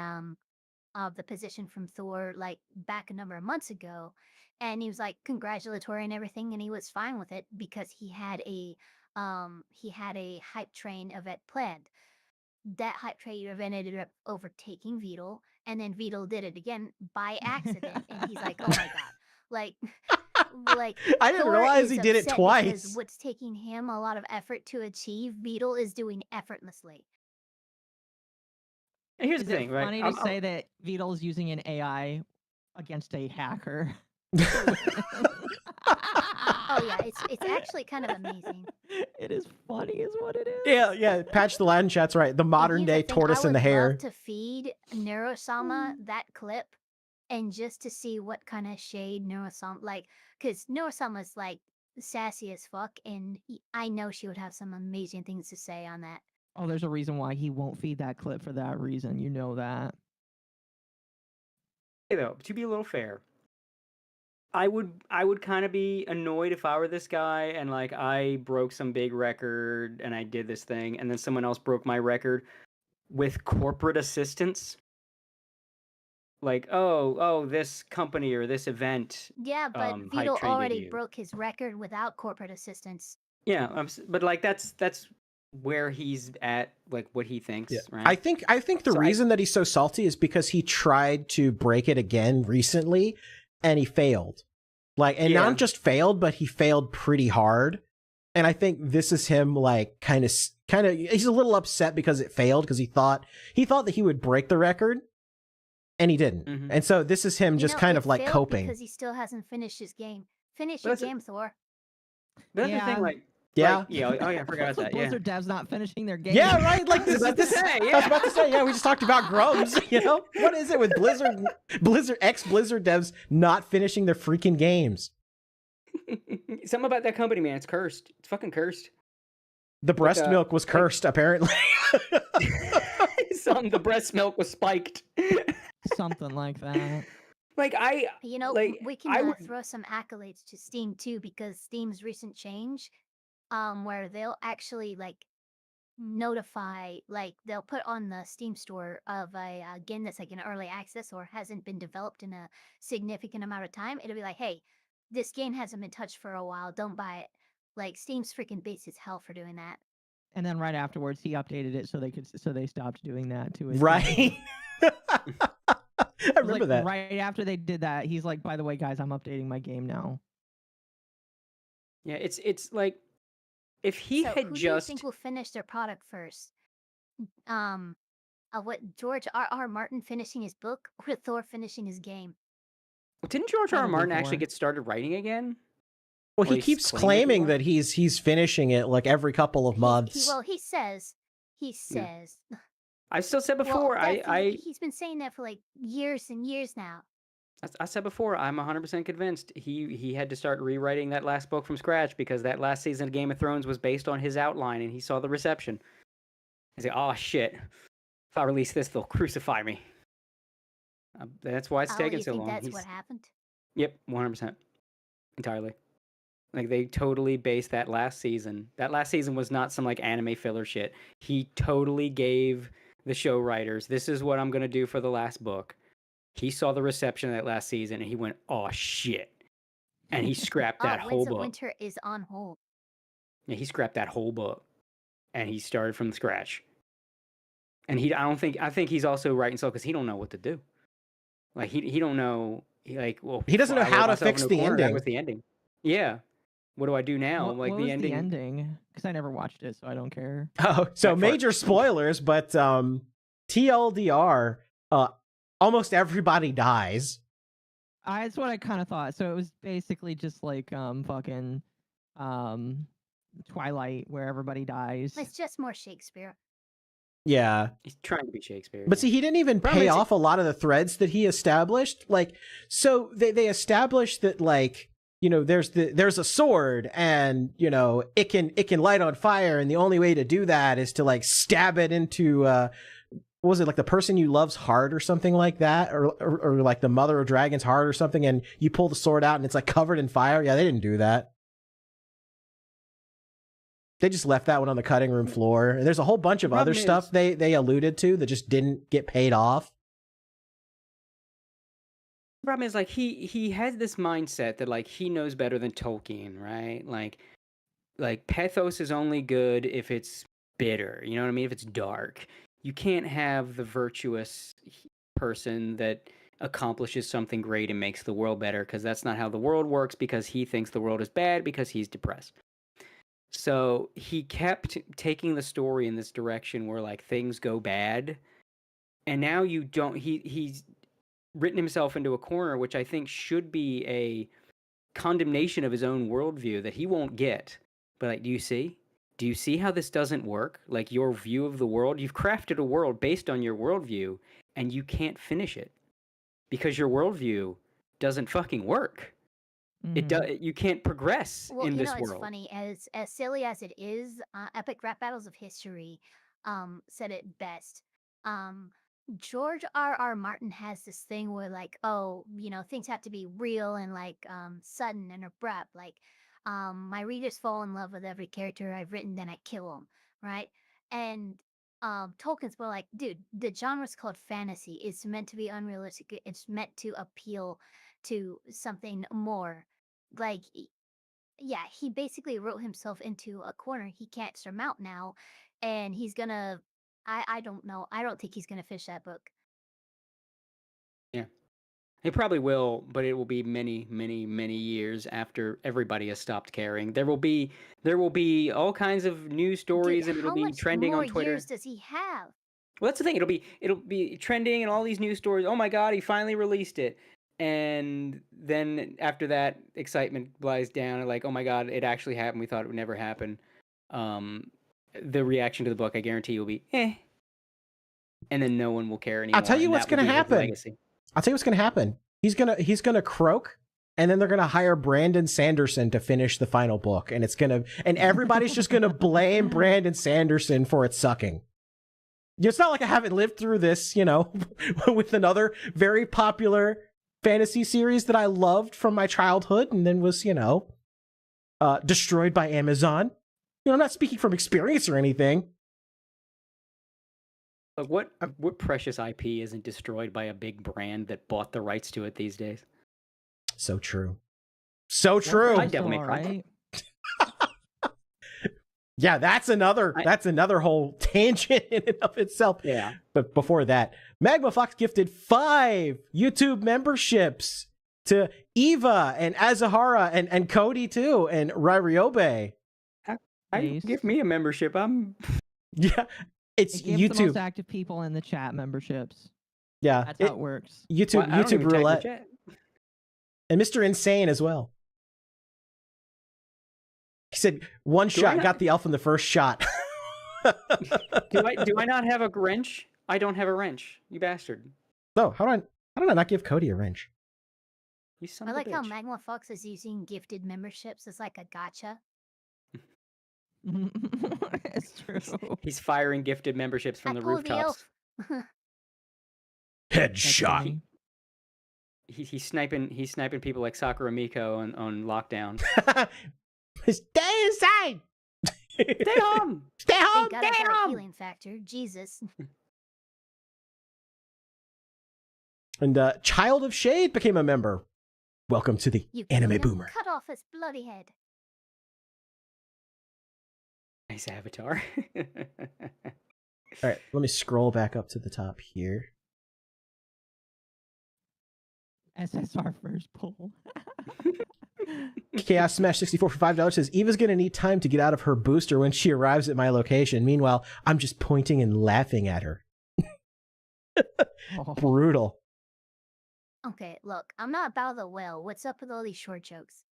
position from Thor back a number of months ago. and he was like congratulatory and everything, and he was fine with it because he had a hype train event planned. That hype train event ended up overtaking Beetle, and then Beetle did it again by accident, and he's like, "Oh my god!" Like, I didn't Thor realize is he did it upset twice. because what's taking him a lot of effort to achieve, Beetle is doing effortlessly. And here's Is the thing, it right? funny to say that Beetle's using an AI against a hacker? Oh yeah, it's actually kind of amazing. It is funny, is what it is. Yeah. Patch the Latin chat's right. The modern day tortoise in the I hair. would love to feed Neurosama that clip, and just to see what kind of shade Neurosama because Neurosama's like sassy as fuck, and I know she would have some amazing things to say on that. Oh, there's a reason why he won't feed that clip for that reason. You know that. Hey, though, to be a little fair, I would kind of be annoyed if I were this guy and like I broke some big record and I did this thing and then someone else broke my record with corporate assistance. Like, oh, this company or this event. Yeah, but hype Beetle trained already you. broke his record without corporate assistance. Yeah, but like that's where he's at, like what he thinks, right? I think the reason that he's so salty is because he tried to break it again recently and he failed. And not just failed, but he failed pretty hard. And I think this is him like kind of he's a little upset because it failed because he thought that he would break the record and he didn't. Mm-hmm. And so this is him just kind of like coping because he still hasn't finished his game. Finish your game, Thor. But that's the thing, like. Yeah. I forgot about that. Yeah. Blizzard devs not finishing their game. Yeah, right. Like this. I was about to say. Yeah, we just talked about Grums. You know, what is it with Blizzard devs not finishing their freaking games? Something about that company, man. It's cursed. It's fucking cursed. The breast milk was cursed, apparently. The breast milk was spiked. Something like that. We can throw some accolades to Steam too, because Steam's recent change, where they'll actually notify, they'll put on the Steam store of a game that's like in early access or hasn't been developed in a significant amount of time. It'll be like, hey, this game hasn't been touched for a while, don't buy it. Like, Steam's freaking base is hell for doing that. And then right afterwards, he updated it so they stopped doing that to his right. I remember that. Right after they did that, he's like, by the way, guys, I'm updating my game now. Yeah, it's like if he had who just. Do you think will finish their product first? What George R.R. Martin finishing his book or Thor finishing his game? Didn't George R.R. Martin actually get started writing again? Well, he keeps claiming that he's finishing it like every couple of months. He says. Yeah. I still said before, he's been saying that for like years and years now. I said before, I'm 100% convinced he had to start rewriting that last book from scratch because that last season of Game of Thrones was based on his outline and he saw the reception. He's like, oh shit, if I release this, they'll crucify me. That's why it's taking so long. That's what happened? Yep, 100%. Entirely. Like, they totally based that last season. That last season was not some, like, anime filler shit. He totally gave the show writers, this is what I'm going to do for the last book. He saw the reception of that last season, and he went, oh, shit. And he scrapped that whole book. Winter is on hold. Yeah, he scrapped that whole book. And he started from scratch. And I think he's also writing so because he don't know what to do. Like, he don't know, he doesn't know how to fix the ending. That was the ending. Yeah. What do I do now? What was the ending? Because I never watched it, so I don't care. Oh, so major spoilers, but TLDR, almost everybody dies. That's what I kind of thought. So it was basically just like fucking Twilight, where everybody dies. It's just more Shakespeare. Yeah. He's trying to be Shakespeare. But see, he didn't even pay off a lot of the threads that he established. Like, so they established that, like, you know, there's a sword and, you know, it can light on fire. And the only way to do that is to like stab it into, what was it, like the person you love's heart or something like that? Or like the mother of dragon's heart or something. And you pull the sword out and it's like covered in fire. Yeah, they didn't do that. They just left that one on the cutting room floor. And there's a whole bunch of other stuff they alluded to that just didn't get paid off. problem is like he has this mindset that like he knows better than Tolkien, right? Like pathos is only good if it's bitter. You know what I mean? If it's dark, you can't have the virtuous person that accomplishes something great and makes the world better, because that's not how the world works, because he thinks the world is bad because he's depressed. So he kept taking the story in this direction where like things go bad, and now you don't. He's written himself into a corner, which I think should be a condemnation of his own worldview that he won't get. But like, do you see? Do you see how this doesn't work? Like your view of the world, you've crafted a world based on your worldview, and you can't finish it because your worldview doesn't fucking work. It does. You can't progress in this world. It's funny, as silly as it is, Epic Rap Battles of History said it best. George R.R. Martin has this thing where like, oh, things have to be real and like sudden and abrupt. Like, my readers fall in love with every character I've written, then I kill them, right? And Tolkien's more like, dude, the genre's called fantasy. It's meant to be unrealistic. It's meant to appeal to something more. Like, yeah, he basically wrote himself into a corner he can't surmount now, and he's gonna. I don't know. I don't think he's gonna finish that book. Yeah. He probably will, but it will be many, many, many years after everybody has stopped caring. There will be all kinds of news stories, Dude, and it'll how be much trending more on Twitter. years does he have? Well, that's the thing. It'll be trending and all these news stories. Oh my God, he finally released it. And then after that, excitement lies down. And like, oh my God, it actually happened. We thought it would never happen. The reaction to the book, I guarantee, will be and then no one will care anymore. I'll tell you what's going to happen. I'll tell you what's going to happen. He's gonna croak, and then they're gonna hire Brandon Sanderson to finish the final book, and everybody's just gonna blame Brandon Sanderson for it sucking. It's not like I haven't lived through this, with another very popular fantasy series that I loved from my childhood, and then was, destroyed by Amazon. I'm not speaking from experience or anything. Like what precious IP isn't destroyed by a big brand that bought the rights to it these days? So true. So true. I Devil May Cry. Yeah, that's another whole tangent in and of itself. Yeah. But before that, Magma Fox gifted 5 YouTube memberships to Eva and Azahara and Cody too, and Ryobe. Give me a membership. Yeah. It's YouTube. The most active people in the chat memberships. Yeah, that's how it works. YouTube roulette, and Mr. Insane as well. He said one shot got the elf in the first shot. Do I not have a wrench? I don't have a wrench. You bastard. No, how do I not give Cody a wrench? You son I of a like bitch. how Magma Fox is using gifted memberships as like a gotcha. It's true. He's firing gifted memberships from the rooftops. Headshot. He's sniping people like Sakura Miko on lockdown. Stay inside. Stay home. Stay home. Thank God I got a healing factor. Jesus. And Child of Shade became a member. Welcome to the Anime Boomer. Cut off his bloody head. Nice avatar. All right, let me scroll back up to the top here. SSR first poll. Chaos Smash 64 for $5 says Eva's gonna need time to get out of her booster when she arrives at my location. Meanwhile, I'm just pointing and laughing at her. Brutal. Okay, look, I'm not about the whale. What's up with all these short jokes?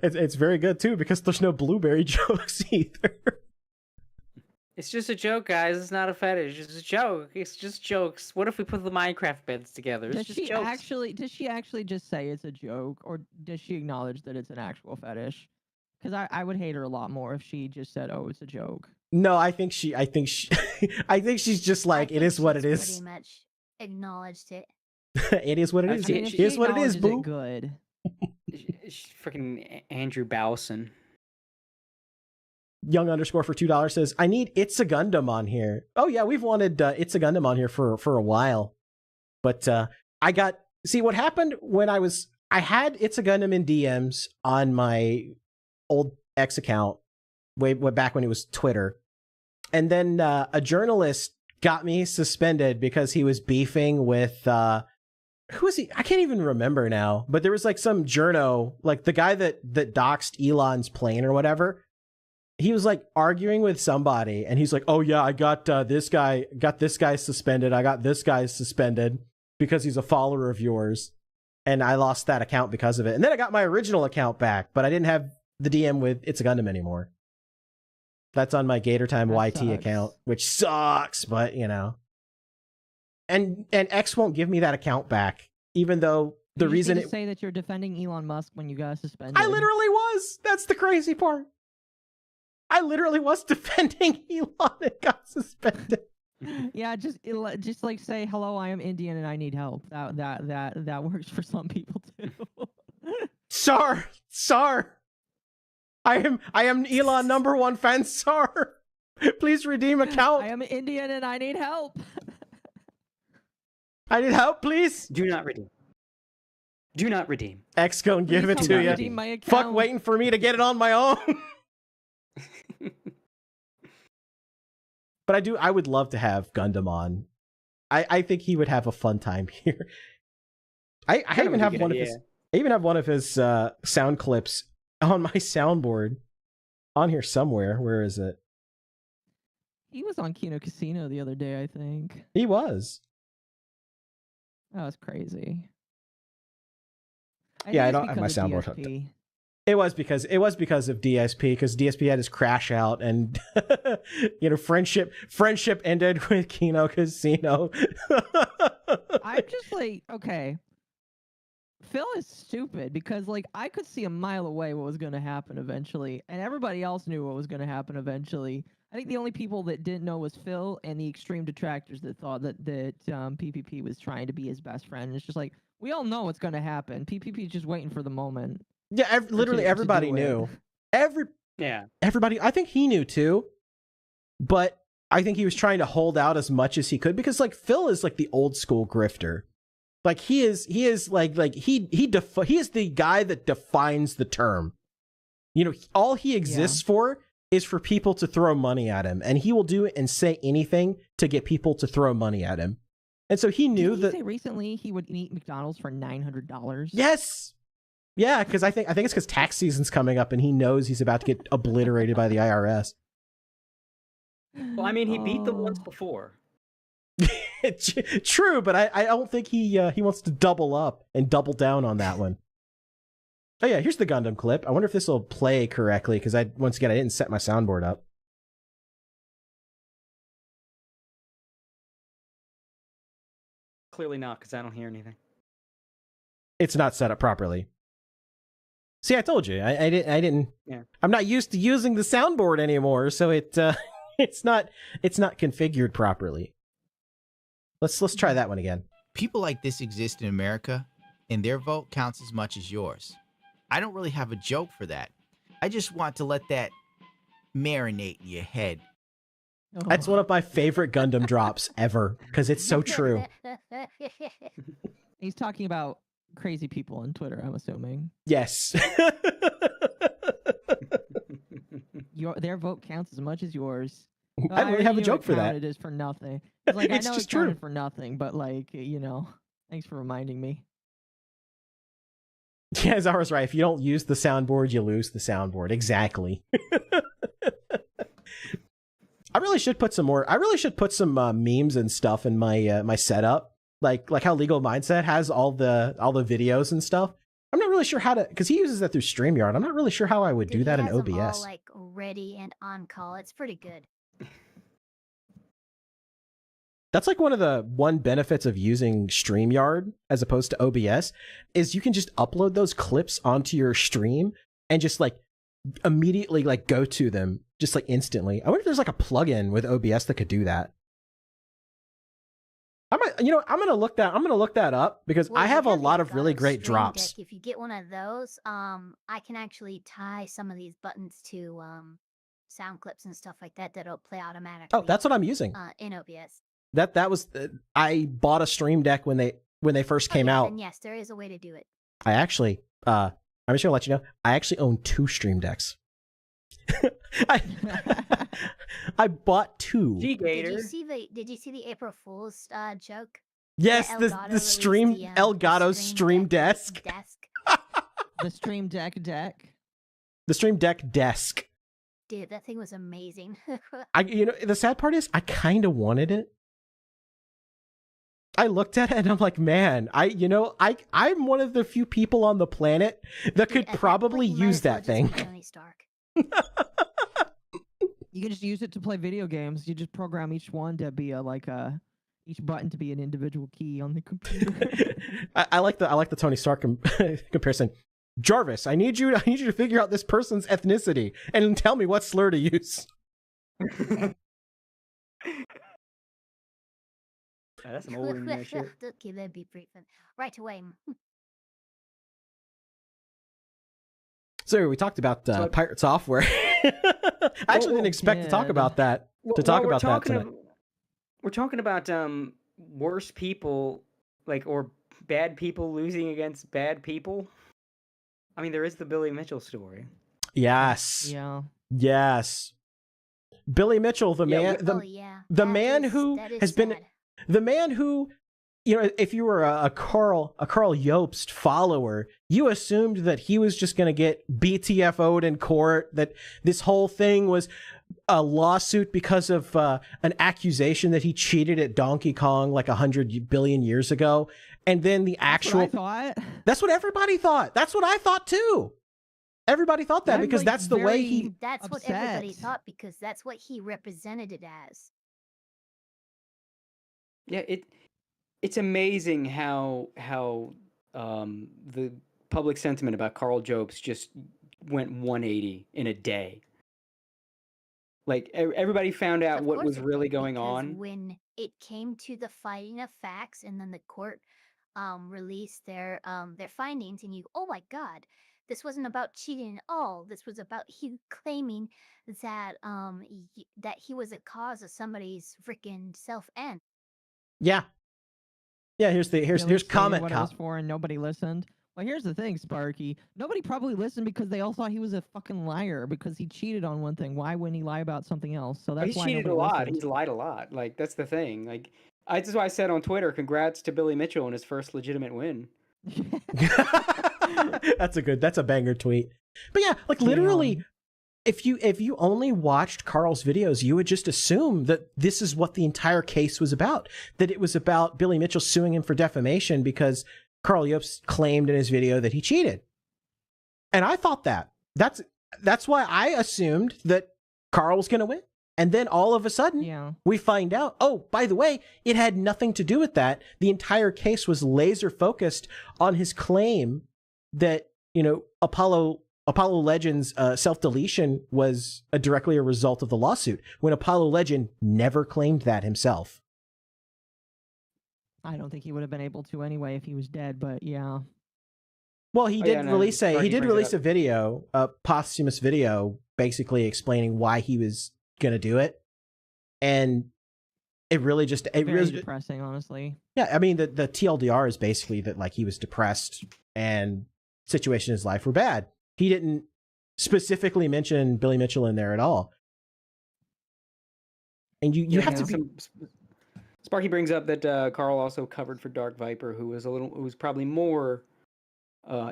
It's very good too because there's no blueberry jokes either. It's just a joke, guys. It's not a fetish. It's a joke. It's just jokes. What if we put the Minecraft beds together? It's just jokes. Does she actually just say it's a joke, or does she acknowledge that it's an actual fetish? Because I would hate her a lot more if she just said, "Oh, it's a joke." No, I think she's just like, it is what it is. Pretty much acknowledged it. It is what it is. It is what it is, boo. Good. Freaking Andrew Bowson. Young underscore for $2 says, I need It's a Gundam on here. Oh yeah, we've wanted It's a Gundam on here for a while. But see what happened when I had It's a Gundam in DMs on my old X account way back when it was Twitter. And then a journalist got me suspended because he was beefing with who was he? I can't even remember now. But there was like some journo, like the guy that doxed Elon's plane or whatever. He was like arguing with somebody, and he's like, "Oh yeah, I got this guy suspended. I got this guy suspended because he's a follower of yours." And I lost that account because of it. And then I got my original account back, but I didn't have the DM with It's a Gundam anymore. That's on my GatorTime YT account, which sucks, but you know. And X won't give me that account back, even though the reason it say that you're defending Elon Musk when you got suspended. I literally was. That's the crazy part. I literally was defending Elon and got suspended. Yeah, just like say hello. I am Indian and I need help. That works for some people too. Sir. I am Elon #1 fan, sir. Please redeem account. I am Indian and I need help. I need help, please. Do not redeem. Do not redeem. X gonna give it to you. Fuck waiting for me to get it on my own. But I would love to have Gundam on. I think he would have a fun time here. I even have one of his sound clips on my soundboard on here somewhere. Where is it? He was on Kino Casino the other day, I think. He was. That was crazy. I don't have my soundboard hooked up. It was because of DSP, because DSP had his crash out, and you know, friendship ended with Kino Casino. I'm just like, okay, Phil is stupid because like I could see a mile away what was going to happen eventually, and everybody else knew what was going to happen eventually. I think the only people that didn't know was Phil and the extreme detractors that thought that PPP was trying to be his best friend. And it's just like, we all know what's going to happen. PPP is just waiting for the moment. Yeah, literally everybody knew. Everybody. I think he knew too, but I think he was trying to hold out as much as he could because like Phil is like the old school grifter. Like he is he is the guy that defines the term. You know, all he exists for is for people to throw money at him, and he will do and say anything to get people to throw money at him. And so he knew that. Say recently he would eat McDonald's for $900. Yes. Yeah, because I think it's because tax season's coming up, and he knows he's about to get obliterated by the IRS. Well, I mean, he beat them once before. True, but I don't think he wants to double up and double down on that one. Oh yeah, here's the Gundam clip. I wonder if this will play correctly, because once again I didn't set my soundboard up. Clearly not, because I don't hear anything. It's not set up properly. See, I told you. I didn't. Yeah. I'm not used to using the soundboard anymore, so it's not configured properly. Let's try that one again. People like this exist in America, and their vote counts as much as yours. I don't really have a joke for that. I just want to let that marinate in your head. That's one of my favorite Gundam drops ever, because it's so true. He's talking about crazy people on Twitter, I'm assuming. Yes. Their vote counts as much as yours. I don't really have a joke for that. It is for nothing. It's like, It's I know just it's counted true. for nothing, but like, you know, thanks for reminding me. Yeah, Zara's right. If you don't use the soundboard, you lose the soundboard. Exactly. I really should put some more. I really should put some memes and stuff in my my setup, like how Legal Mindset has all the videos and stuff. I'm not really sure how to, because he uses that through StreamYard. I'm not really sure how I would do that in He has them OBS. all, like ready and on call. It's pretty good. That's like one of the benefits of using StreamYard as opposed to OBS is you can just upload those clips onto your stream and just like immediately like go to them just like instantly. I wonder if there's like a plugin with OBS that could do that. I'm gonna look that up because Well, I if you have a lot of really got a great Stream drops. Deck, if you get one of those, I can actually tie some of these buttons to sound clips and stuff like that that'll play automatically. Oh, that's what I'm using. In OBS. That was I bought a Stream Deck when they first came out. And yes, there is a way to do it. I actually I'm just gonna let you know, I actually own 2 Stream Decks. I bought 2. Did you see the April Fool's joke? Yes, the stream Elgato Stream Desk. The Stream Deck deck. The Stream Deck desk. Dude, that thing was amazing. The sad part is I kind of wanted it. I looked at it and I'm like, man, I'm one of the few people on the planet that could probably use that thing. Tony Stark. You can just use it to play video games. You just program each one to be each button to be an individual key on the computer. I like the Tony Stark comparison. Jarvis, I need you to figure out this person's ethnicity and tell me what slur to use. That's some old internet shit. Okay, that'd be pretty fun. Right away. So we talked about pirate software. I actually didn't expect to talk about that. Tonight. We're talking about worse people, or bad people losing against bad people. I mean, there is the Billy Mitchell story. Yes. Yeah. Yes. Billy Mitchell, the man who has been sad. The man who, if you were a Carl Jobst follower, you assumed that he was just going to get BTFO'd in court, that this whole thing was a lawsuit because of an accusation that he cheated at Donkey Kong 100 billion years ago. And then the actual... That's what everybody thought. That's what I thought too. Everybody thought that because that's the way he... That's what everybody thought because that's what he represented it as. Yeah, it's amazing how the public sentiment about Carl Jobst just went 180 in a day. Everybody found out what was really going on. When it came to the fighting of facts, and then the court released their findings, and oh my God, this wasn't about cheating at all. This was about he claiming that that he was a cause of somebody's freaking self-end. Yeah. Yeah, here's comment what it was for, and nobody listened. Well, here's the thing, Sparky. Nobody probably listened because they all thought he was a fucking liar because he cheated on one thing. Why wouldn't he lie about something else? So that's he's why cheated a lot. He's lied a lot. That's the thing. That's why I said on Twitter, congrats to Billy Mitchell on his first legitimate win. That's a banger tweet. But yeah, literally, if you only watched Carl's videos, you would just assume that this is what the entire case was about. That it was about Billy Mitchell suing him for defamation because Carl Jobst claimed in his video that he cheated. And I thought that. That's why I assumed that Carl was going to win. And then all of a sudden, we find out, oh, by the way, it had nothing to do with that. The entire case was laser focused on his claim that, Apollo Legends self-deletion was directly a result of the lawsuit, when Apollo Legend never claimed that himself. I don't think he would have been able to anyway if he was dead, but yeah. Well, he did release a video, a posthumous video, basically explaining why he was gonna do it, and it really depressing, honestly. Yeah, I mean the TLDR is basically that he was depressed and situation in his life were bad. He didn't specifically mention Billy Mitchell in there at all. And you have to be... Sparky brings up that Carl also covered for Dark Viper, who was probably more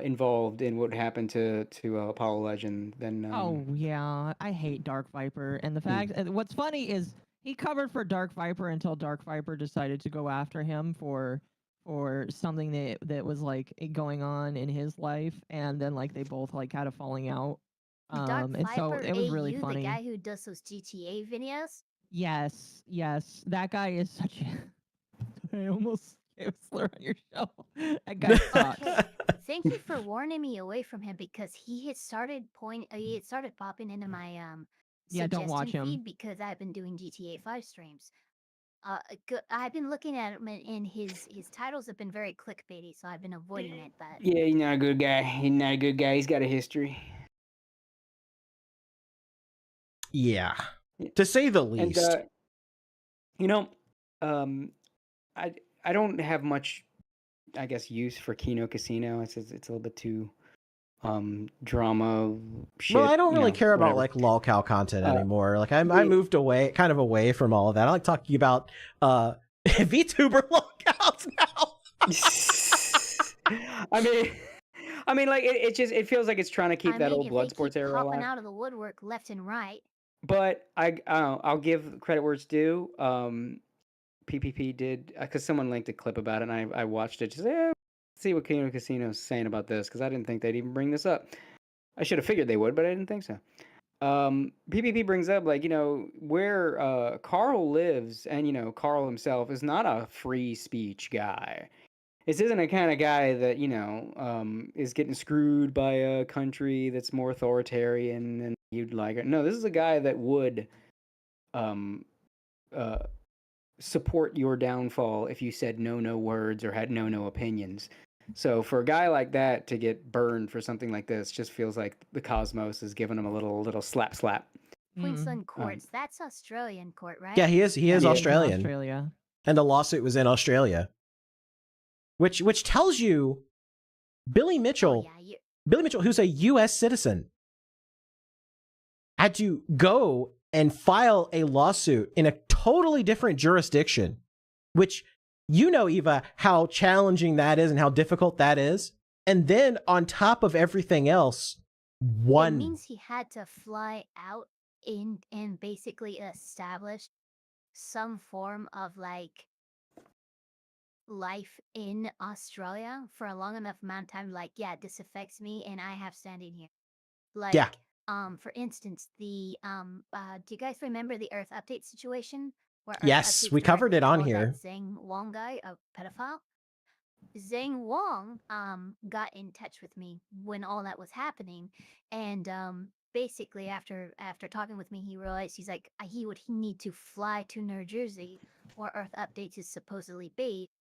involved in what happened to Apollo Legend than. Oh yeah, I hate Dark Viper, and the fact. What's funny is he covered for Dark Viper until Dark Viper decided to go after him for something that was going on in his life, and then they both had a falling out. Dark and so Viper it was really AU, funny. The guy who does those GTA videos. Yes, that guy is such a... I almost gave a slur on your show. That guy sucks. Thank you for warning me away from him because he had started popping into my don't watch him feed because I've been doing GTA 5 streams. I've been looking at him and his titles have been very clickbaity, so I've been avoiding it. But yeah, he's not a good guy. He's got a history. Yeah, to say the And least. you know, I don't have much, I guess, use for Kino Casino. It's a little bit too drama shit. Well, I don't really care about whatever. like lolcow content anymore. Like I moved kind of away from all of that. I like talking about VTuber lolcows now. I mean, like it feels like it's trying to keep that old if blood they sports keep era popping alive. out of the woodwork left and right. But I'll give credit where it's due. PPP did, because someone linked a clip about it, and I watched it. Just see what Kino Casino's saying about this, because I didn't think they'd even bring this up. I should have figured they would, but I didn't think so. PPP brings up, like, where Carl lives, and Carl himself is not a free speech guy. This isn't a kind of guy that is getting screwed by a country that's more authoritarian and you'd like it. No, this is a guy that would support your downfall if you said no words or had no opinions. So for a guy like that to get burned for something like this just feels like the cosmos is giving him a little slap. Queensland courts. That's Australian court, right? Yeah, he is Australian. Australia. And the lawsuit was in Australia. Which tells you Billy Mitchell, who's a US citizen, had to go and file a lawsuit in a totally different jurisdiction, which Eva, how challenging that is and how difficult that is. And then on top of everything else, It means he had to fly out and basically establish some form of like life in Australia for a long enough amount of time. Like, yeah, this affects me and I have standing here. Like, yeah. For instance, the do you guys remember the Earth Update situation? Where yes, we covered it on here. Zhang Wang guy, a pedophile. Zhang Wang got in touch with me when all that was happening, and basically after talking with me, he realized he's like he would need to fly to New Jersey, where Earth Update is supposedly based,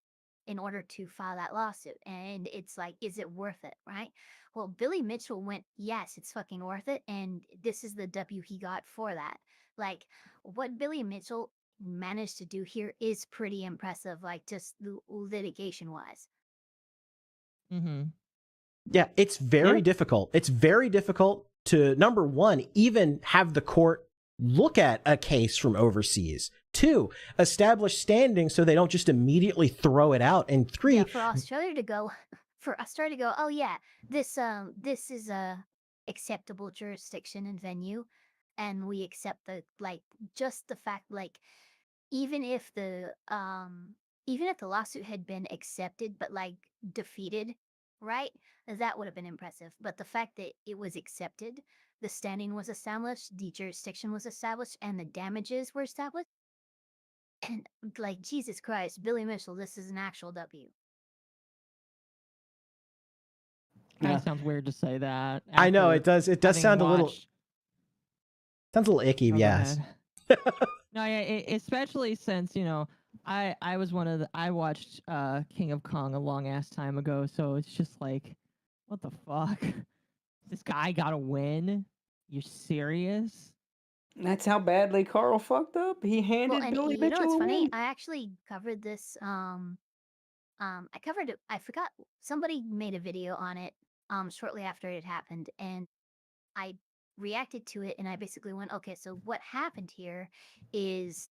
in order to file that lawsuit. And it's like, is it worth it, right? Well, Billy Mitchell went, yes, it's fucking worth it, and this is the W he got for that. Like, what Billy Mitchell managed to do here is pretty impressive, like just litigation wise. Mm-hmm. Yeah, it's very difficult. It's very difficult to, number one, even have the court look at a case from overseas. 2, establish standing so they don't just immediately throw it out. And 3, for Australia to go, oh yeah, this is a acceptable jurisdiction and venue, and we accept just the fact, like, even if the lawsuit had been accepted but like defeated, right? That would have been impressive. But the fact that it was accepted, the standing was established, the jurisdiction was established, and the damages were established. And like, Jesus Christ, Billy Mitchell, this is an actual W. That sounds weird to say that. I know it does. It does sound a little. Sounds a little icky, yes. No, yeah, especially since I watched King of Kong a long ass time ago, so it's just like, what the fuck? This guy got to win? You serious? That's how badly Carl fucked up. He handed Billy Mitchell. You know what's funny? I actually covered this. I covered it. I forgot. Somebody made a video on it. Shortly after it happened, and I reacted to it, and I basically went, okay, so what happened here is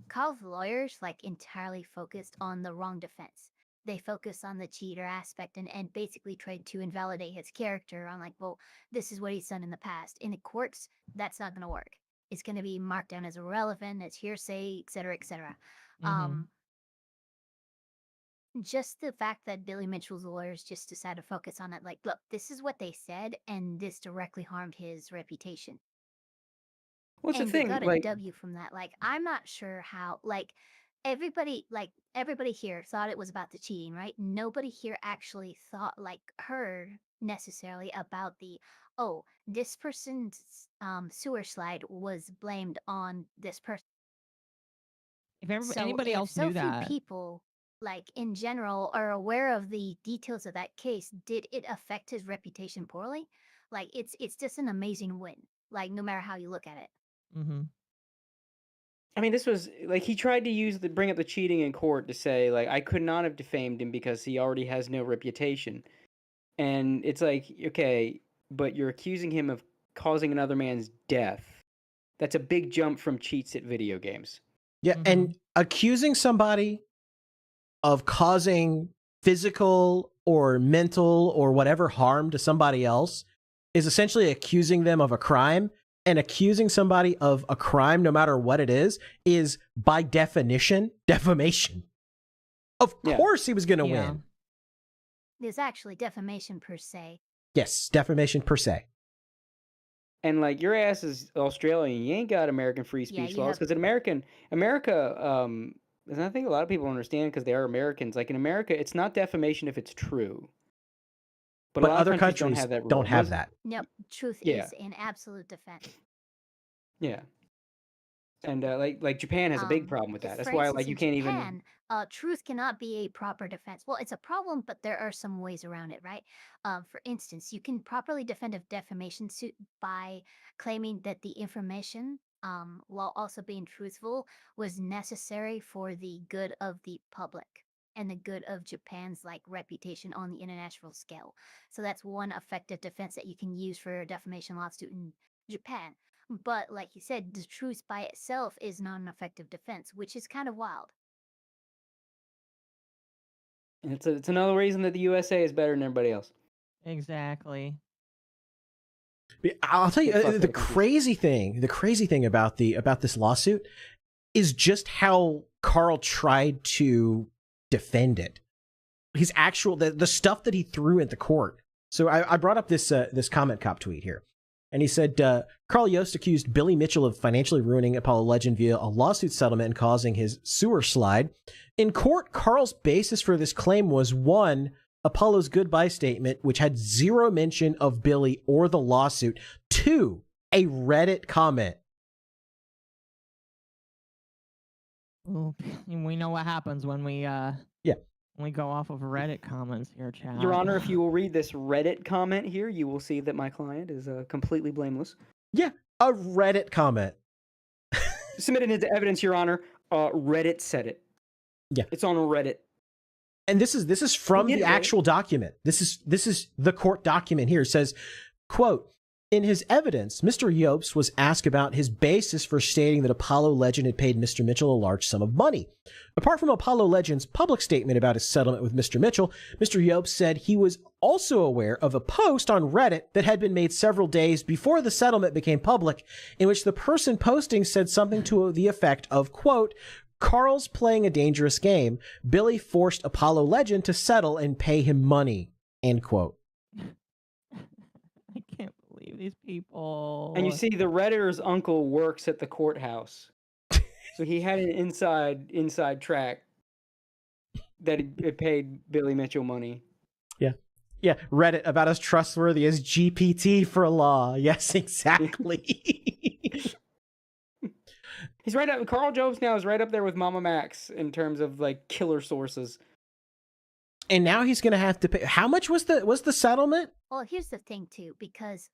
Carl's lawyers like entirely focused on the wrong defense. They focused on the cheater aspect and basically tried to invalidate his character on like, well, this is what he's done in the past. In the courts, that's not going to work. It's going to be marked down as irrelevant, as hearsay, etc., etc. Just the fact that Billy Mitchell's lawyers just decided to focus on it, like, look, this is what they said, and this directly harmed his reputation. What's and the thing? Got a Like, W from that. Like, I'm not sure how. Like, everybody here thought it was about the cheating, right? Nobody here actually heard necessarily about the, oh, this person's sewer slide was blamed on this person. If anybody else knew that, few people, like in general, are aware of the details of that case, did it affect his reputation poorly? Like, it's just an amazing win. Like, no matter how you look at it. Mm-hmm. I mean, this was like he tried to bring up the cheating in court to say like I could not have defamed him because he already has no reputation, and it's like okay, but you're accusing him of causing another man's death. That's a big jump from cheats at video games. Yeah, and accusing somebody of causing physical or mental or whatever harm to somebody else is essentially accusing them of a crime. And accusing somebody of a crime, no matter what it is by definition defamation. Of course he was going to win. There's actually defamation per se. Yes, defamation per se. And like your ass is Australian, you ain't got American free speech laws because in America, and I think a lot of people understand because they are Americans. Like in America, it's not defamation if it's true. But a lot other of countries don't have that. Nope, truth is in absolute defense. Yeah. And like Japan has a big problem with that. That's why like you can't Japan, truth cannot be a proper defense. Well, it's a problem, but there are some ways around it, right? For instance, you can properly defend a defamation suit by claiming that the information, while also being truthful, was necessary for the good of the public and the good of Japan's like reputation on the international scale. So that's one effective defense that you can use for a defamation lawsuit in Japan. But like you said, the truth by itself is not an effective defense, which is kind of wild. And it's another reason that the USA is better than everybody else. Exactly. I'll tell you the crazy thing about this lawsuit is just how Carl tried to defend it. His actual the stuff that he threw at the court. So I brought up this comment cop tweet here. And he said, Carl Yost accused Billy Mitchell of financially ruining Apollo Legend via a lawsuit settlement and causing his sewer slide. In court, Carl's basis for this claim was 1, Apollo's goodbye statement, which had zero mention of Billy or the lawsuit. 2, a Reddit comment. Well, we know what happens when we we go off of Reddit comments here, chat. Your Honor, if you will read this Reddit comment here, you will see that my client is completely blameless. Yeah, a Reddit comment. Submitted into evidence, Your Honor. Reddit said it. Yeah, it's on Reddit. And this is from the actual document. This is the court document here. It says, quote, in his evidence, Mr. Yopes was asked about his basis for stating that Apollo Legend had paid Mr. Mitchell a large sum of money. Apart from Apollo Legend's public statement about his settlement with Mr. Mitchell, Mr. Yopes said he was also aware of a post on Reddit that had been made several days before the settlement became public, in which the person posting said something to the effect of, quote, Carl's playing a dangerous game. Billy forced Apollo Legend to settle and pay him money, end quote. I can't believe these people. And you see, the Redditor's uncle works at the courthouse. So he had an inside track that it paid Billy Mitchell money. Yeah. Yeah, Reddit, about as trustworthy as GPT for law. Yes, exactly. He's right up. Carl Jobs now is right up there with Momma Max in terms of like killer sources. And now he's going to have to pay. How much was the settlement? Well, here's the thing too, because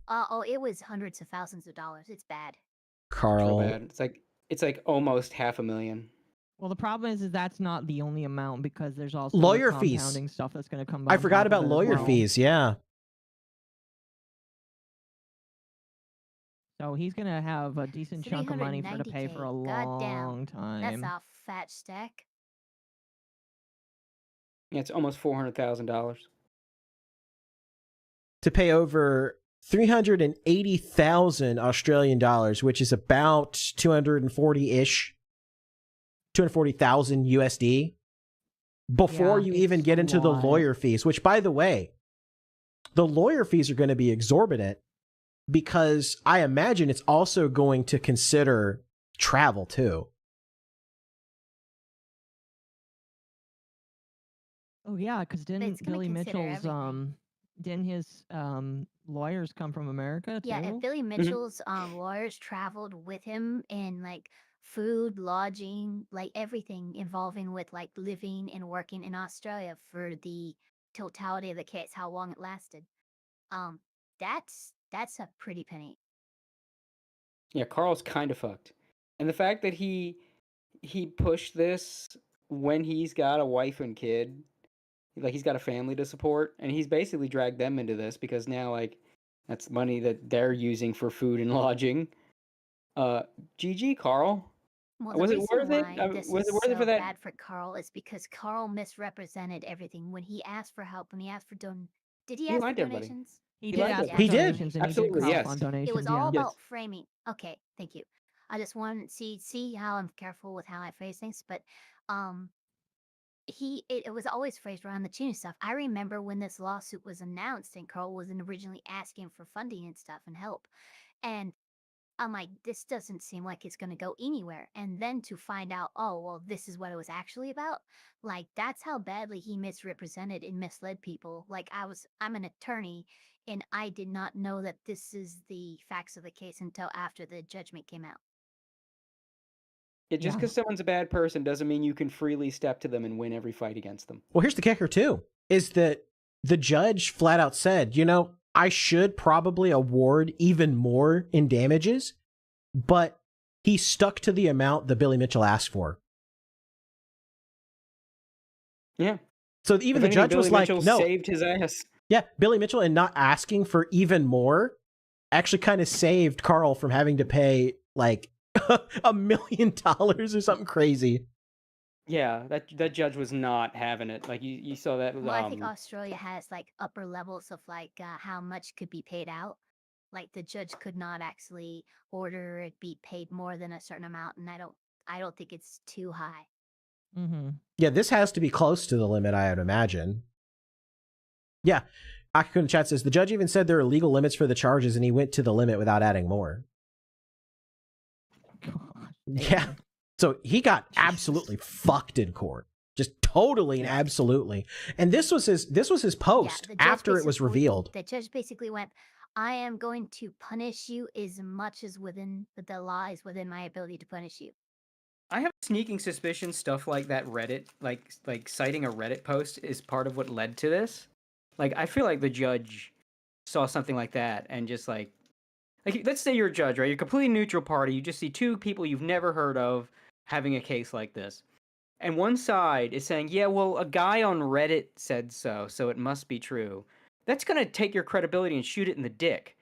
it was hundreds of thousands of dollars. It's bad. Carl, bad. It's like almost $500,000. Well, the problem is that's not the only amount because there's also lawyer compounding fees. Stuff that's going to come. I forgot about lawyer fees. Yeah. So he's going to have a decent chunk of money to pay for a long time. That's a fat stack. Yeah, it's almost $400,000. To pay over 380,000 Australian dollars, which is about 240-ish, 240,000 USD, before you even get into the lawyer fees, which, by the way, the lawyer fees are going to be exorbitant because I imagine it's also going to consider travel too. Oh yeah, because didn't Billy Mitchell's didn't his lawyers come from America too? Yeah, and Billy Mitchell's lawyers traveled with him in like food, lodging, like everything involving with like living and working in Australia for the totality of the case, how long it lasted. That's a pretty penny. Yeah, Carl's kind of fucked. And the fact that he pushed this when he's got a wife and kid, like he's got a family to support, and he's basically dragged them into this because now like that's money that they're using for food and lodging. GG, Carl. Well, Was the it reason worth it? why this Was is it worth it so for that? bad for Carl is because Carl misrepresented everything when he asked for help. When he asked for did he He ask for lied to everybody. donations? He He did lied to ask for everybody. He did. donations, and Absolutely, he did yes. cross on donations. It was yeah. all Yes. about framing. Okay, thank you. I just want to see how I'm careful with how I phrase things, but it was always phrased around the Chinu stuff. I remember when this lawsuit was announced and Carl was originally asking for funding and stuff and help, and I'm like, this doesn't seem like it's going to go anywhere. And then to find out, oh, well, this is what it was actually about. Like, that's how badly he misrepresented and misled people. Like, I'm an attorney and I did not know that this is the facts of the case until after the judgment came out. Yeah, just because someone's a bad person doesn't mean you can freely step to them and win every fight against them. Well, here's the kicker, too, is that the judge flat out said, I should probably award even more in damages, but he stuck to the amount that Billy Mitchell asked for. Yeah. So even the judge was like, no. Saved his ass. Yeah, Billy Mitchell, and not asking for even more, actually kind of saved Carl from having to pay like $1 million or something crazy. Yeah, that judge was not having it. Like you saw that. Well, I think Australia has like upper levels of like how much could be paid out. Like the judge could not actually order it be paid more than a certain amount, and I don't think it's too high. Mm-hmm. Yeah, this has to be close to the limit, I would imagine. Yeah, Akiko in the chat says the judge even said there are legal limits for the charges, and he went to the limit without adding more. God, yeah. So he got absolutely fucked in court, just totally and absolutely. And this was his post after it was revealed. The judge basically went, "I am going to punish you as much as within the law is within my ability to punish you." I have a sneaking suspicion stuff like that Reddit, like citing a Reddit post, is part of what led to this. Like I feel like the judge saw something like that and just like let's say you're a judge, right? You're a completely neutral party. You just see two people you've never heard of having a case like this. And one side is saying, yeah, well, a guy on Reddit said so it must be true. That's going to take your credibility and shoot it in the dick.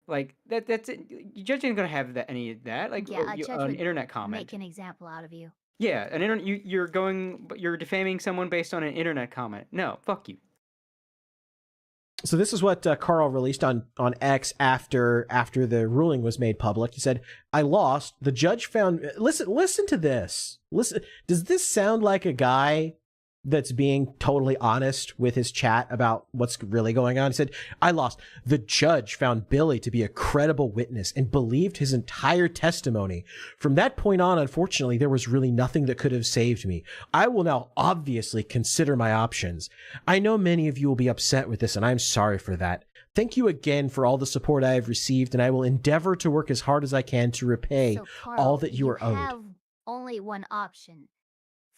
Like, that's it. Your judge ain't going to have any of that. Like, yeah, a judge an would internet comment. make an example out of you. Yeah, you're defaming someone based on an internet comment. No, fuck you. So this is what Carl released on X after the ruling was made public. He said, "I lost. The judge found..." Listen to this. Listen. Does this sound like a guy that's being totally honest with his chat about what's really going on? He said, "I lost. The judge found Billy to be a credible witness and believed his entire testimony. From that point on, unfortunately, there was really nothing that could have saved me. I will now obviously consider my options. I know many of you will be upset with this, and I'm sorry for that. Thank you again for all the support I have received, and I will endeavor to work as hard as I can to repay Carl, all that you are owed." You have only one option.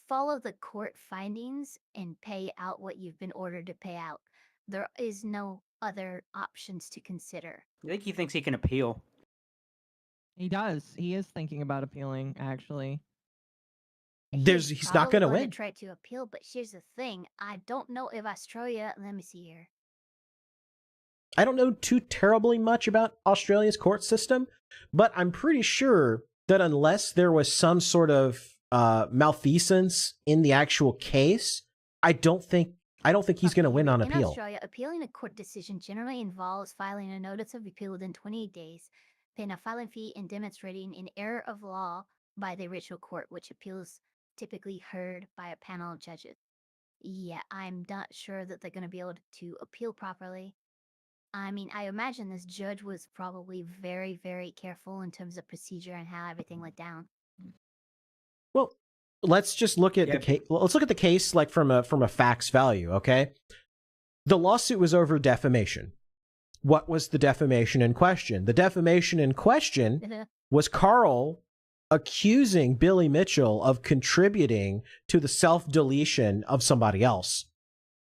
Follow the court findings and pay out what you've been ordered to pay out. There is no other options to consider. I think he thinks he can appeal. He does. He is thinking about appealing, actually. He's not going to win. Try to appeal, but here's the thing. I don't know if Australia... Let me see here. I don't know too terribly much about Australia's court system, but I'm pretty sure that unless there was some sort of malfeasance in the actual case, I don't think he's going to win on appeal. In Australia, appealing a court decision generally involves filing a notice of appeal within 28 days, paying a filing fee, and demonstrating an error of law by the original court, which appeals typically heard by a panel of judges. Yeah, I'm not sure that they're going to be able to appeal properly. I mean, I imagine this judge was probably very, very careful in terms of procedure and how everything went down. Well, let's just look at the case. Let's look at the case like from a facts value, okay? The lawsuit was over defamation. What was the defamation in question? The defamation in question was Carl accusing Billy Mitchell of contributing to the self-deletion of somebody else.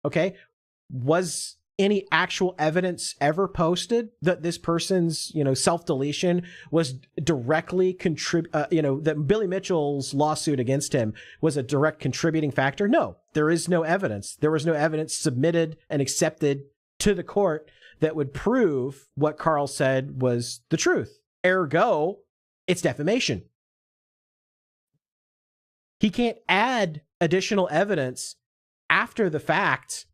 Okay? Was any actual evidence ever posted that this person's, self-deletion was directly that Billy Mitchell's lawsuit against him was a direct contributing factor? No, there is no evidence. There was no evidence submitted and accepted to the court that would prove what Carl said was the truth. Ergo, it's defamation. He can't add additional evidence after the fact,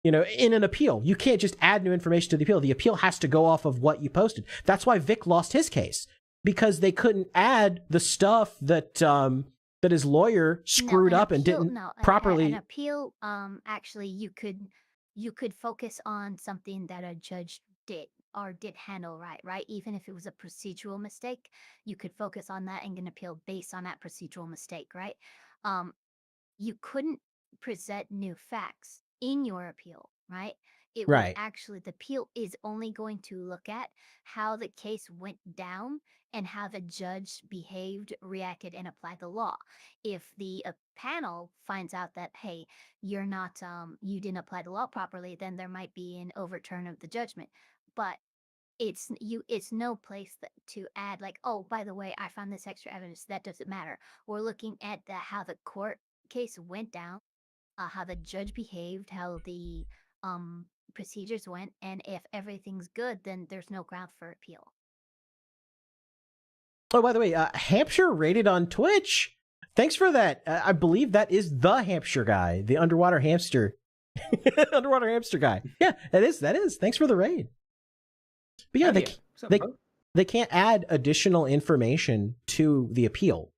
in an appeal. You can't just add new information to the appeal. The appeal has to go off of what you posted. That's why Vic lost his case, because they couldn't add the stuff that that his lawyer screwed up and didn't properly. An appeal, actually, you could focus on something that a judge did handle right? Even if it was a procedural mistake, you could focus on that and get an appeal based on that procedural mistake, right? You couldn't present new facts in your appeal, right? It Right. would actually, the appeal is only going to look at how the case went down and how the judge behaved, reacted, and applied the law. If the panel finds out that, hey, you're not, you didn't apply the law properly, then there might be an overturn of the judgment. But it's no place to add like, oh, by the way, I found this extra evidence. That doesn't matter. We're looking at how the court case went down, how the judge behaved, how the procedures went, and if everything's good, then there's no ground for appeal. Oh, by the way, Hampshire rated on Twitch. Thanks for that. I believe that is the Hampshire guy, the underwater hamster, underwater hamster guy. Yeah, that is. Thanks for the raid. But yeah, they can't add additional information to the appeal,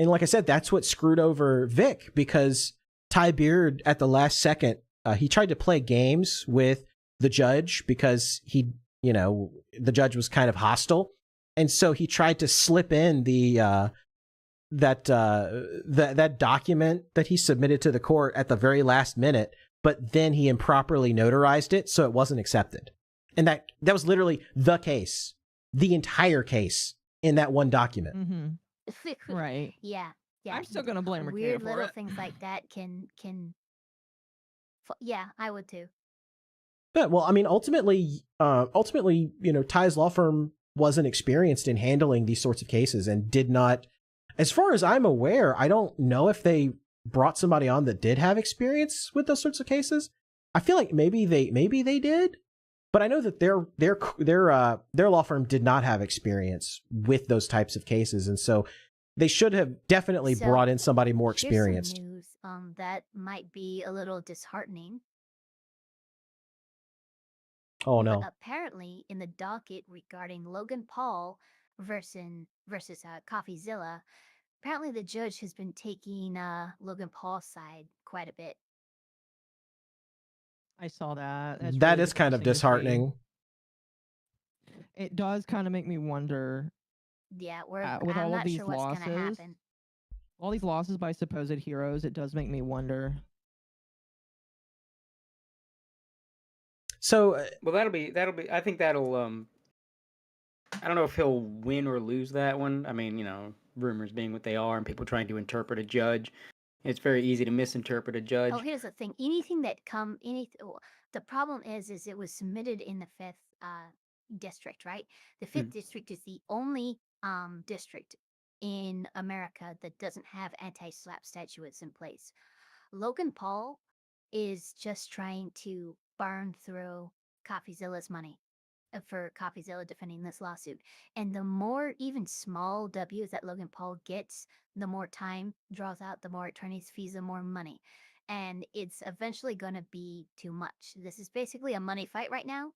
and like I said, that's what screwed over Vic, because Ty Beard at the last second, he tried to play games with the judge because the judge was kind of hostile. And so he tried to slip in that document that he submitted to the court at the very last minute, but then he improperly notarized it, so it wasn't accepted. And that was literally the case, the entire case in that one document. Mm-hmm. Right. Yeah. I'm still gonna blame her. Weird little things like that can. Yeah, I would too. But well, I mean, ultimately, Ty's law firm wasn't experienced in handling these sorts of cases and did not, as far as I'm aware, I don't know if they brought somebody on that did have experience with those sorts of cases. I feel like maybe they did, but I know that their law firm did not have experience with those types of cases, and so they should have definitely brought in somebody more experienced. Here's some news that might be a little disheartening. Oh no! But apparently, in the docket regarding Logan Paul versus CoffeeZilla, apparently the judge has been taking Logan Paul's side quite a bit. I saw that. That is kind of disheartening. It does kind of make me wonder. Yeah, with I'm all not of these sure what's losses, gonna happen. all these losses by supposed heroes, it does make me wonder. So, well, that'll be. I think that'll. I don't know if he'll win or lose that one. I mean, rumors being what they are, and people trying to interpret a judge. It's very easy to misinterpret a judge. Oh, here's the thing. Anything that the problem is it was submitted in the 5th district, right? The 5th district is the only district in America that doesn't have anti-slap statutes in place. Logan Paul is just trying to burn through CoffeeZilla's money for CoffeeZilla defending this lawsuit. And the more even small W's that Logan Paul gets, the more time draws out, the more attorney's fees, the more money. And it's eventually going to be too much. This is basically a money fight right now.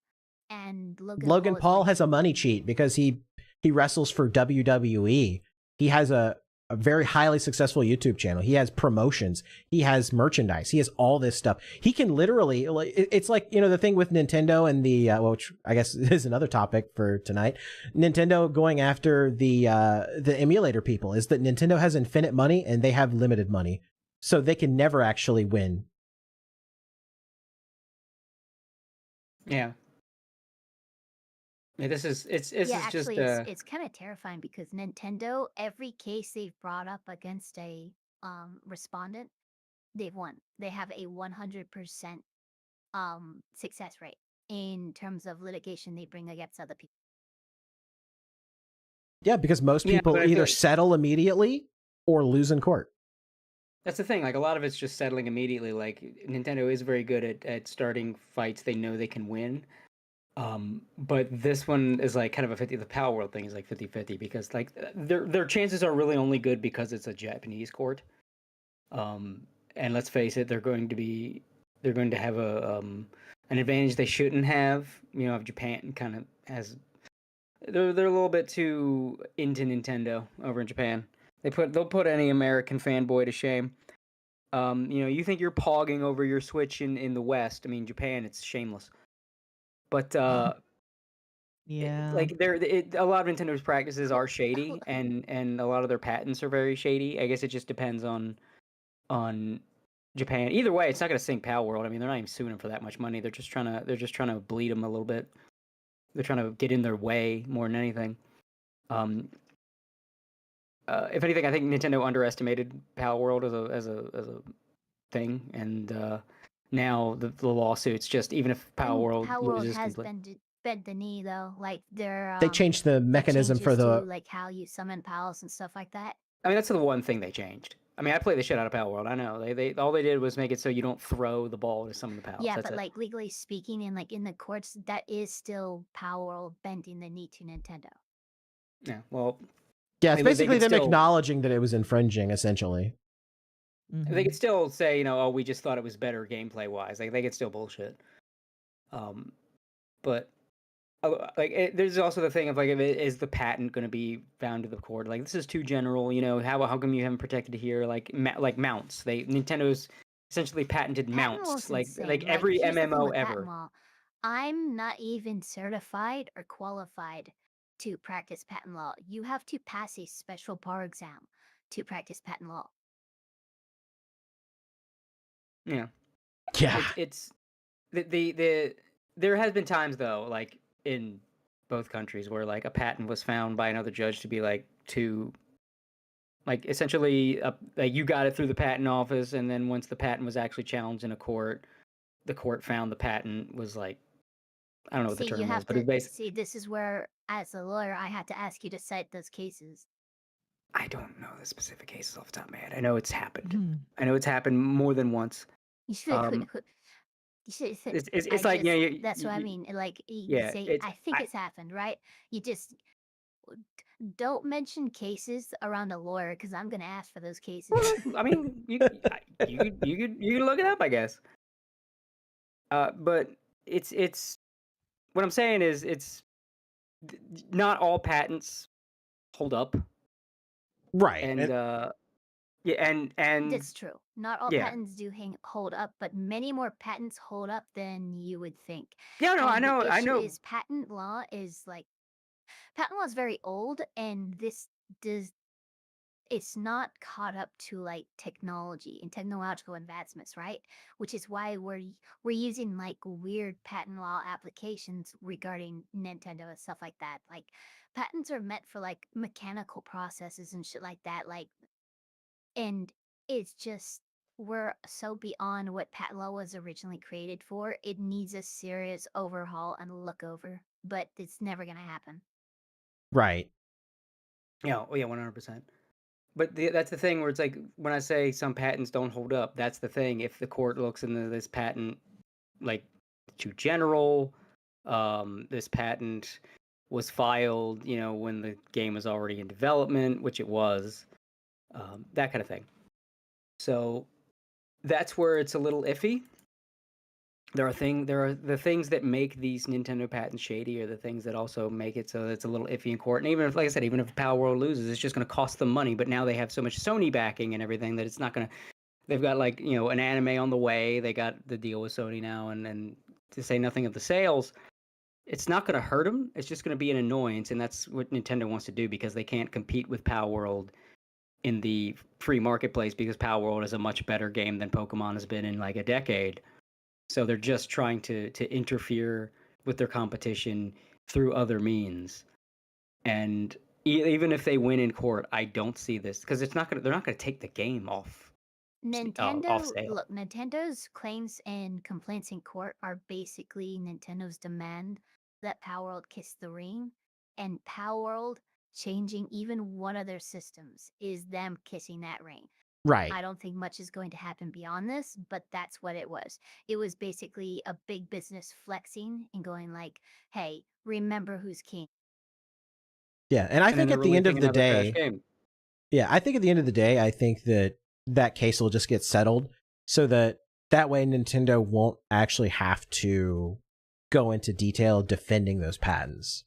And Logan Paul has a money cheat because he wrestles for WWE. He has a very highly successful YouTube channel. He has promotions. He has merchandise. He has all this stuff. He can literally, it's like, the thing with Nintendo and the, which I guess is another topic for tonight. Nintendo going after the emulator people is that Nintendo has infinite money and they have limited money. So they can never actually win. Yeah. Yeah, it's kind of terrifying because Nintendo, every case they've brought up against a respondent, they've won. They have a 100% success rate in terms of litigation they bring against other people. Yeah, because most people either settle immediately or lose in court. That's the thing. Like, a lot of it's just settling immediately. Like, Nintendo is very good at starting fights they know they can win. But this one is like kind of a 50. The Palworld thing is like 50-50 because like their chances are really only good because it's a Japanese court. And let's face it, they're going to have an advantage they shouldn't have. You know, if Japan kind of has, they're a little bit too into Nintendo over in Japan. They'll put any American fanboy to shame. You know, you think you're pogging over your Switch in the West. I mean, Japan, it's shameless. But yeah, like a lot of Nintendo's practices are shady, and a lot of their patents are very shady. I guess it just depends on Japan. Either way, it's not going to sink Palworld. I mean, they're not even suing them for that much money. They're just trying to bleed them a little bit. They're trying to get in their way more than anything. If anything, I think Nintendo underestimated Palworld as a thing, and now the lawsuits just even if Palworld loses has bent the knee though. Like they changed the mechanism for the like how you summon pals and stuff like that. I mean, that's the one thing they changed. I mean, I played the shit out of Palworld. I know they all they did was make it so you don't throw the ball to summon the pals. Yeah, that's but it. like legally speaking, and like in the courts, that is still Palworld bending the knee to Nintendo. Yeah, well, yeah, it's basically them acknowledging that it was infringing, essentially. Mm-hmm. They could still say, you know, oh, we just thought it was better gameplay wise. Like they could still bullshit. But like there's also the thing of like, is the patent going to be found to the court? Like this is too general, you know. How come you haven't protected it here? Like mounts. Nintendo's essentially patented mounts. Like every MMO ever. I'm not even certified or qualified to practice patent law. You have to pass a special bar exam to practice patent law. Yeah. Yeah. It's the there has been times though, like in both countries where like a patent was found by another judge to be like too like essentially like you got it through the patent office, and then once the patent was actually challenged in a court, the court found the patent was like, I don't know what the term is, but it's basically... See, this is where, as a lawyer, I had to ask you to cite those cases. I don't know the specific cases off the top of my head. I know it's happened. I know it's happened more than once. You should. It's like, yeah. That's what I mean. Like, yeah, say, I think it's happened, right? You just don't mention cases around a lawyer because I'm gonna ask for those cases. I mean, you could look it up, I guess. But it's what I'm saying is it's not all patents hold up, right? And yeah, and that's true. Not all patents do hold up, but many more patents hold up than you would think. Yeah, no, and I know. Is patent law is very old, and it's not caught up to like technology and technological advancements, right? Which is why we're using like weird patent law applications regarding Nintendo and stuff like that. Like patents are meant for like mechanical processes and shit like that. Like, and it's just we're so beyond what patent law was originally created for. It needs a serious overhaul and look over, but it's never gonna happen. Right. Yeah, 100%. But that's the thing where it's like when I say some patents don't hold up, that's the thing. If the court looks into this patent like too general, this patent was filed, you know, when the game was already in development, which it was, that kind of thing. So that's where it's a little iffy. There are the things that make these Nintendo patents shady are the things that also make it so it's a little iffy in court. And even if, like I said, even if Palworld loses, it's just going to cost them money. But now they have so much Sony backing and everything that it's not going to. They've got like, you know, an anime on the way. They got the deal with Sony now, and to say nothing of the sales, it's not going to hurt them. It's just going to be an annoyance, and that's what Nintendo wants to do because they can't compete with Palworld in the free marketplace because Palworld is a much better game than Pokemon has been in like a decade. So they're just trying to interfere with their competition through other means. And even if they win in court, I don't see this because they're not going to take the game off Nintendo, sale. look, Nintendo's claims and complaints in court are basically Nintendo's demand that Palworld kiss the ring, and Palworld changing even one of their systems is them kissing that ring. Right. I don't think much is going to happen beyond this, but that's what it was. It was basically a big business flexing and going like, hey, remember who's king. Yeah, and I think at the end of the day, yeah, I think at the end of the day, I think that case will just get settled so that way Nintendo won't actually have to go into detail defending those patents.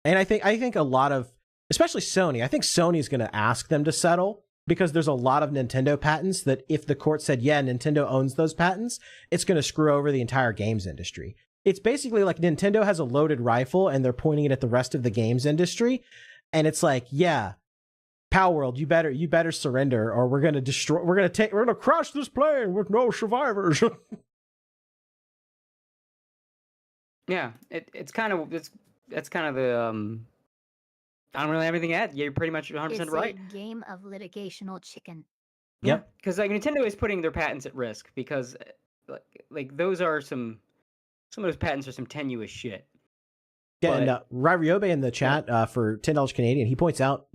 And I think a lot of, especially Sony, I think Sony's going to ask them to settle because there's a lot of Nintendo patents that if the court said, yeah, Nintendo owns those patents, it's going to screw over the entire games industry. It's basically like Nintendo has a loaded rifle and they're pointing it at the rest of the games industry. And it's like, yeah, Palworld, you better surrender or we're going to crash this plane with no survivors. Yeah, that's kind of the I don't really have anything to add. You're pretty much 100% right. It's a game of litigational chicken. Yep. Because like Nintendo is putting their patents at risk because like those are some of those patents are some tenuous shit. Yeah, and Ryobe in the chat for $10 Canadian, he points out,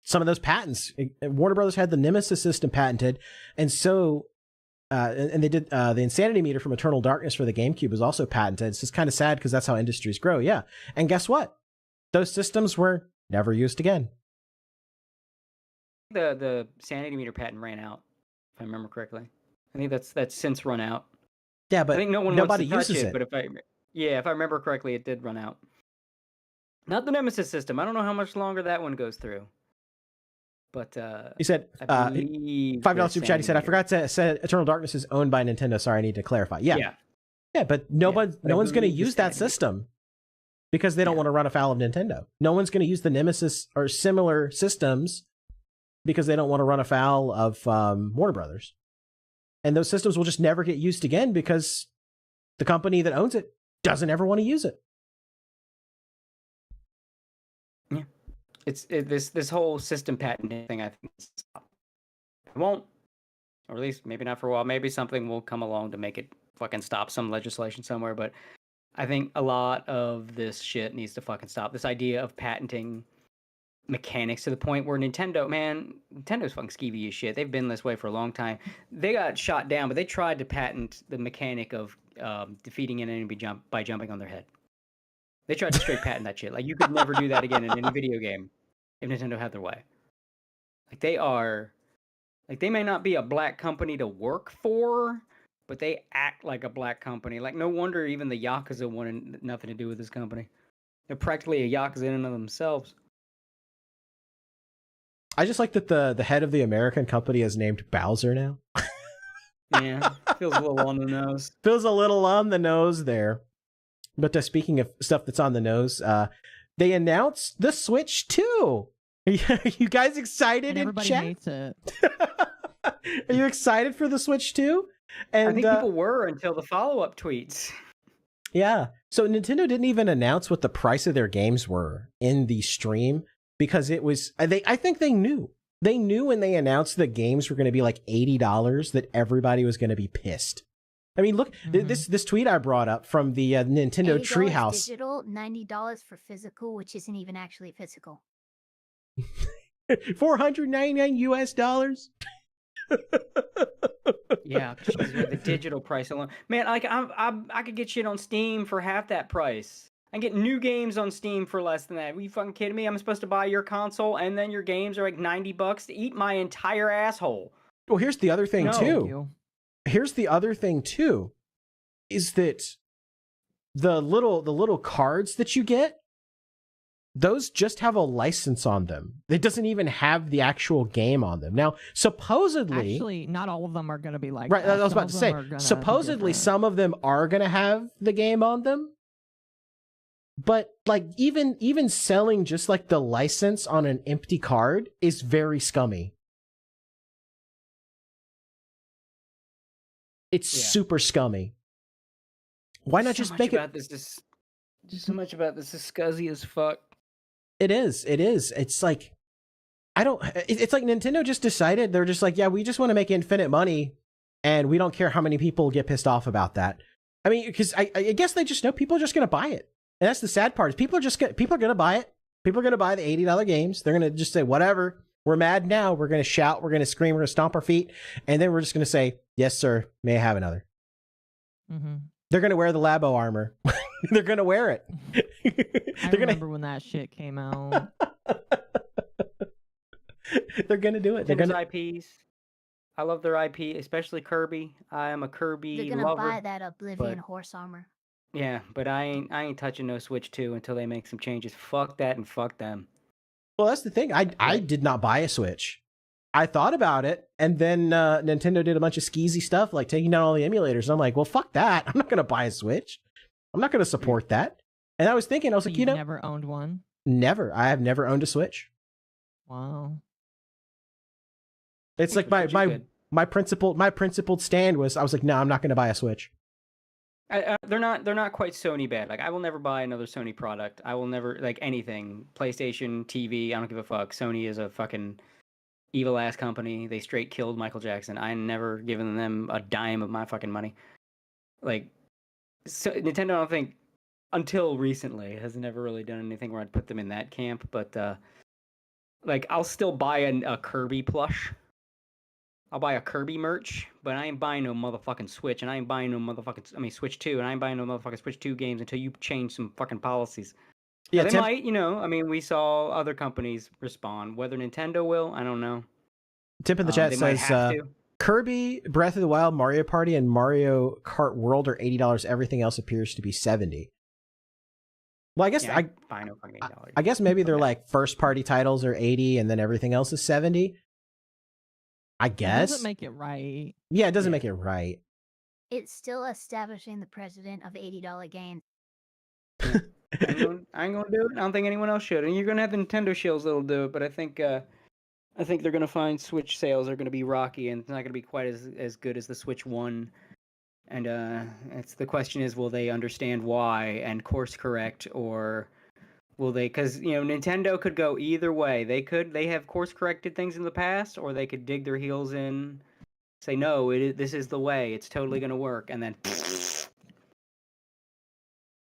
some of those patents. Warner Brothers had the Nemesis system patented, and so and they did the Insanity Meter from Eternal Darkness for the GameCube was also patented. It's just kind of sad because that's how industries grow. Yeah, and guess what? Those systems were never used again. The Sanity Meter patent ran out, if I remember correctly. I think that's since run out. Yeah, but I think nobody wants to touch uses it. But if I remember correctly, it did run out. Not the Nemesis system. I don't know how much longer that one goes through. But he said $5 super chat. He said, "I forgot to say Eternal Darkness is owned by Nintendo. Sorry, I need to clarify." Yeah, but no one's going to use that system because they don't want to run afoul of Nintendo. No one's going to use the Nemesis or similar systems because they don't want to run afoul of Warner Brothers. And those systems will just never get used again because the company that owns it doesn't ever want to use it. Yeah, this whole system patenting thing. I think it won't, or at least maybe not for a while. Maybe something will come along to make it fucking stop, some legislation somewhere. But I think a lot of this shit needs to fucking stop. This idea of patenting mechanics to the point where Nintendo's fucking skeevy as shit. They've been this way for a long time. They got shot down, but they tried to patent the mechanic of defeating an enemy by jumping on their head. They tried to straight patent that shit. Like, you could never do that again in any video game if Nintendo had their way. Like, they may not be a black company to work for, but they act like a black company. Like, no wonder even the Yakuza wanted nothing to do with this company. They're practically a Yakuza in and of themselves. I just like that the head of the American company is named Bowser now. Yeah, feels a little on the nose. Feels a little on the nose there. But speaking of stuff that's on the nose, they announced the Switch 2. Are you guys excited And in everybody chat? hates it. Are you excited for the Switch 2? And I think people were until the follow-up tweets. Yeah. So Nintendo didn't even announce what the price of their games were in the stream because it was I think they knew. They knew when they announced that games were going to be like $80 that everybody was going to be pissed. I mean, look, this tweet I brought up from the Nintendo $80 Treehouse. Digital, $90 for physical, which isn't even actually physical. $499 US. Yeah, the digital price alone. Man, like I could get shit on Steam for half that price. I get new games on Steam for less than that. Are you fucking kidding me? I'm supposed to buy your console and then your games are like $90 to eat my entire asshole. Well, here's the other thing too. You. Here's the other thing too, is that the little cards that you get, those just have a license on them. It doesn't even have the actual game on them. Now, supposedly, Actually, not all of them are going to be like right. that. I was Some about to of say, them are gonna be supposedly different. some of them are going to have the game on them. But like even selling just like the license on an empty card is very scummy. It's super scummy. Why not just make it? So much about this is scuzzy as fuck. It is. It's like I don't. It's like Nintendo just decided they're just like, yeah, we just want to make infinite money, and we don't care how many people get pissed off about that. I mean, because I guess they just know people are just going to buy it, and that's the sad part. Is people are going to buy it. People are going to buy the $80 games. They're going to just say, whatever. We're mad now. We're going to shout. We're going to scream. We're going to stomp our feet, and then we're just going to say, yes, sir. May I have another? Mm-hmm. They're going to wear the Labo armor. They're going to wear it. I remember when that shit came out. They're going to do it. They're Nintendo's going to IPs. I love their IP, especially Kirby. I am a Kirby They're gonna lover. buy that Oblivion horse armor. Yeah, but I ain't touching no Switch 2 until they make some changes. Fuck that and fuck them. Well, that's the thing. I did not buy a Switch. I thought about it, and then Nintendo did a bunch of skeezy stuff, like taking down all the emulators. And I'm like, well, fuck that. I'm not going to buy a Switch. I'm not going to support that. And I was thinking, I was like, you know, never owned one? Never. I have never owned a Switch. Wow. It's like my principled stand was, I was like, no, I'm not going to buy a Switch. They're not quite Sony bad. Like, I will never buy another Sony product. I will never, like, anything. PlayStation, TV, I don't give a fuck. Sony is a fucking evil ass company. They straight killed Michael Jackson. I never given them a dime of my fucking money. Like, so Nintendo, I don't think, until recently, has never really done anything where I'd put them in that camp. But like, I'll still buy a Kirby plush. I'll buy a Kirby merch, but I ain't buying no motherfucking Switch, and I ain't buying no motherfucking, Switch 2, and I ain't buying no motherfucking Switch 2 games until you change some fucking policies. Yeah, they might, we saw other companies respond. Whether Nintendo will, I don't know. Tip in the chat says, Kirby, Breath of the Wild, Mario Party, and Mario Kart World are $80. Everything else appears to be $70. Well, I guess I guess maybe they're like first party titles are 80 and then everything else is 70. I guess. It doesn't make it right. Yeah, it doesn't make it right. It's still establishing the precedent of $80 games. I ain't gonna do it. I don't think anyone else should. And you're gonna have the Nintendo shills that'll do it, but I think they're gonna find Switch sales are gonna be rocky and it's not gonna be quite as good as the Switch 1. And it's the question is, will they understand why and course correct, or will they? Because Nintendo could go either way. They have course corrected things in the past, or they could dig their heels in, say no, this is the way. It's totally gonna work, and then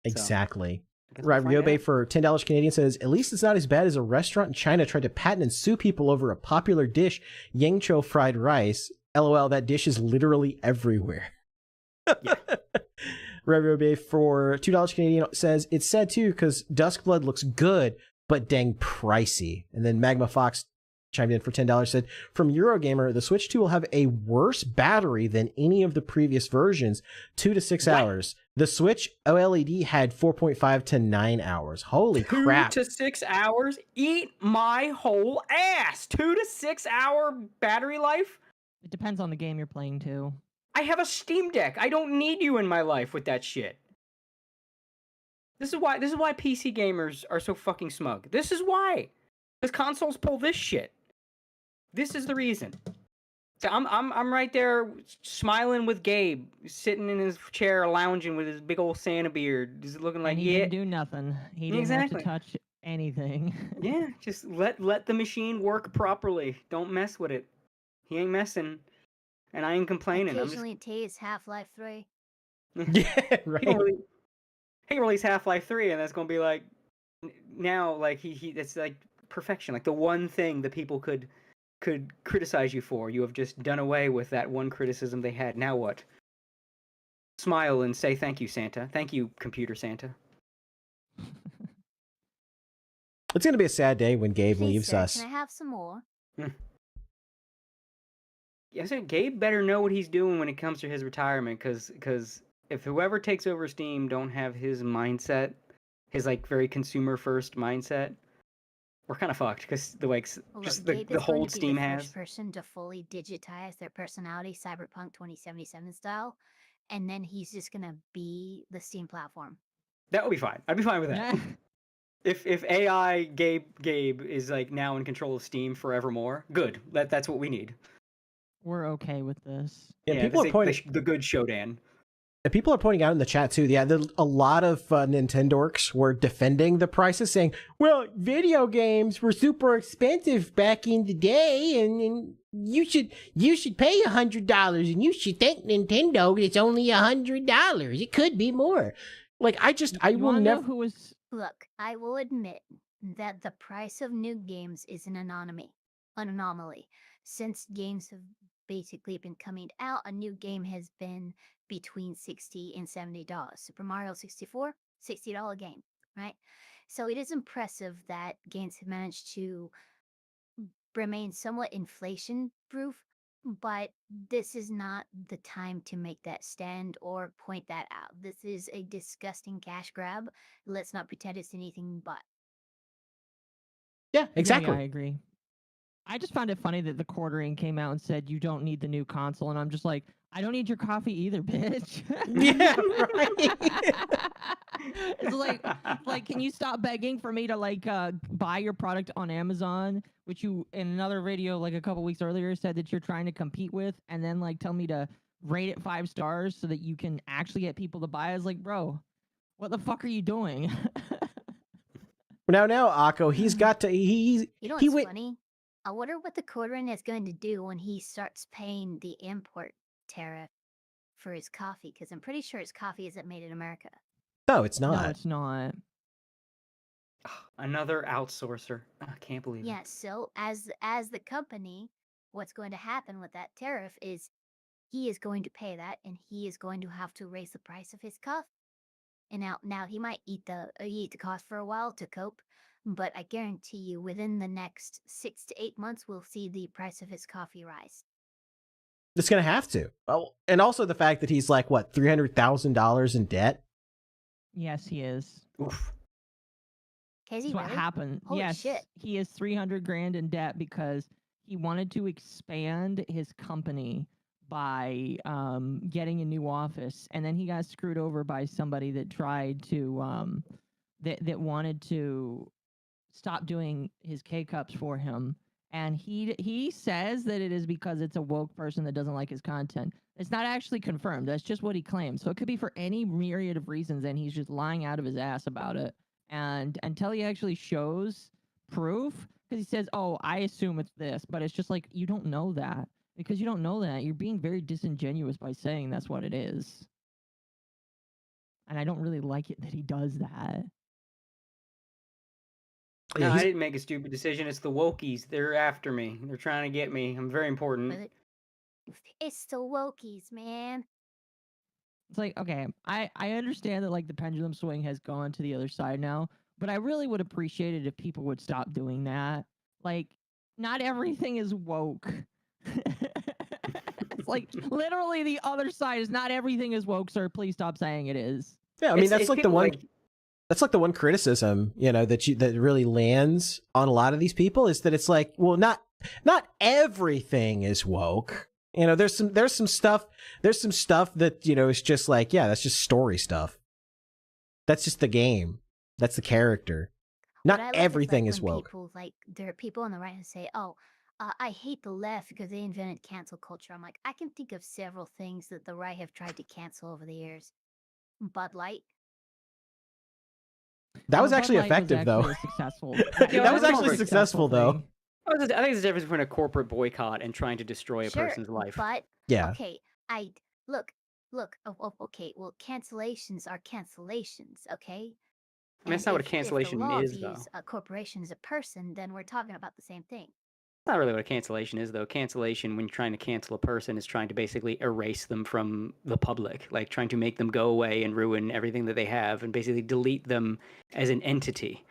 exactly. So, right, Ryobe for $10 Canadian says, at least it's not as bad as a restaurant in China tried to patent and sue people over a popular dish, Yangzhou fried rice. LOL, that dish is literally everywhere. Yeah. Ryobe for $2 Canadian says, it's sad too because Duskblood looks good, but dang pricey. And then Magma Fox chimed in for $10, said, from Eurogamer, the Switch 2 will have a worse battery than any of the previous versions, 2 to 6 hours. The Switch OLED had 4.5 to 9 hours. Holy crap. 2 to 6 hours? Eat my whole ass! 2 to 6 hour battery life? It depends on the game you're playing too. I have a Steam Deck. I don't need you in my life with that shit. This is why PC gamers are so fucking smug. This is why. Because consoles pull this shit. This is the reason. So I'm right there smiling with Gabe, sitting in his chair, lounging with his big old Santa beard, just looking like, and he didn't do nothing. He didn't have to touch anything. Yeah, just let the machine work properly. Don't mess with it. He ain't messing, and I ain't complaining. Occasionally tastes Half-Life 3. Yeah, right. He can release Half-Life 3, and that's gonna be like, now, like he that's like perfection, like the one thing that people could criticize you for. You have just done away with that one criticism they had. Now what? Smile and say thank you, Santa. Thank you, computer Santa. It's going to be a sad day when Gabe Please, leaves sir, us. Can I have some more? Yeah, so Gabe better know what he's doing when it comes to his retirement, because if whoever takes over Steam don't have his mindset, his like very consumer first mindset, we're kind of fucked, because the hold Steam has. First person to fully digitize their personality, Cyberpunk 2077 style, and then he's just gonna be the Steam platform. That would be fine. I'd be fine with that. If AI Gabe is like now in control of Steam forevermore, good. That's what we need. We're okay with this. Yeah, people are pointing the good Shodan. And people are pointing out in the chat too. Yeah, a lot of Nintendorks were defending the prices, saying, "Well, video games were super expensive back in the day, and you should pay $100, and you should thank Nintendo. It's only $100. It could be more." Like I will never. Look, I will admit that the price of new games is an anomaly. Since games have basically been coming out, a new game has been between $60 and $70. Super Mario 64, $60 game, right? So it is impressive that games have managed to remain somewhat inflation proof, but this is not the time to make that stand or point that out. This is a disgusting cash grab. Let's not pretend it's anything but. Yeah, exactly. Yeah, I agree. I just found it funny that the quartering came out and said you don't need the new console, and I'm just like, I don't need your coffee either, bitch. Yeah, right. It's like, can you stop begging for me to buy your product on Amazon, which you in another video like a couple weeks earlier said that you're trying to compete with, and then tell me to rate it 5 stars so that you can actually get people to buy it. I was like, bro, what the fuck are you doing? Now, Occo, he's got to. You know what's funny? I wonder what the quartering is going to do when he starts paying the import tariff for his coffee, because I'm pretty sure his coffee isn't made in America. No, it's not. No, it's not. Another outsourcer. I can't believe it. Yeah, so as the company, what's going to happen with that tariff is he is going to pay that, and he is going to have to raise the price of his coffee. And now he might eat the cost for a while to cope, but I guarantee you within the next 6 to 8 months, we'll see the price of his coffee rise. It's going to have to. Oh, and also the fact that he's like, what, $300,000 in debt? Yes, he is. Oof. That's what happened. Holy yes, shit. He is $300,000 in debt because he wanted to expand his company by getting a new office, and then he got screwed over by somebody that tried to that wanted to stop doing his K-Cups for him. And he says that it is because it's a woke person that doesn't like his content. It's not actually confirmed. That's just what he claims. So it could be for any myriad of reasons, and he's just lying out of his ass about it. And until he actually shows proof, because he says, "Oh, I assume it's this," but it's just like, you don't know that. Because you don't know that, you're being very disingenuous by saying that's what it is. And I don't really like it that he does that. No, I didn't make a stupid decision. It's the wokies. They're after me. They're trying to get me. I'm very important. It's the wokies, man. It's like, okay, I understand that the pendulum swing has gone to the other side now, but I really would appreciate it if people would stop doing that. Not everything is woke. It's literally the other side is not everything is woke, sir. Please stop saying it is. Yeah, I mean that's the one. That's the one criticism, that really lands on a lot of these people is that it's like, well, not everything is woke. There's some stuff that is just like, yeah, that's just story stuff. That's just the game. That's the character. Not everything is woke. There are people on the right who say, "Oh, I hate the left because they invented cancel culture." I'm like, I can think of several things that the right have tried to cancel over the years. Bud Light. That was actually effective, though. Successful. That was actually successful, though. I think there's a difference between a corporate boycott and trying to destroy a person's life. But yeah, okay, look. Oh, okay, well, cancellations are cancellations, okay? I mean, that's not what a cancellation is, though. If a corporation is a person, then we're talking about the same thing. That's not really what a cancellation is, though. Cancellation, when you're trying to cancel a person, is trying to basically erase them from the public, trying to make them go away and ruin everything that they have, and basically delete them as an entity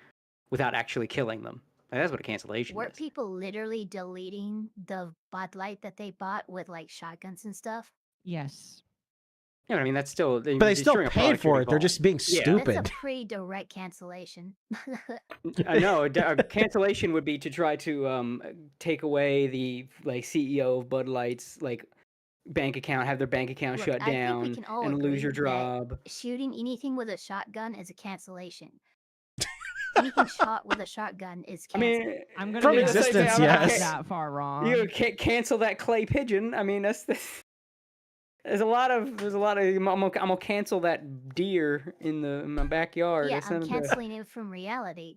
without actually killing them. That's what a cancellation is. Weren't people literally deleting the Bud Light that they bought with shotguns and stuff? Yes. Yeah, I mean, that's still... But they still paid for it. They're just being stupid. That's a pretty direct cancellation. I know. A cancellation would be to try to take away the CEO of Bud Light's bank account, have their bank account shut down, and lose your job. Shooting anything with a shotgun is a cancellation. Anything shot with a shotgun is canceled. I mean, I'm gonna from existence, yes. That far wrong. You can't cancel that clay pigeon. I mean, that's the... There's a lot of. I'm gonna cancel that deer in my backyard. Yeah, That's I'm none of the- canceling it from reality.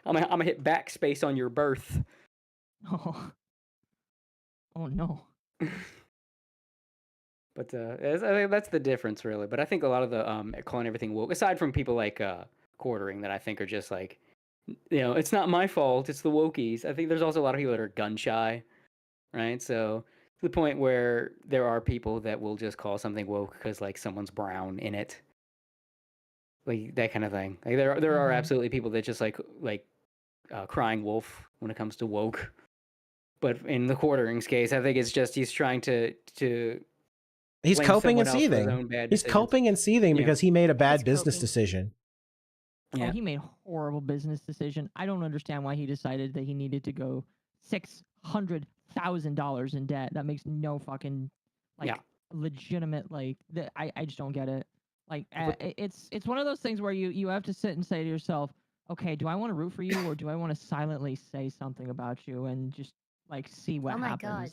I'm gonna hit backspace on your birth. Oh. Oh no. But I think that's the difference, really. But I think a lot of the calling everything woke, aside from people like quartering, that I think are just like, it's not my fault, it's the wokies. I think there's also a lot of people that are gun shy, right? So to the point where there are people that will just call something woke because like someone's brown in it, like that kind of thing. Like there are absolutely people that just like crying wolf when it comes to woke. But in the quartering's case, I think it's just he's trying to He's blame coping and someone else for his seething. own bad He's decisions. coping and seething Yeah. because he made a bad He's business coping. decision. Yeah. Oh, he made a horrible business decision. I don't understand why he decided that he needed to go $600,000 in debt. That makes no fucking legitimate I just don't get it. Like it's one of those things where you have to sit and say to yourself, okay, do I want to root for you or do I want to silently say something about you and just like see what Oh my happens? god.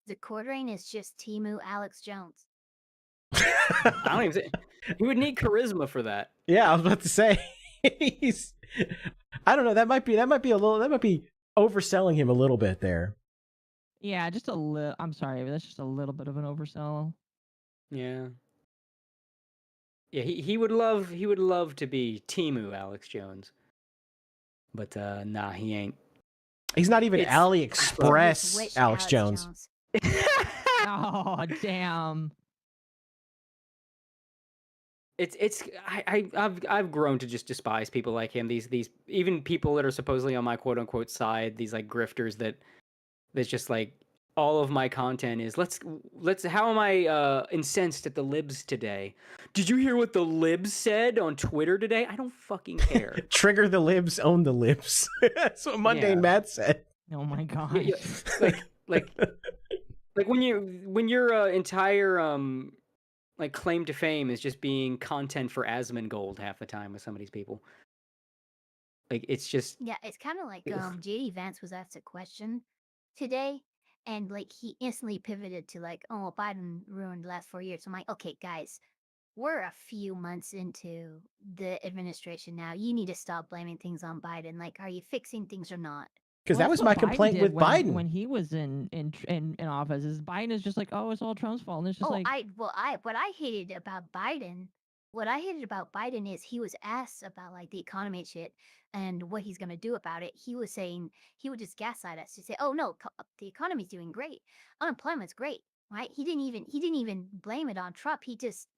The quartering is just Timu Alex Jones. I don't even think he would need charisma for that. Yeah, I was about to say he's. I don't know. That might be overselling him a little bit there. Yeah, just a little. I'm sorry, but that's just a little bit of an oversell. Yeah. Yeah, he would love to be Timu Alex Jones. But nah, he ain't. He's not even It's- AliExpress Which Alex Jones. Oh damn. I've grown to just despise people like him. These even people that are supposedly on my quote unquote side. These like grifters that's just like all of my content is let's how am I incensed at the libs today? Did you hear what the libs said on Twitter today? I don't fucking care. Trigger the libs, own the libs. That's what Mundane Yeah. Matt said. Oh my god. Yeah, like when your entire like claim to fame is just being content for Asmongold half the time with some of these people. Like it's just Yeah, it's kind of like JD Vance was asked a question today, and like he instantly pivoted to like, oh, Biden ruined the last 4 years. I'm like, okay, guys, we're a few months into the administration now. You need to stop blaming things on Biden. Like, are you fixing things or not? Because Well, that was that's my what Biden complaint did with Biden. when he was in office. Is Biden is just like, oh, it's all Trump's fault, and it's just Oh, like, what I hated about Biden, is he was asked about like the economy and shit and what he's gonna do about it. He was saying he would just gaslight us to say, "Oh no, the economy's doing great, unemployment's great." Right? He didn't even blame it on Trump. He just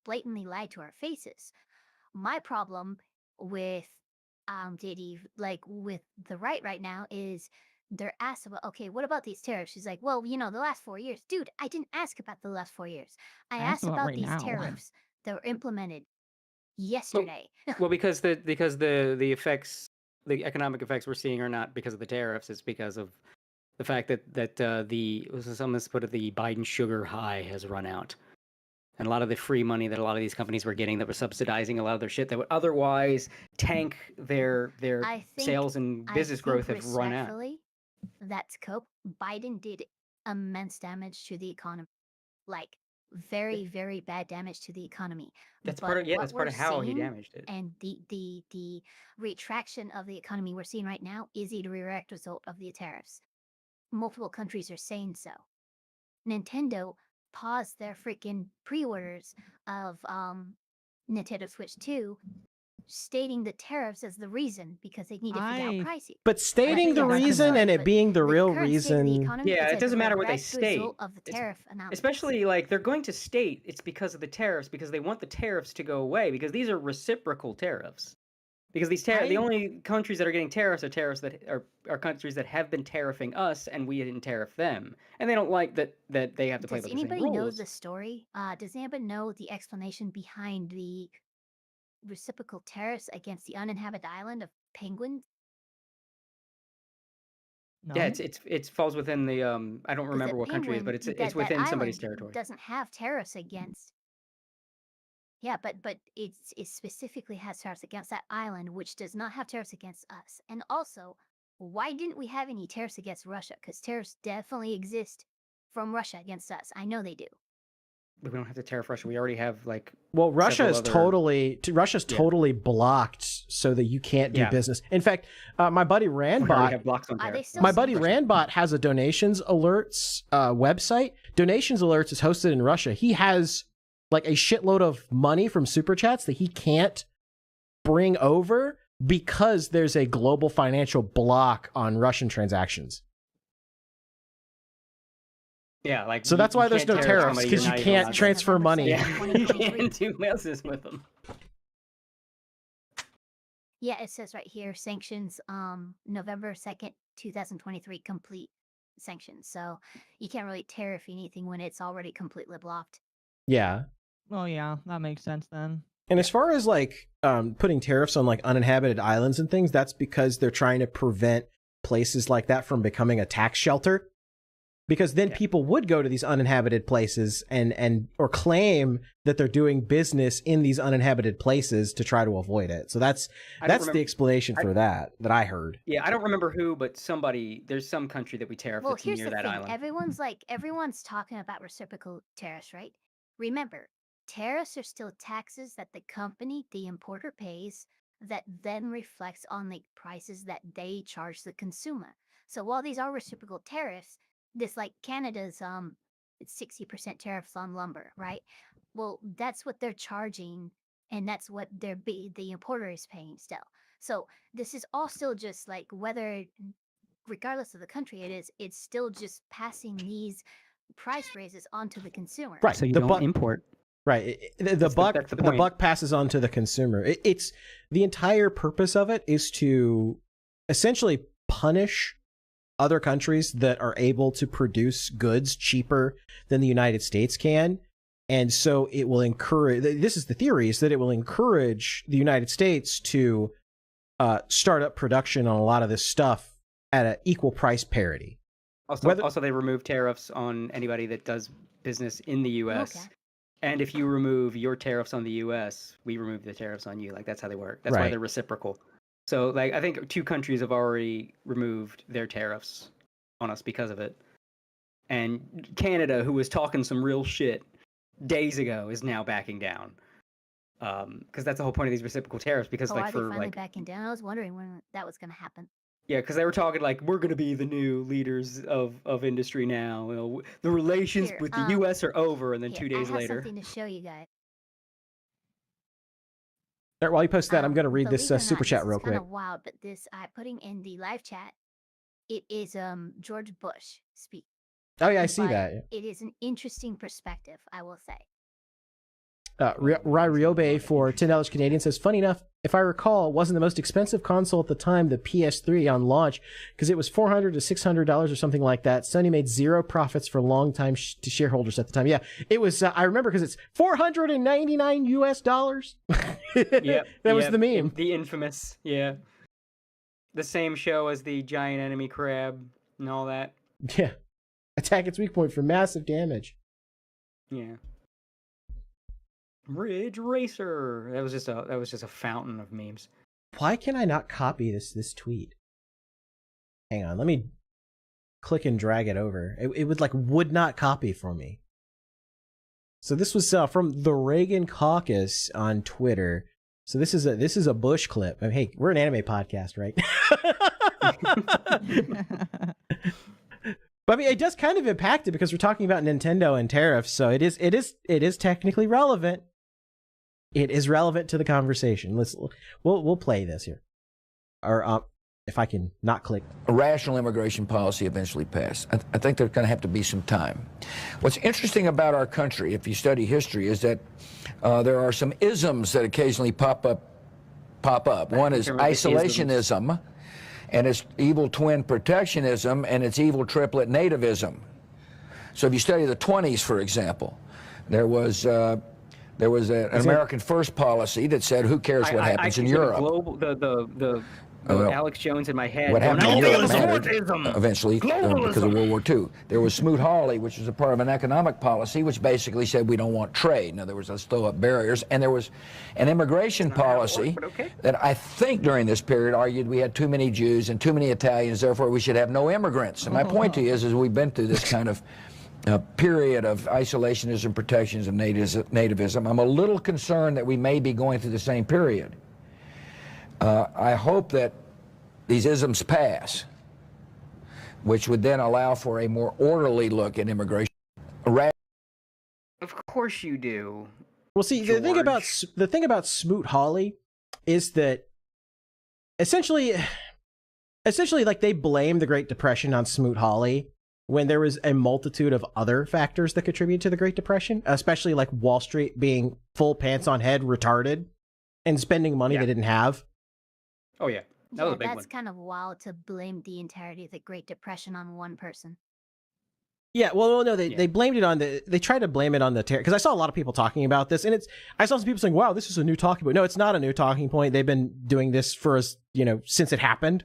blatantly lied to our faces. My problem with JD, like with the right now, is they're asked about, okay, what about these tariffs? She's like, well, the last 4 years. Dude, I didn't ask about the last 4 years. I asked about right these now. tariffs that were implemented yesterday. well because the effects, the economic effects we're seeing are not because of the tariffs. It's because of the fact that the Biden sugar high has run out. And a lot of the free money that a lot of these companies were getting that were subsidizing a lot of their shit that would otherwise tank their I think- sales and business growth have run out. Respectfully, that's cope. Biden did immense damage to the economy. Like, very, very bad damage to the economy. That's But part of what that's we're part of how he seeing damaged it. And the retraction of the economy we're seeing right now is a direct result of the tariffs. Multiple countries are saying so. Nintendo paused their freaking pre-orders of Nintendo Switch 2, stating the tariffs as the reason because they need to figure out pricing. But stating the Right, that's reason and it but being the real current state of the reason. economy Yeah, is it as doesn't a matter what they direct state. result of the tariff announcement. Especially like they're going to state it's because of the tariffs because they want the tariffs to go away because these are reciprocal tariffs. Because these the only countries that are getting tariffs are tariffs that are countries that have been tariffing us and we didn't tariff them. And they don't like that they have to play by Does the same anybody know rules. the story? Does anybody know the explanation behind the reciprocal tariffs against the uninhabited island of penguins? no. Yeah, it falls within the I don't 'Cause remember that what country it is, but penguin- it's that within somebody's island territory. Doesn't have tariffs against. Yeah, but it specifically has tariffs against that island, which does not have tariffs against us. And also, why didn't we have any tariffs against Russia? Because tariffs definitely exist from Russia against us. I know they do. We don't have to tariff Russia. We already have like. Well, Russia is Russia's Yeah. totally blocked so that you can't do business. In fact, my buddy We already have Randbot, blocks on tariffs. my buddy Randbot has a donations alerts website. Donations alerts is hosted in Russia. He has like a shitload of money from super chats that he can't bring over because there's a global financial block on Russian transactions. Yeah, like So that's why there's no tariffs, because you can't transfer money. Yeah, you can't do business with them. Yeah, it says right here, sanctions, November 2nd, 2023, complete sanctions. So you can't really tariff anything when it's already completely blocked. Yeah. Oh yeah, that makes sense then. And as far as like putting tariffs on like uninhabited islands and things, that's because they're trying to prevent places like that from becoming a tax shelter. Because then people would go to these uninhabited places and or claim that they're doing business in these uninhabited places to try to avoid it. So that's the explanation for that I heard. Yeah, I don't remember who, but somebody, there's some country that we tariff Well, that's here's near the that thing. island. Everyone's talking about reciprocal tariffs, right? Remember, tariffs are still taxes that the company, the importer, pays that then reflects on the prices that they charge the consumer. So while these are reciprocal tariffs, this like Canada's it's 60% tariffs on lumber, right? Well, that's what they're charging, and that's what the importer is paying still. So this is all still just like whether, regardless of the country it is, it's still just passing these price raises onto the consumer. Right. So you the don't import. Right. The buck passes on to the consumer. It's the entire purpose of it is to essentially punish other countries that are able to produce goods cheaper than the United States can. And so it will encourage, this is the theory, is that it will encourage the United States to start up production on a lot of this stuff at an equal price parity. Also, they remove tariffs on anybody that does business in the U.S. Okay. And if you remove your tariffs on the U.S., we remove the tariffs on you. Like, that's how they work. That's why they're reciprocal. So, like, I think 2 countries have already removed their tariffs on us because of it. And Canada, who was talking some real shit days ago, is now backing down. Because that's the whole point of these reciprocal tariffs. Because, are they finally backing down? I was wondering when that was going to happen. Yeah, because they were talking like, we're going to be the new leaders of industry now. You know, the relations with the U.S. are over, and then 2 days later. I have something to show you guys. While you post that, I'm going to read this super chat real quick. It's kind of wild, but this putting in the live chat, it is George Bush speaking. Oh yeah, I see that. It is an interesting perspective, I will say. Ryobe for $10 Canadian says, funny enough, if I recall, it wasn't the most expensive console at the time, the PS3 on launch, because it was $400 to $600 or something like that. Sony made zero profits for long time to shareholders at the time. Yeah, it was. I remember because it's $499 US. Yep, that was the meme. The infamous, yeah. The same show as the giant enemy crab and all that. Yeah, attack its weak point for massive damage. Yeah. Ridge Racer. That was just a fountain of memes. Why can I not copy this tweet? Hang on, let me click and drag it over. It would not copy for me. So this was from the Reagan Caucus on Twitter. So this is a Bush clip. I mean, hey, we're an anime podcast, right? But I mean, it does kind of impact it because we're talking about Nintendo and tariffs. So it is technically relevant. It is relevant to the conversation. We'll play this here, or if I can not click. A rational immigration policy eventually passed. I think there's going to have to be some time. What's interesting about our country, if you study history, is that there are some isms that occasionally pop up. One is isolationism, and its evil twin protectionism, and its evil triplet nativism. So if you study the 20s, for example, there was an American First policy that said, "Who cares what happens in Europe?" Alex Jones in my head. What happened in Europe mattered eventually because of World War II. There was Smoot-Hawley, which was a part of an economic policy, which basically said we don't want trade. In other words, let's throw up barriers. And there was an immigration policy that I think during this period argued we had too many Jews and too many Italians, therefore we should have no immigrants. And my point to you is we've been through this kind of period of isolationism, protectionism, nativism. I'm a little concerned that we may be going through the same period. I hope that these isms pass, which would then allow for a more orderly look at immigration. Of course you do. Well, see, the thing about Smoot Hawley is that essentially, like, they blame the Great Depression on Smoot Hawley when there was a multitude of other factors that contributed to the Great Depression, especially like Wall Street being full pants on head retarded and spending money they didn't have. Oh yeah, that was a big one. That's kind of wild to blame the entirety of the Great Depression on one person. Yeah, well, no, they blamed it on they tried to blame it on the terror, because I saw a lot of people talking about this, and I saw some people saying, wow, this is a new talking point. No, it's not a new talking point. They've been doing this for since it happened.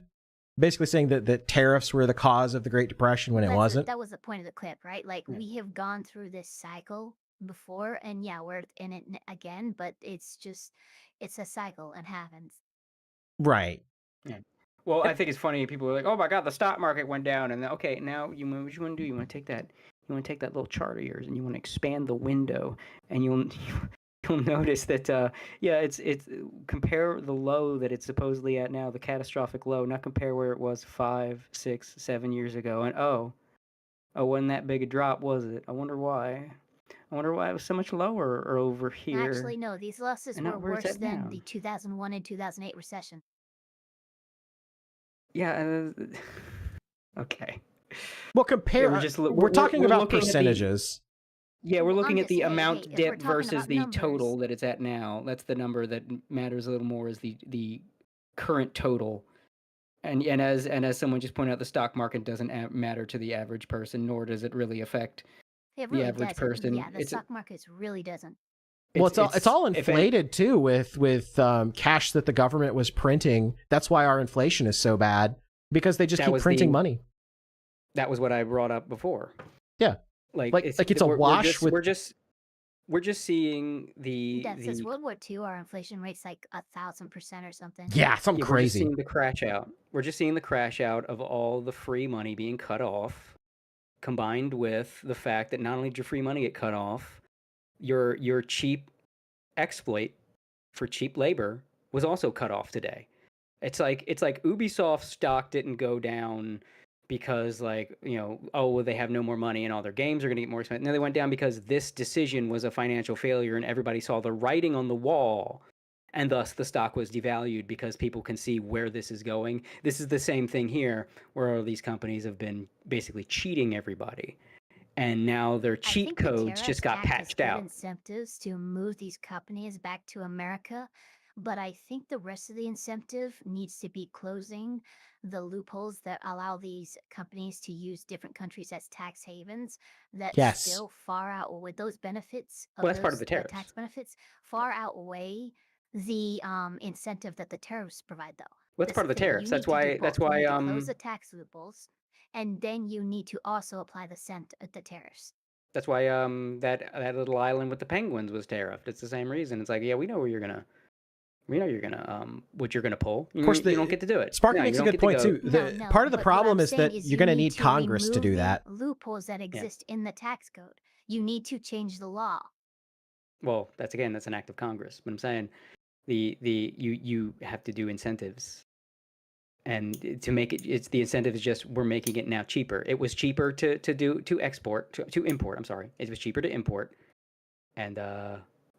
Basically saying that tariffs were the cause of the Great Depression when it wasn't. That was the point of the clip, right? Like, we have gone through this cycle before, and yeah, we're in it again, but it's a cycle and happens. Right. Yeah. Well, I think it's funny. People are like, "Oh my God, the stock market went down," and okay, now what you want to do? You want to take that little chart of yours, and you want to expand the window, and you'll notice that it's compare the low that it's supposedly at now, the catastrophic low, not compare where it was 5, 6, 7 years ago, and oh, wasn't that big a drop, was it? I wonder why. I wonder why it was so much lower over here. Actually, no, these losses were worse than the 2001 and 2008 recession. Yeah. Okay. Well, we're talking about percentages. We're looking at the amount dip versus the total that it's at now. That's the number that matters a little more, is the current total. And as someone just pointed out, the stock market doesn't matter to the average person, nor does it really affect the average person. Yeah, the stock market really doesn't. Well, it's all inflated too with cash that the government was printing. That's why our inflation is so bad, because they just keep printing money. That was what I brought up before. Yeah, like it's a wash. We're just seeing the. Yeah, since World War II, our inflation rate's like 1,000% or something. Yeah, something crazy. We're just seeing the crash out. We're just seeing the crash out of all the free money being cut off, combined with the fact that not only did your free money get cut off, your cheap exploit for cheap labor was also cut off today. It's like Ubisoft stock didn't go down because they have no more money and all their games are going to get more expensive. No, they went down because this decision was a financial failure and everybody saw the writing on the wall, and thus the stock was devalued because people can see where this is going. This is the same thing here, where all these companies have been basically cheating everybody. And now their cheat codes just got patched out. Incentives to move these companies back to America, but I think the rest of the incentive needs to be closing the loopholes that allow these companies to use different countries as tax havens that still far outweigh those benefits. That's part of the tariffs. Tax benefits far outweigh the incentive that the tariffs provide, though. What's part of the tariffs? That's why close the tax loopholes. And then you need to also apply the tariffs. That's why that little island with the penguins was tariffed. It's the same reason. It's like, yeah, we know what you're gonna pull. Of course, you don't get to do it. Sparky makes a good point too. Part of the problem is that you're going to need Congress to do that. Loopholes that exist in the tax code. You need to change the law. Well, that's an act of Congress. But I'm saying you have to do incentives. And to make it, the incentive is just, we're making it now cheaper. It was cheaper to import. I'm sorry. It was cheaper to import. And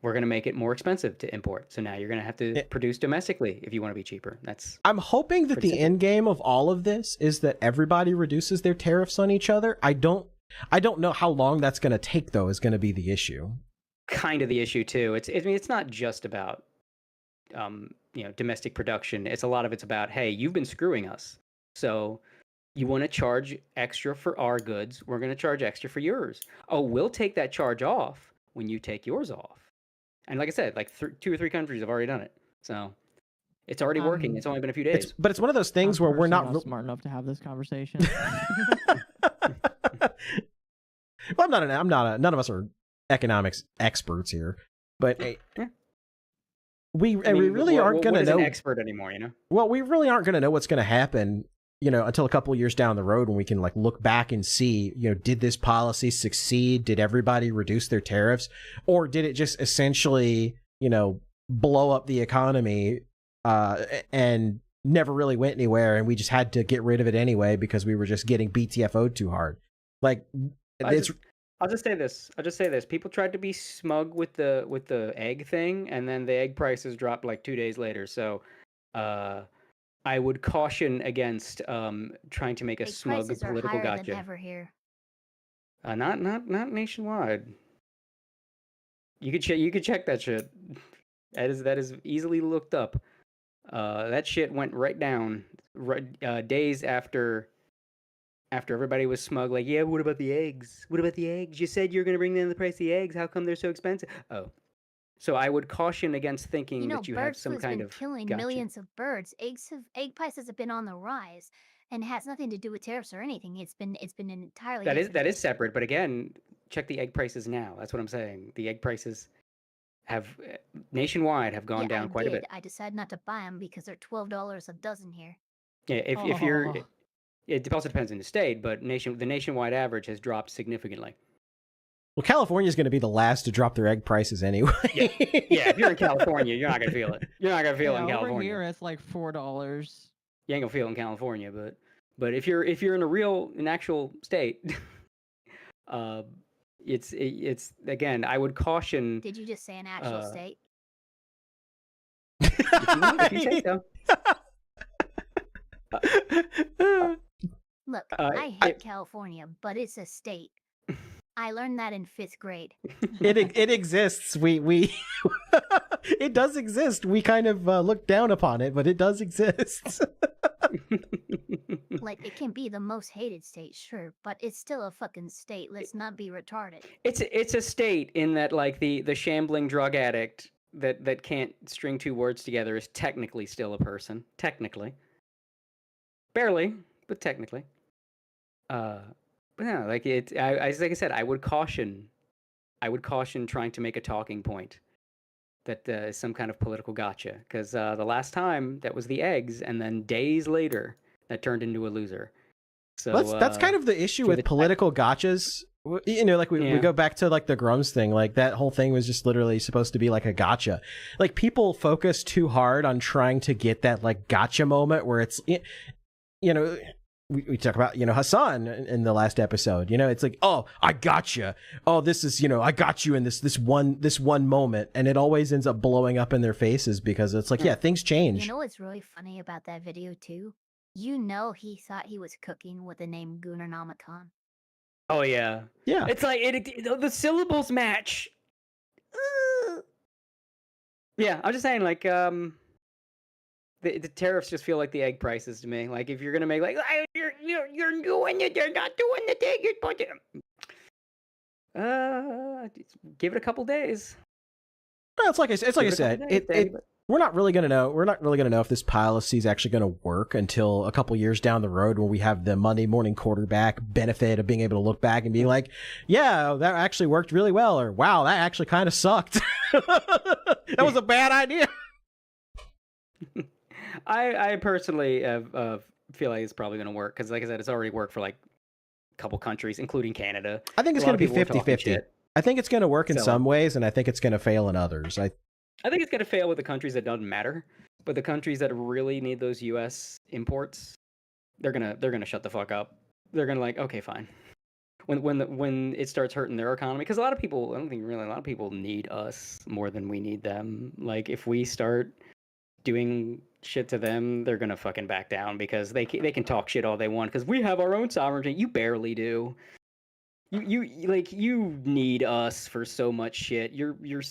we're going to make it more expensive to import. So now you're going to have to produce domestically if you want to be cheaper. I'm hoping that the end game of all of this is that everybody reduces their tariffs on each other. I don't know how long that's going to take, though, is going to be the issue. Kind of the issue too. It's not just about domestic production. A lot of it's about, hey, you've been screwing us. So you want to charge extra for our goods. We're going to charge extra for yours. Oh, we'll take that charge off when you take yours off. And like I said, 2 or 3 countries have already done it. So it's already working. It's only been a few days. But it's one of those things where we're not smart enough to have this conversation. Well, none of us are economics experts here, but we really aren't going to know. An expert anymore, Well, we really aren't going to know what's going to happen until a couple of years down the road when we can like look back and see, did this policy succeed? Did everybody reduce their tariffs, or did it just essentially, blow up the economy and never really went anywhere, and we just had to get rid of it anyway because we were just getting BTFO'd too hard? Like, I'll just say this. People tried to be smug with the egg thing, and then the egg prices dropped like 2 days later. So, I would caution against trying to make a smug political gotcha. Than ever here. Not nationwide. You could check that shit. That is easily looked up. That shit went right down days after everybody was smug. Like, yeah, what about the eggs? What about the eggs? You said you're going to bring down the price of the eggs. How come they're so expensive? Oh. So I would caution against thinking that you have some kind of killing gotcha. Millions of birds. Egg prices have been on the rise, and it has nothing to do with tariffs or anything. It's been an entirely that is separate. But again, check the egg prices now. That's what I'm saying. The egg prices have nationwide have gone down quite a bit. I decided not to buy them because they're $12 a dozen here. Yeah, if you're, it also depends on the state, but the nationwide average has dropped significantly. Well, California is going to be the last to drop their egg prices anyway. Yeah, if you're in California, you're not going to feel it. You're not going to feel it in California. Over here, it's like $4. You ain't going to feel it in California, but if you're in an actual state, it's again, I would caution. Did you just say an actual state? If you say so. Look, I hate California, but it's a state. I learned that in 5th grade. It exists. We it does exist. We kind of look down upon it, but it does exist. Like, it can be the most hated state, sure, but it's still a fucking state. Let's not be retarded. It's a state in that, like, the shambling drug addict that can't string 2 words together is technically still a person. Technically. Barely, but technically. But no, like like I said, I would caution trying to make a talking point that is some kind of political gotcha, because the last time that was the eggs, and then days later that turned into a loser. So that's kind of the issue with political gotchas. Like we go back to like the Grums thing. Like, that whole thing was just literally supposed to be like a gotcha. Like, people focus too hard on trying to get that like gotcha moment where it's we talk about, Hassan in the last episode, it's like, oh, I got you. Oh, this is, I got you in this one moment. And it always ends up blowing up in their faces because it's like, yeah, things change. You know what's really funny about that video too? He thought he was cooking with the name Gunnernomicon. Oh, yeah. Yeah. It's like, the syllables match. Yeah, I'm just saying, like, the tariffs just feel like the egg prices to me. Like, if you're gonna make like, you're doing it, you're not doing the thing you're supposed to. Give it a couple days. Well, it's like I said. We're not really gonna know. We're not really gonna know if this policy is actually gonna work until a couple years down the road, when we have the Monday morning quarterback benefit of being able to look back and be like, yeah, that actually worked really well, or wow, that actually kind of sucked. That was a bad idea. I personally feel like it's probably going to work because, like I said, it's already worked for like a couple countries, including Canada. I think it's going to be 50-50. I think it's going to work in some ways, and I think it's going to fail in others. I think it's going to fail with the countries that doesn't matter, but the countries that really need those U.S. imports, they're gonna shut the fuck up. They're gonna like, okay, fine. When it starts hurting their economy, because a lot of people need us more than we need them. Like, if we start doing shit to them, they're gonna fucking back down because they can talk shit all they want because we have our own sovereignty. You barely do. You need us for so much shit. Your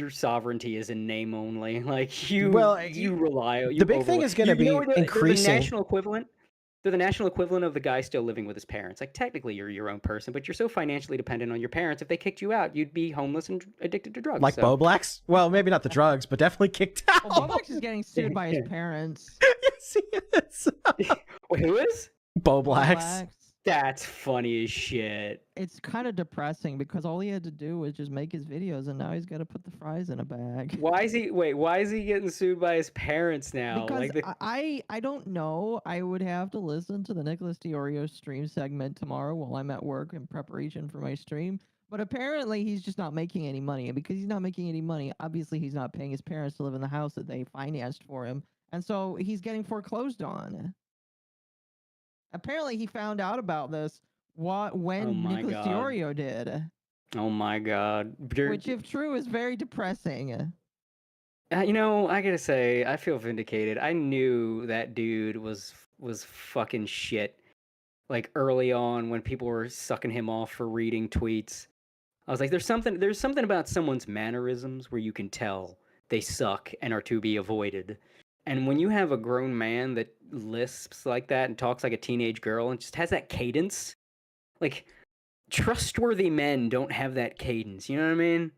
sovereignty is in name only. Like, you rely. The big thing is going to be increasing. The national equivalent. They're the national equivalent of the guy still living with his parents. Like, technically, you're your own person, but you're so financially dependent on your parents. If they kicked you out, you'd be homeless and addicted to drugs. Like Bo Blacks? Well, maybe not the drugs, but definitely kicked out. Well, Bo Blacks is getting sued by his parents. Yes, he is. Wait, who is? Bo Blacks. That's funny as shit. It's kind of depressing because all he had to do was just make his videos, and now he's got to put the fries in a bag. Why is he getting sued by his parents now? Because Like I don't know. I would have to listen to the Nicholas DeOrio stream segment tomorrow while I'm at work in preparation for my stream. But apparently he's just not making any money. And because he's not making any money, obviously he's not paying his parents to live in the house that they financed for him. And so he's getting foreclosed on. Apparently he found out about this when Nicholas DeOrio did. Oh my god. Which, if true, is very depressing. You know, I gotta say, I feel vindicated. I knew that dude was fucking shit. Like early on when people were sucking him off for reading tweets. I was like, there's something about someone's mannerisms where you can tell they suck and are to be avoided. And when you have a grown man that lisps like that and talks like a teenage girl and just has that cadence, like trustworthy men don't have that cadence. You know what I mean?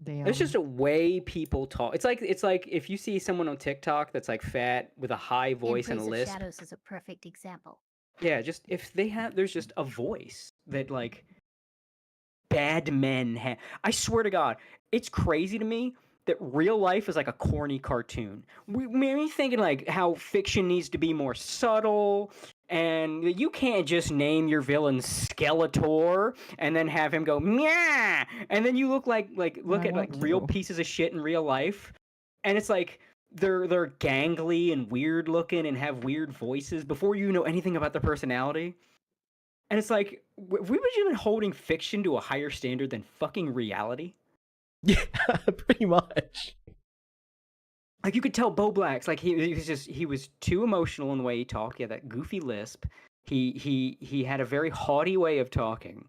Damn. There's just a way people talk. It's like if you see someone on TikTok that's like fat with a high voice and a lisp. Shadows is a perfect example. Yeah, just if they have, there's just a voice that like bad men have. I swear to God, it's crazy to me that real life is like a corny cartoon. Me thinking like how fiction needs to be more subtle, and you can't just name your villain Skeletor and then have him go meow, and then you look at real pieces of shit in real life, and it's like they're gangly and weird looking and have weird voices before you know anything about their personality. And it's like, we were even holding fiction to a higher standard than fucking reality. Yeah, pretty much. Like, you could tell Bo Black's, like, he was too emotional in the way he talked. He had that goofy lisp. He had a very haughty way of talking,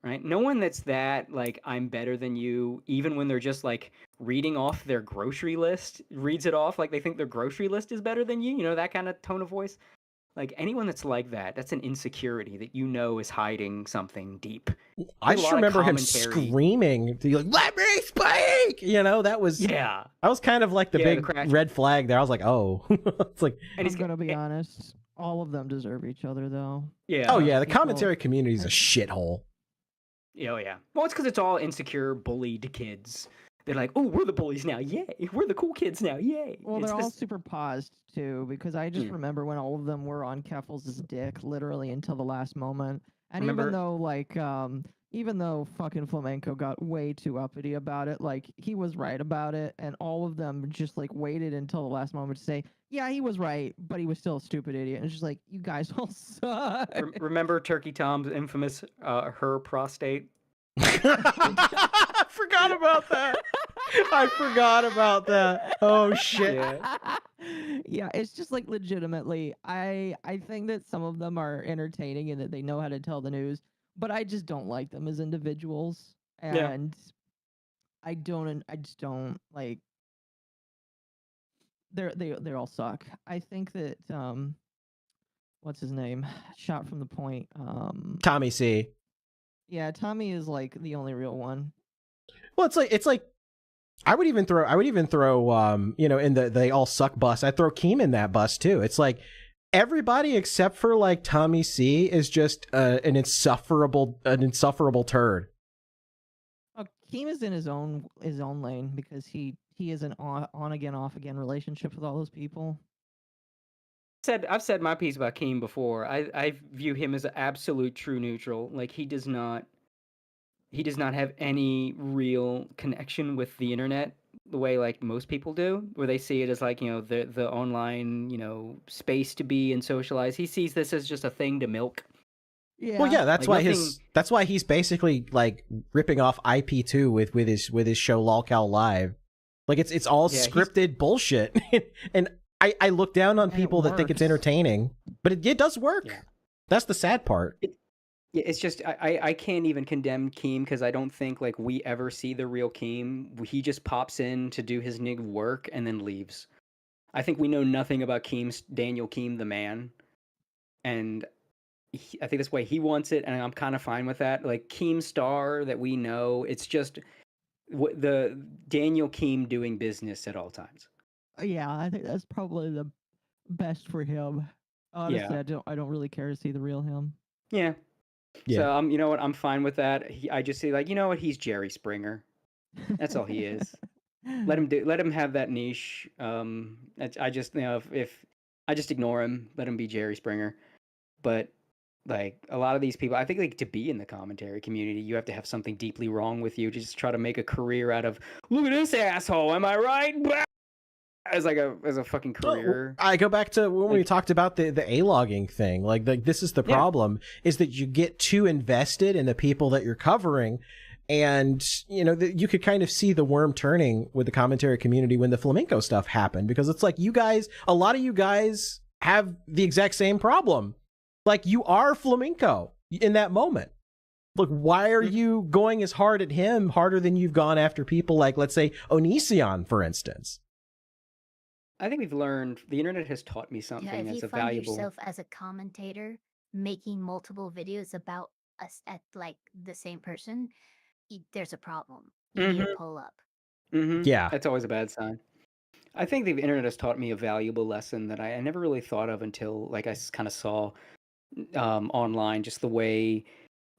right? No one that's that, like, I'm better than you, even when they're just, like, reading off their grocery list, reads it off like they think their grocery list is better than you. You know, that kind of tone of voice. Like, anyone that's like that, that's an insecurity that you know is hiding something deep. I just remember him screaming, like, let me speak! You know, that was... Yeah. I was kind of like the big red flag there. I was like, oh. It's like... And he's gonna be honest, all of them deserve each other, though. Yeah. Oh, yeah, the commentary community is a shithole. Oh, yeah. Well, it's because it's all insecure, bullied kids. They're like, oh, we're the bullies now, yay! We're the cool kids now, yay! Well, they're all super paused, too, because I just remember when all of them were on Keffels' dick, literally until the last moment. And even though, like, even though fucking Flamenco got way too uppity about it, like, he was right about it, and all of them just, like, waited until the last moment to say, yeah, he was right, but he was still a stupid idiot. And it's just like, you guys all suck. Remember Turkey Tom's infamous, her prostate? I forgot about that. I forgot about that. Oh shit. Yeah, it's just like legitimately, I think that some of them are entertaining and that they know how to tell the news, but I just don't like them as individuals. And I just don't like they all suck. I think that what's his name? Shot from the point. Tommy C. Yeah, Tommy is like the only real one. Well, it's like I would even throw you know, in the they all suck bus. I'd throw Keem in that bus too. It's like everybody except for like Tommy C is just an insufferable turd. Keem is in his own lane because he is an on again off again relationship with all those people. I've said my piece about Keem before. I view him as an absolute true neutral. Like, he does not have any real connection with the internet the way like most people do, where they see it as like, you know, the online, you know, space to be and socialize. He sees this as just a thing to milk. Yeah. Well, yeah, that's like why that's why he's basically like ripping off IP2 with his show LolCal Live. Like it's all scripted bullshit. And I look down on people that think it's entertaining, but it does work. Yeah. That's the sad part. It's just I can't even condemn Keem because I don't think like we ever see the real Keem. He just pops in to do his nig work and then leaves. I think we know nothing about Daniel Keem the man, and I think that's why he wants it, and I'm kind of fine with that. Like Keem Star that we know, it's just the Daniel Keem doing business at all times. Yeah, I think that's probably the best for him. Honestly, I don't really care to see the real him. Yeah. Yeah. So you know what? I'm fine with that. I just say like, you know what? He's Jerry Springer. That's all he is. Let him have that niche. I just if I just ignore him, let him be Jerry Springer. But like a lot of these people, I think like to be in the commentary community, you have to have something deeply wrong with you to just try to make a career out of. Look at this asshole. Am I right? As a fucking career. I go back to when we talked about the A-logging thing. Like this is the problem, is that you get too invested in the people that you're covering. And, you know, you could kind of see the worm turning with the commentary community when the flamenco stuff happened, because it's like a lot of you guys have the exact same problem. Like, you are flamenco in that moment. Look, why are you going as hard at him, harder than you've gone after people like, let's say, Onision, for instance? I think we've learned, the internet has taught me something Yeah, if that's you a find valuable. yourself as a commentator making multiple videos about us at like the same person, there's a problem. You need to pull up. Yeah. That's always a bad sign. I think the internet has taught me a valuable lesson that I never really thought of until like I kind of saw online, just the way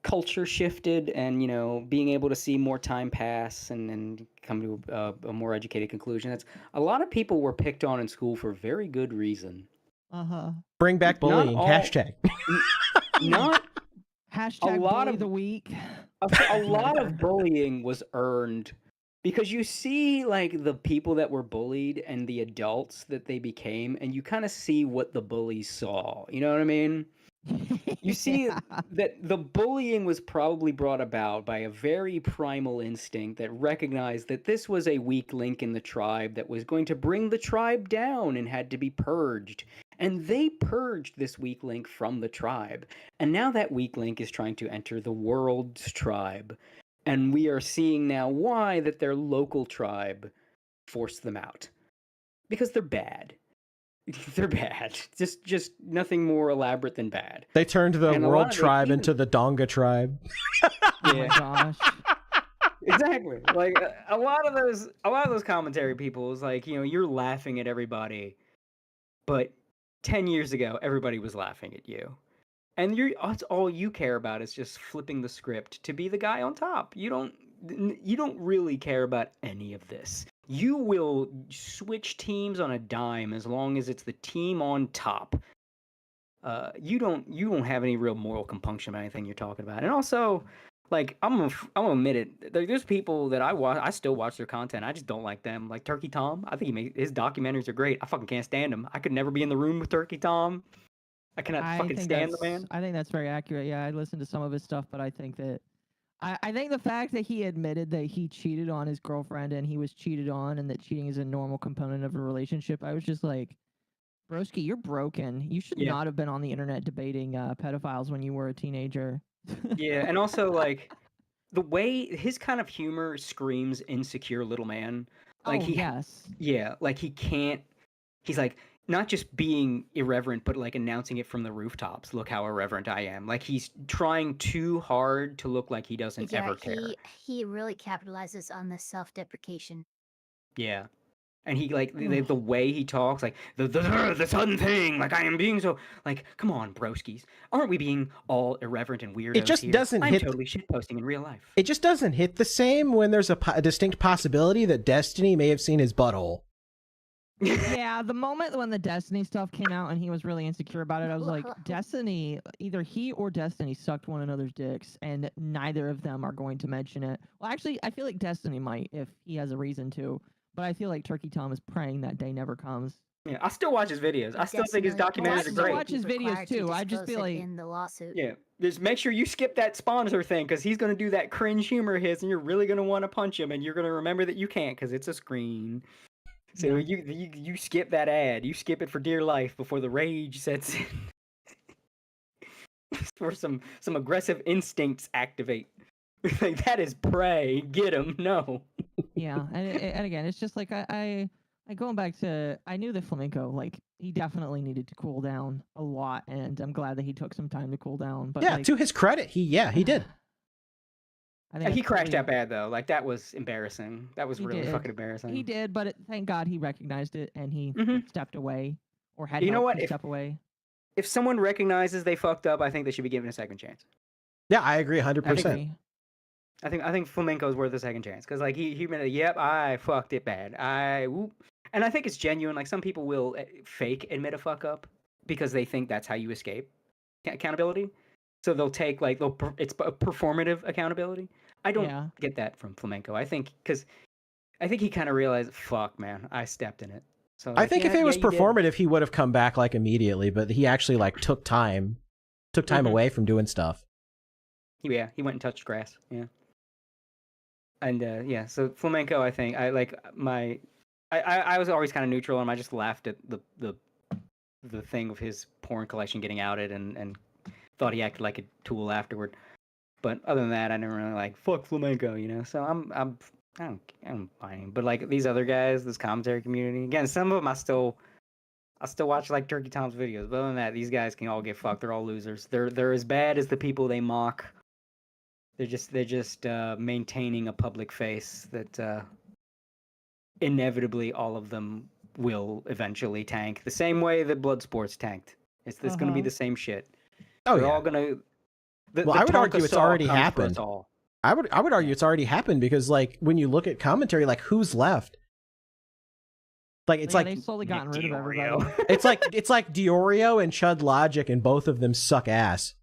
culture shifted, and you know, being able to see more time pass and come to a more educated conclusion. That's a lot of people were picked on in school for very good reason. Bring back bullying. Hashtag. Not hashtag a lot bully of the week. a lot of bullying was earned because you see like the people that were bullied and the adults that they became, and you kind of see what the bullies saw. You know what I mean? You see that the bullying was probably brought about by a very primal instinct that recognized that this was a weak link in the tribe that was going to bring the tribe down and had to be purged. And they purged this weak link from the tribe. And now that weak link is trying to enter the world's tribe. And we are seeing now why that their local tribe forced them out. Because they're bad. They're bad. Just nothing more elaborate than bad. They turned the And a world lot of tribe even- into the Donga tribe. Oh my gosh. Exactly. Like a lot of those commentary people is like, you know, you're laughing at everybody, but 10 years ago everybody was laughing at you. And that's all you care about is just flipping the script to be the guy on top. You don't really care about any of this. You will switch teams on a dime as long as it's the team on top. You don't have any real moral compunction about anything you're talking about. And also, like I'm gonna admit it. There's people that I still watch their content. I just don't like them. Like Turkey Tom. I think his documentaries are great. I fucking can't stand him. I could never be in the room with Turkey Tom. I cannot fucking stand the man. I think that's very accurate. Yeah, I listened to some of his stuff, but I think that I think the fact that he admitted that he cheated on his girlfriend and he was cheated on, and that cheating is a normal component of a relationship, I was just like, broski, you're broken. You should not have been on the internet debating pedophiles when you were a teenager. Yeah, and also like the way his kind of humor screams insecure little man. Like like he can't. He's like not just being irreverent, but like announcing it from the rooftops. Look how irreverent I am. Like he's trying too hard to look like he doesn't ever care. He really capitalizes on the self-deprecation. Yeah. And he like the way he talks, like the sudden thing, like I am being so like, come on, broskies, aren't we being all irreverent and weirdos? It just doesn't I'm hit. totally shitposting in real life. It just doesn't hit the same when there's a distinct possibility that Destiny may have seen his butthole. Yeah, the moment when the Destiny stuff came out and he was really insecure about it, I was like, Destiny, either he or Destiny sucked one another's dicks, and neither of them are going to mention it. Well, actually, I feel like Destiny might if he has a reason to, but I feel like Turkey Tom is praying that day never comes. Yeah, I still watch his videos. I still think his documentaries are great. I watch his videos too. I just feel like in the lawsuit. Yeah, just make sure you skip that sponsor thing because he's gonna do that cringe humor of his, and you're really gonna want to punch him, and you're gonna remember that you can't because it's a screen. So you skip that ad. You skip it for dear life before the rage sets in. For some aggressive instincts activate. Like that is prey. Get him. No. Yeah, and again, it's just like I going back to, I knew that flamenco, like he definitely needed to cool down a lot, and I'm glad that he took some time to cool down. But yeah, like, to his credit, he did. I think he crashed that bad though. Like that was embarrassing. That was really did. fucking embarrassing. He did, but thank God he recognized it and he stepped away, or had You know help what? to step away. if someone recognizes they fucked up, I think they should be given a second chance. Yeah, I agree 100%. I think Flamenco is worth a second chance because like he been yep, I fucked it bad. And I think it's genuine. Like some people will fake admit a fuck up because they think that's how you escape accountability. So they'll take like it's a performative accountability. I don't get that from Flamenco. I think he kind of realized, fuck man, I stepped in it. So like, I think if it was performative, he would have come back like immediately, but he actually like took time away from doing stuff. Yeah, he went and touched grass. Yeah. And so Flamenco, I think I was always kind of neutral, and I just laughed at the thing of his porn collection getting outed, and thought he acted like a tool afterward. But other than that, I never really like fuck Flamenco, you know. So I'm fine. But like these other guys, this commentary community, again, some of them I still watch like Turkey Tom's videos. But other than that, these guys can all get fucked. They're all losers. They're as bad as the people they mock. They're just maintaining a public face that inevitably all of them will eventually tank. The same way that Bloodsport's tanked. It's going to be the same shit. Oh, They're yeah. all going to... I would argue it's already happened. I would argue it's already happened because like when you look at commentary, like who's left? Like it's like they've slowly gotten rid of everybody. it's like Diorio and Chud Logic, and both of them suck ass.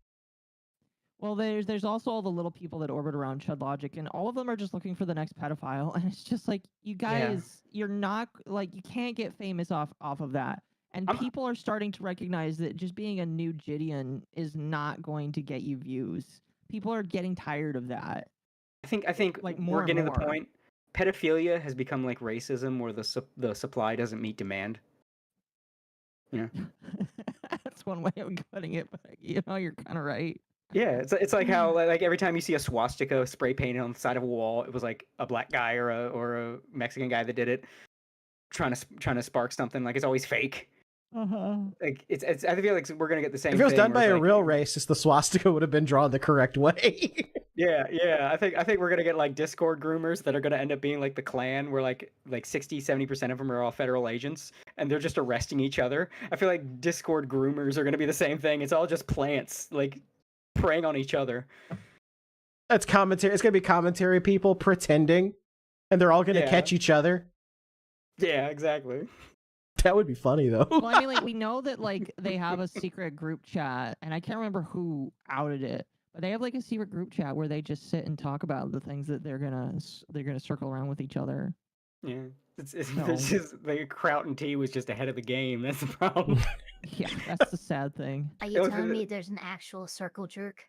Well, there's also all the little people that orbit around Chud Logic, and all of them are just looking for the next pedophile. And it's just like, you guys, you're not like, you can't get famous off of that. And people are starting to recognize that just being a new Gideon is not going to get you views. People are getting tired of that. I think like we're getting to the point. Pedophilia has become like racism, where the supply doesn't meet demand. Yeah, that's one way of putting it, but you know, you're kind of right. Yeah, it's like how like every time you see a swastika spray painted on the side of a wall, it was like a black guy or a Mexican guy that did it, trying to spark something. Like it's always fake. Like it's I feel like we're gonna get the same. If it was thing done by a like, real racist, the swastika would have been drawn the correct way. Yeah. I think we're gonna get like Discord groomers that are gonna end up being like the Klan, where like 60-70% of them are all federal agents, and they're just arresting each other. I feel like Discord groomers are gonna be the same thing. It's all just plants like preying on each other. That's commentary. It's gonna be commentary people pretending, and they're all gonna catch each other. Yeah, exactly. That would be funny though. Well, I mean, like we know that like they have a secret group chat, and I can't remember who outed it, but they have like a secret group chat where they just sit and talk about the things that they're gonna circle around with each other. Yeah, it's just like Kraut and T was just ahead of the game. That's the problem. Yeah, that's the sad thing. Are you telling me there's an actual circle jerk?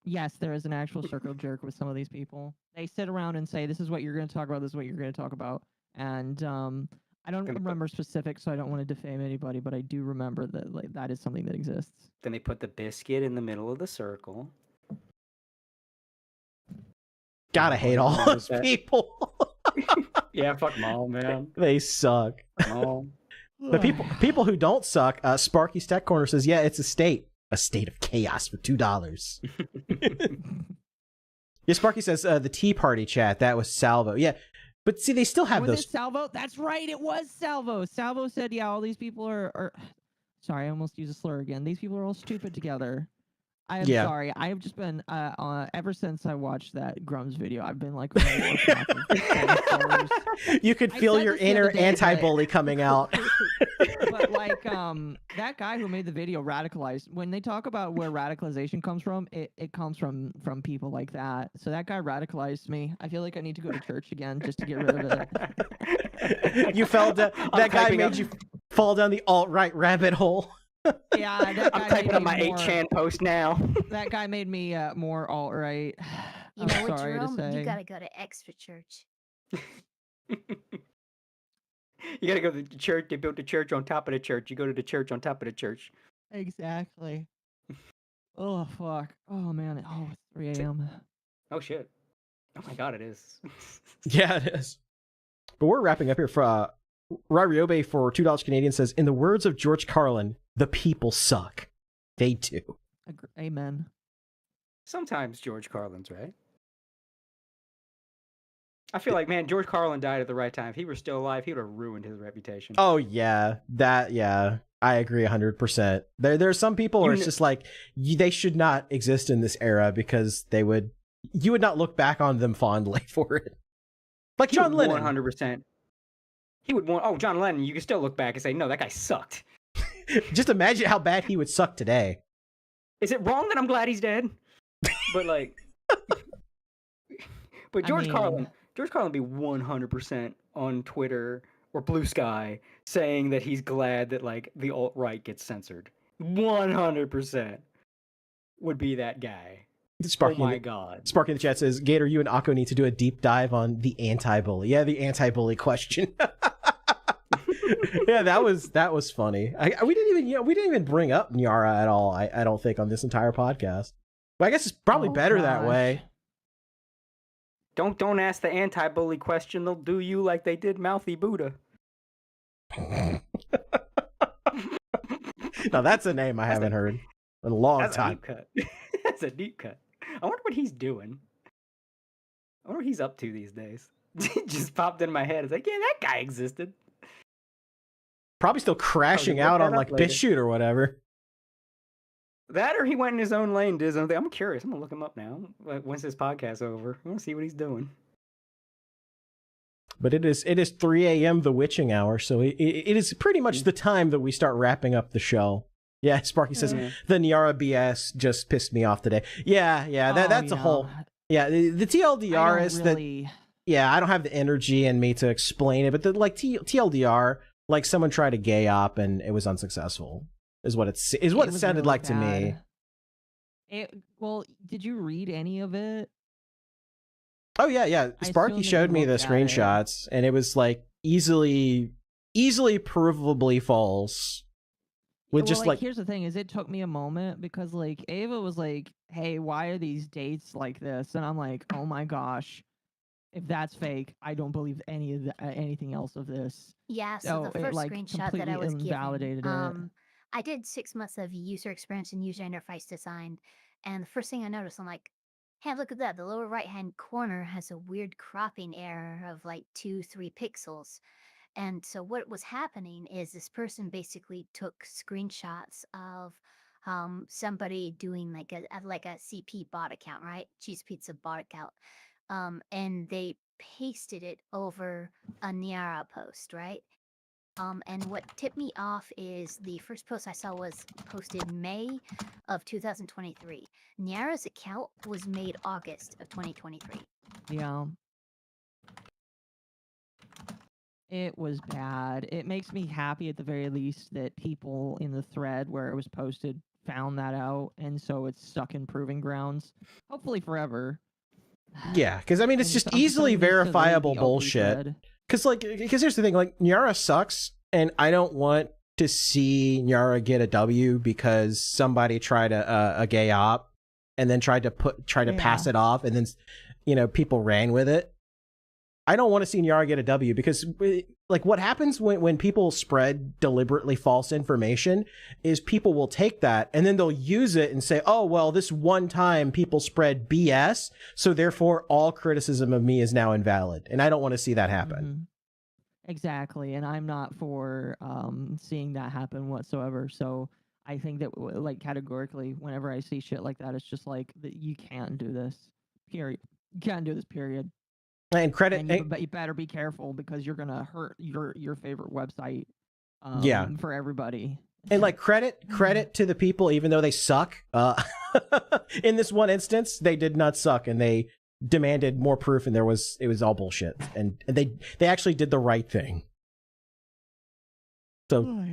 Yes, there is an actual circle jerk with some of these people. They sit around and say, "This is what you're going to talk about. This is what you're going to talk about," and I don't remember specifics, so I don't want to defame anybody, but I do remember that like that is something that exists. Then they put the biscuit in the middle of the circle. Gotta hate all those people. Yeah, fuck them all, man. They suck. The people who don't suck, Sparky's Tech Corner says, yeah, it's a state of chaos for $2. Yeah, Sparky says, the Tea Party chat, that was Salvo. Yeah, but see, they still have those. It Salvo? That's right, it was Salvo. Salvo said, yeah, all these people are... Sorry, I almost used a slur again. These people are all stupid together. I am sorry. I have just been, ever since I watched that Grums video, I've been like... You could feel your inner anti-bully coming out. But like, that guy who made the video radicalized. When they talk about where radicalization comes from, it comes from people like that. So that guy radicalized me. I feel like I need to go to church again just to get rid of it. You fell down. That guy made you fall down the alt-right rabbit hole. Yeah, that guy I'm typing on my 8chan post now. That guy made me more alt-right. You know what, Jerome? You gotta go to extra church. You gotta go to the church. They built the church on top of the church. You go to the church on top of the church. Exactly. Oh, fuck. Oh, man. Oh, it's 3 a.m. Oh, shit. Oh, my God, it is. Yeah, it is. But we're wrapping up here for Rariobe for $2 Canadian says, in the words of George Carlin, the people suck. They do. Amen. Sometimes George Carlin's right. I feel like, man, George Carlin died at the right time. If he were still alive, he would have ruined his reputation. Oh, yeah. Yeah. I agree 100%. There are some people where it's just like they should not exist in this era because you would not look back on them fondly for it. Like John Lennon. 100%. He would want. Oh, John Lennon. You can still look back and say, no, that guy sucked. Just imagine how bad he would suck today. Is it wrong that I'm glad he's dead? But like, but George Carlin would be 100% on Twitter or Blue Sky saying that he's glad that like the alt-right gets censored. 100% would be that guy. Sparky oh my god. Sparky in the chat says, Gator, you and Occo need to do a deep dive on the anti-bully. Yeah, the anti-bully question. Yeah, that was funny. We didn't even bring up Nyara at all, I don't think, on this entire podcast. But I guess it's probably better that way. Don't ask the anti-bully question. They'll do you like they did Mouthy Buddha. Now that's a name I haven't heard in a long time. A deep cut. That's a deep cut. I wonder what he's doing. I wonder what he's up to these days. It just popped in my head. It's like, yeah, that guy existed. Probably still crashing out on like BitChute or whatever. That or he went in his own lane, did his own thing. I'm curious. I'm gonna look him up now. Once this podcast's over, I want to see what he's doing. But it is 3 a.m. the witching hour, so it is pretty much the time that we start wrapping up the show. Yeah, Sparky says the Nyara BS just pissed me off today. Yeah, that's a whole. Yeah, the TLDR is really... that. Yeah, I don't have the energy in me to explain it, but TLDR, like someone tried a gay op and it was unsuccessful. Is what it sounded really like bad. To me. Well, did you read any of it? Oh yeah. Sparky showed me the screenshots, and it was like easily provably false. With just like here's the thing: is it took me a moment because like Ava was like, "Hey, why are these dates like this?" And I'm like, "Oh my gosh, if that's fake, I don't believe anything else of this." Yeah. So the first screenshot that I was invalidated given, I did 6 months of user experience and user interface design, and the first thing I noticed, I'm like, hey, look at that. The lower right-hand corner has a weird cropping error of like 2-3 pixels. And so what was happening is this person basically took screenshots of somebody doing like a CP bot account, right? Cheese Pizza bot account. And they pasted it over a Nyara post, right? And what tipped me off is the first post I saw was posted May of 2023. Nyara's account was made August of 2023. Yeah. It was bad. It makes me happy at the very least that people in the thread where it was posted found that out, and so it's stuck in proving grounds. Hopefully forever. Yeah, because I mean it's just easily verifiable bullshit. Because here's the thing, like Nyara sucks, and I don't want to see Nyara get a W because somebody tried a gay op and then tried to pass it off, and then people ran with it. I don't want to see Nyara get a W because like what happens when people spread deliberately false information is people will take that and then they'll use it and say, oh, well, this one time people spread BS, so therefore all criticism of me is now invalid. And I don't want to see that happen. Mm-hmm. Exactly. And I'm not for seeing that happen whatsoever. So I think that like categorically, whenever I see shit like that, it's just like that you can't do this. Period. You can't do this, period. And credit, but you better be careful because you're gonna hurt your favorite website. For everybody. And like credit to the people, even though they suck. In this one instance, they did not suck, and they demanded more proof, and it was all bullshit. And they actually did the right thing. So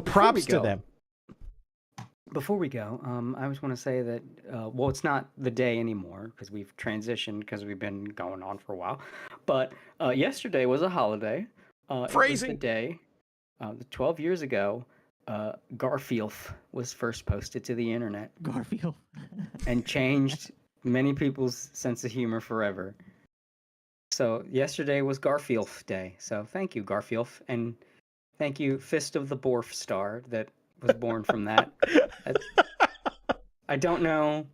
props to them. Before we go, I just want to say that, well, it's not the day anymore because we've transitioned because we've been going on for a while. But yesterday was a holiday. Phrasing. It was the day, 12 years ago, Garfield was first posted to the internet. Garfield. And changed many people's sense of humor forever. So yesterday was Garfield Day. So thank you, Garfield. And thank you, Fist of the Borf Star, that was born from that. I don't know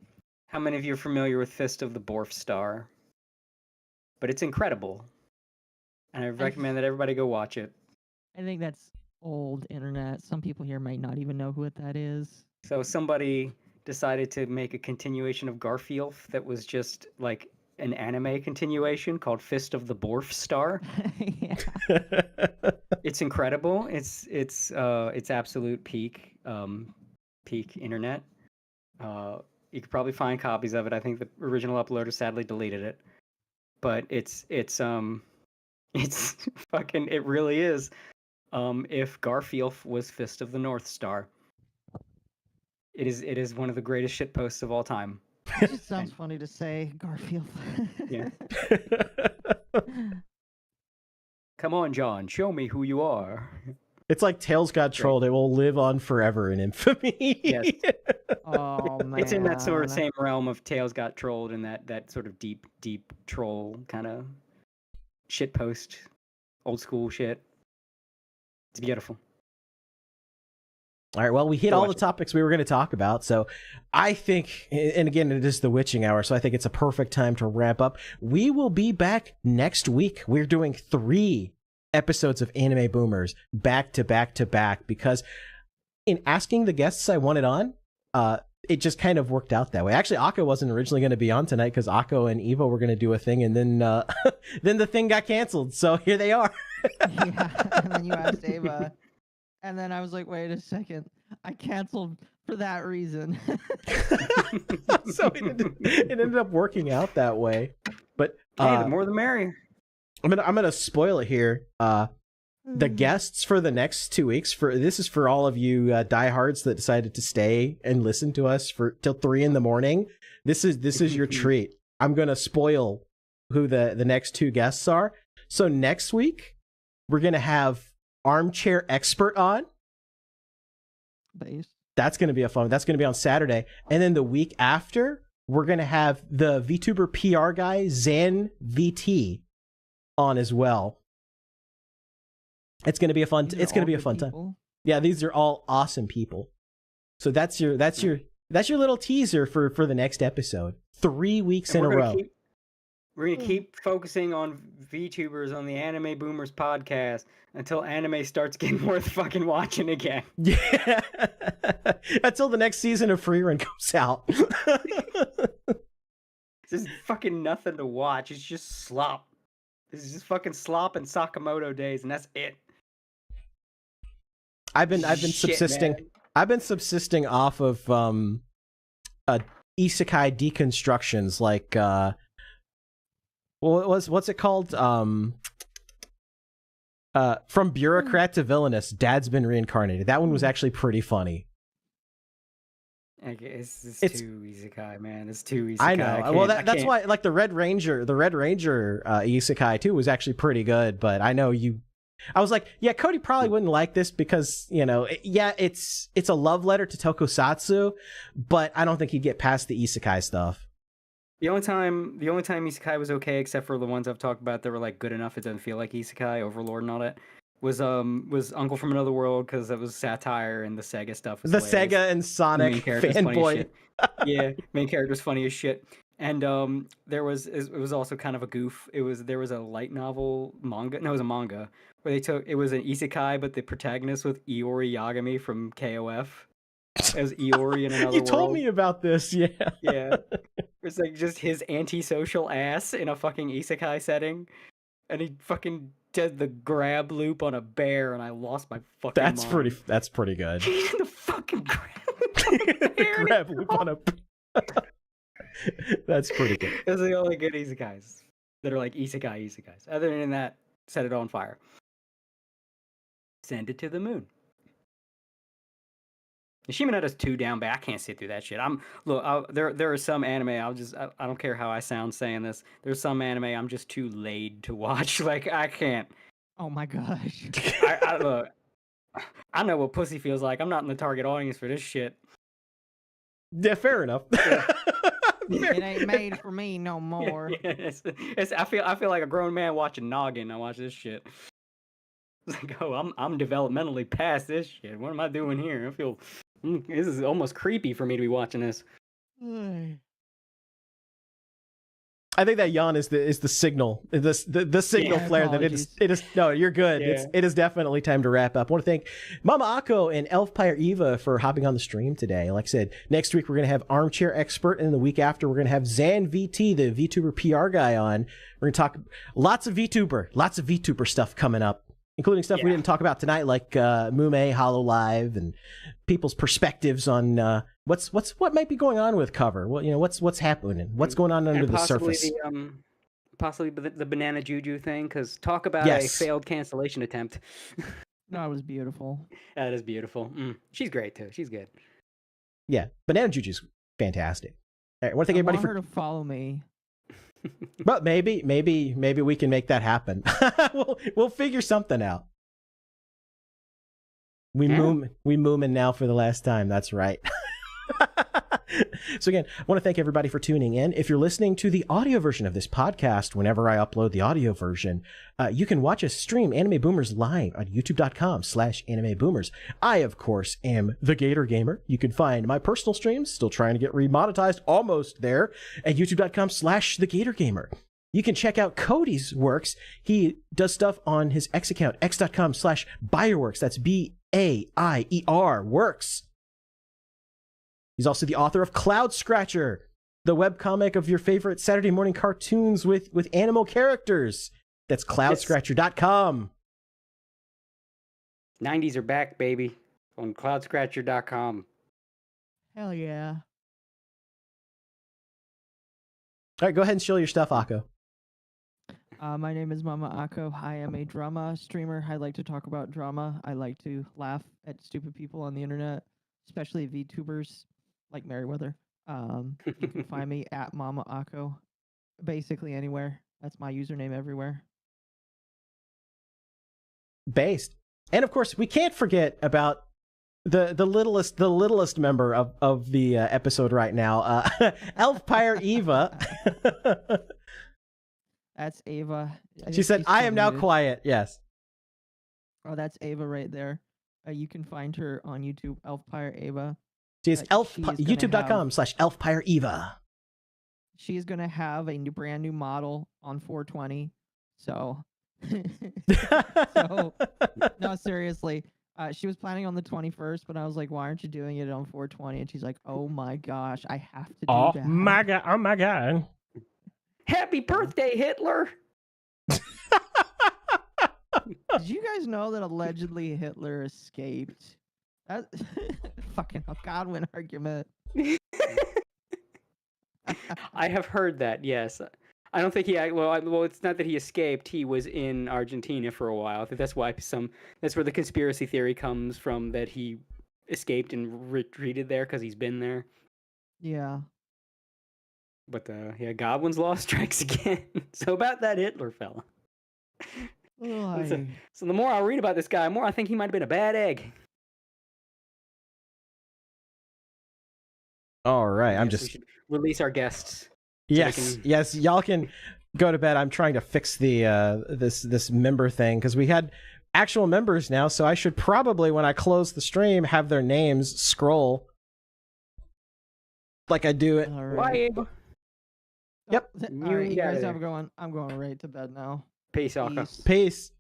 how many of you are familiar with Fist of the Borf Star, but it's incredible, and I recommend that everybody go watch it. I think that's old internet. Some people here might not even know what that is. So somebody decided to make a continuation of Garfield that was just like an anime continuation called Fist of the Borf Star. It's incredible. It's absolute peak internet. You could probably find copies of it. I think the original uploader sadly deleted it. But it's fucking, it really is. If Garfield was Fist of the North Star. It is one of the greatest shitposts of all time. It just sounds funny to say, Garfield. Yeah. Come on, John, show me who you are. It's like Tails got trolled. It will live on forever in infamy. Yes. Oh man. It's in that sort of same realm of Tails got trolled and that sort of deep troll kind of shitpost, old school shit. It's beautiful. All right, well, we hit all the topics we were going to talk about, so I think, and again, it is the witching hour, so I think it's a perfect time to wrap up. We will be back next week. We're doing 3 episodes of Anime Boomers back to back to back, because in asking the guests I wanted on, it just kind of worked out that way. Actually, Occo wasn't originally going to be on tonight because Occo and Evo were going to do a thing, and then then the thing got canceled, so here they are. Yeah, and then you asked Ava. And then I was like, wait a second. I canceled for that reason. So it ended up working out that way. But hey, the more the merrier. I'm gonna spoil it here. The guests for the next 2 weeks, this is for all of you diehards that decided to stay and listen to us till 3 a.m. This is your treat. I'm gonna spoil who the next 2 guests are. So next week we're gonna have Armchair Expert on. That's going to be a fun. That's going to be on Saturday. And then the week after, we're going to have the VTuber PR guy, Zan VT, on as well. It's going to be a fun time. Yeah, these are all awesome people. So that's your little teaser for the next episode. 3 weeks in a row. We're going to keep focusing on VTubers on the Anime Boomers podcast until anime starts getting worth fucking watching again. Yeah. Until the next season of Free Run comes out. There's fucking nothing to watch. It's just slop. This is just fucking slop and Sakamoto days, and that's it. I've been subsisting. Man. I've been subsisting off of isekai deconstructions, like what's it called? From bureaucrat to villainous, Dad's been reincarnated. That one was actually pretty funny. It's too isekai, man. It's too isekai. I know. Well, that's why, like the Red Ranger isekai too was actually pretty good. But I know you. I was like, yeah, Cody probably wouldn't like this because, it's a love letter to tokusatsu, but I don't think he'd get past the isekai stuff. The only time isekai was okay, except for the ones I've talked about that were like good enough it doesn't feel like isekai, Overlord and all that, was Uncle from Another World, because that was satire, and the Sega stuff was the hilarious. Sega and Sonic fanboy. Yeah, main character's funny as shit. And it was also kind of a goof. There was a light novel manga. No, it was a manga where it was an isekai, but the protagonist was Iori Yagami from KOF. It was Iori in another world. You told me about this, yeah. Yeah. It's like just his antisocial ass in a fucking isekai setting. And he fucking did the grab loop on a bear, and I lost my fucking mind. That's pretty good. The fucking grab loop on a bear. That's pretty good. Those are the only good isekais that are like isekais. Other than that, set it on fire. Send it to the moon. Shimoneta's too down bad. I can't sit through that shit. There are some anime. I don't care how I sound saying this. There's some anime I'm just too laid to watch. Like I can't. Oh my gosh. Look, I know what pussy feels like. I'm not in the target audience for this shit. Yeah, fair enough. It ain't made for me no more. I feel like a grown man watching Noggin. I watch this shit. It's like, oh, I'm developmentally past this shit. What am I doing here? I feel this is almost creepy for me to be watching this. I think that yawn is the signal, the signal flare that it is. No, you're good. Yeah. It is definitely time to wrap up. I want to thank Momma Occo and Elfpire Eva for hopping on the stream today. Like I said, next week we're gonna have Armchair Expert, and the week after we're gonna have Zan VT, the VTuber PR guy, on. We're gonna talk lots of VTuber stuff coming up, including stuff we didn't talk about tonight, like Mume, Hololive, and people's perspectives on what might be going on with cover. Well, what's happening, what's going on under the surface. Possibly the banana juju thing, because talk about a failed cancellation attempt. No, it was beautiful. That is beautiful. She's great too. She's good. Yeah, banana juju's fantastic. All right, I want to thank everybody for her to follow me. But maybe we can make that happen. we'll figure something out. We moomin now for the last time. That's right. So again, I want to thank everybody for tuning in. If you're listening to the audio version of this podcast, whenever I upload the audio version, you can watch us stream Anime Boomers live on youtube.com/Anime Boomers. I, of course, am the Gator Gamer. You can find my personal streams, still trying to get remonetized, almost there, at youtube.com/The Gator Gamer. You can check out Cody's works. He does stuff on his X account, x.com/BioWorks. That's BAIER Works. He's also the author of Cloud Scratcher, the webcomic of your favorite Saturday morning cartoons with animal characters. That's cloudscratcher.com. 90s are back, baby, on cloudscratcher.com. Hell yeah. All right, go ahead and show your stuff, Occo. My name is Momma Occo. I am a drama streamer. I like to talk about drama. I like to laugh at stupid people on the internet, especially VTubers like Merriweather. You can find me at Momma Occo, basically anywhere. That's my username everywhere. Based. And of course, we can't forget about the littlest member of the episode right now, Elfpire Eva. That's Ava. She said, "I am now quiet." Yes. Oh, that's Ava right there. You can find her on YouTube, Elfpire Ava. She is youtube.com/Elfpire Eva. She's gonna have a brand new model on 420. So, no, seriously. She was planning on the 21st, but I was like, "Why aren't you doing it on 420?" And she's like, "Oh my gosh, I have to do that." Oh my god! Oh my god! Happy birthday, Hitler! Did you guys know that allegedly Hitler escaped? That fucking Godwin argument. I have heard that. Yes, I don't think he. Well, it's not that he escaped. He was in Argentina for a while. I think that's why that's where the conspiracy theory comes from, that he escaped and retreated there because he's been there. Yeah. But Godwin's law strikes again. So about that Hitler fella. So the more I read about this guy, the more I think he might have been a bad egg. All right, we should release our guests. Yes, yes, y'all can go to bed. I'm trying to fix the this member thing because we had actual members now, so I should probably, when I close the stream, have their names scroll like I do it. Right. Yep. All right, you guys have going. I'm going right to bed now. Peace, Occo. Peace.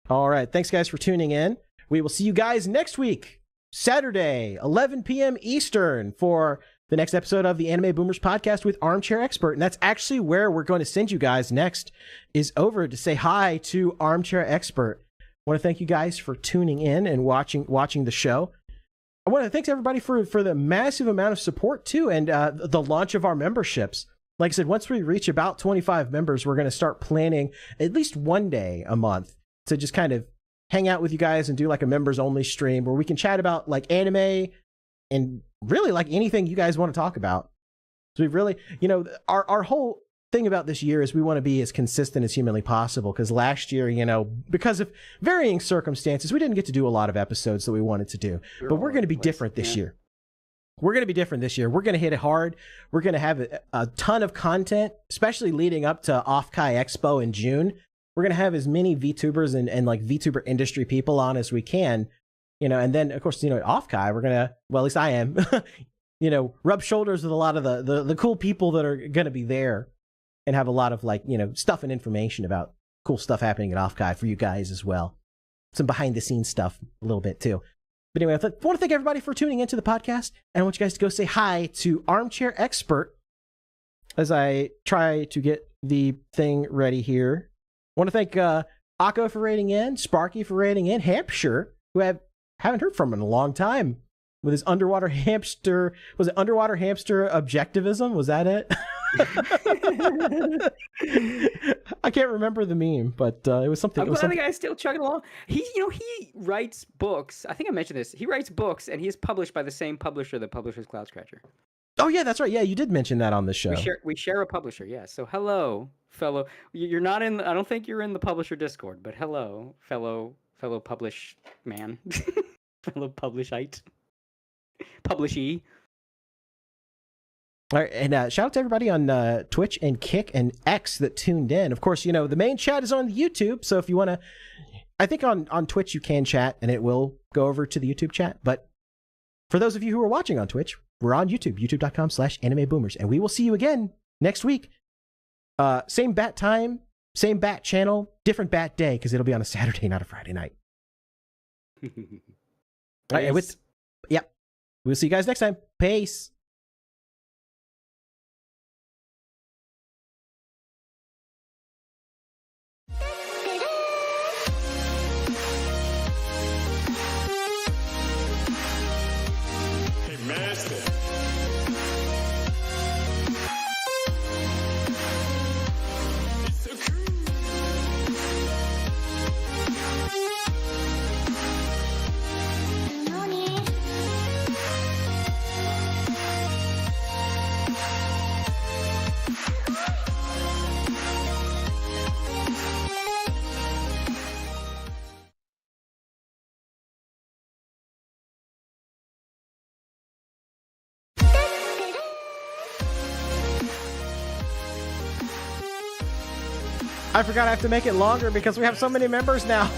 All right, thanks guys for tuning in. We will see you guys next week, Saturday, 11 p.m. Eastern, for the next episode of the Anime Boomers podcast with Armchair Expert. And that's actually where we're going to send you guys next, is over to say hi to Armchair Expert. I want to thank you guys for tuning in and watching the show. I want to thank everybody for the massive amount of support too, and the launch of our memberships. Like I said, once we reach about 25 members, we're going to start planning at least one day a month to just kind of hang out with you guys and do like a members only stream where we can chat about like anime and really like anything you guys want to talk about. So we've really, our whole thing about this year is we want to be as consistent as humanly possible, because last year, because of varying circumstances, we didn't get to do a lot of episodes that we wanted to do. But we're going to be different this year. We're going to be different this year. We're going to hit it hard. We're going to have a ton of content, especially leading up to Off-Kai Expo in June. We're going to have as many VTubers and like VTuber industry people on as we can, and then of course, Off-Kai, we're going to, well, at least I am, rub shoulders with a lot of the cool people that are going to be there. and have a lot of like, stuff and information about cool stuff happening at Offkai for you guys as well. Some behind the scenes stuff a little bit too. But anyway, I want to thank everybody for tuning into the podcast, and I want you guys to go say hi to Armchair Expert as I try to get the thing ready here. I want to thank Occo for rating in, Sparky for rating in, Hampshire, who I haven't heard from in a long time, with his underwater hamster. Was it underwater hamster objectivism? Was that it? I can't remember the meme, but it was something. I'm glad the guy's still chugging along. He writes books. I think I mentioned this. He writes books, and he's published by the same publisher that publishes Cloud Scratcher. Oh yeah, that's right. Yeah, you did mention that on the show. We share a publisher. Yeah. So hello, fellow. You're not in. I don't think you're in the publisher Discord, but hello, fellow publish man, fellow publishite, publishee. All right, and shout out to everybody on Twitch and Kick and X that tuned in. Of course, the main chat is on the YouTube, so if you want to, I think on Twitch you can chat, and it will go over to the YouTube chat. But for those of you who are watching on Twitch, we're on YouTube, youtube.com/animeboomers, and we will see you again next week. Same bat time, same bat channel, different bat day, because it'll be on a Saturday, not a Friday night. All right, we'll see you guys next time. Peace. I forgot I have to make it longer because we have so many members now.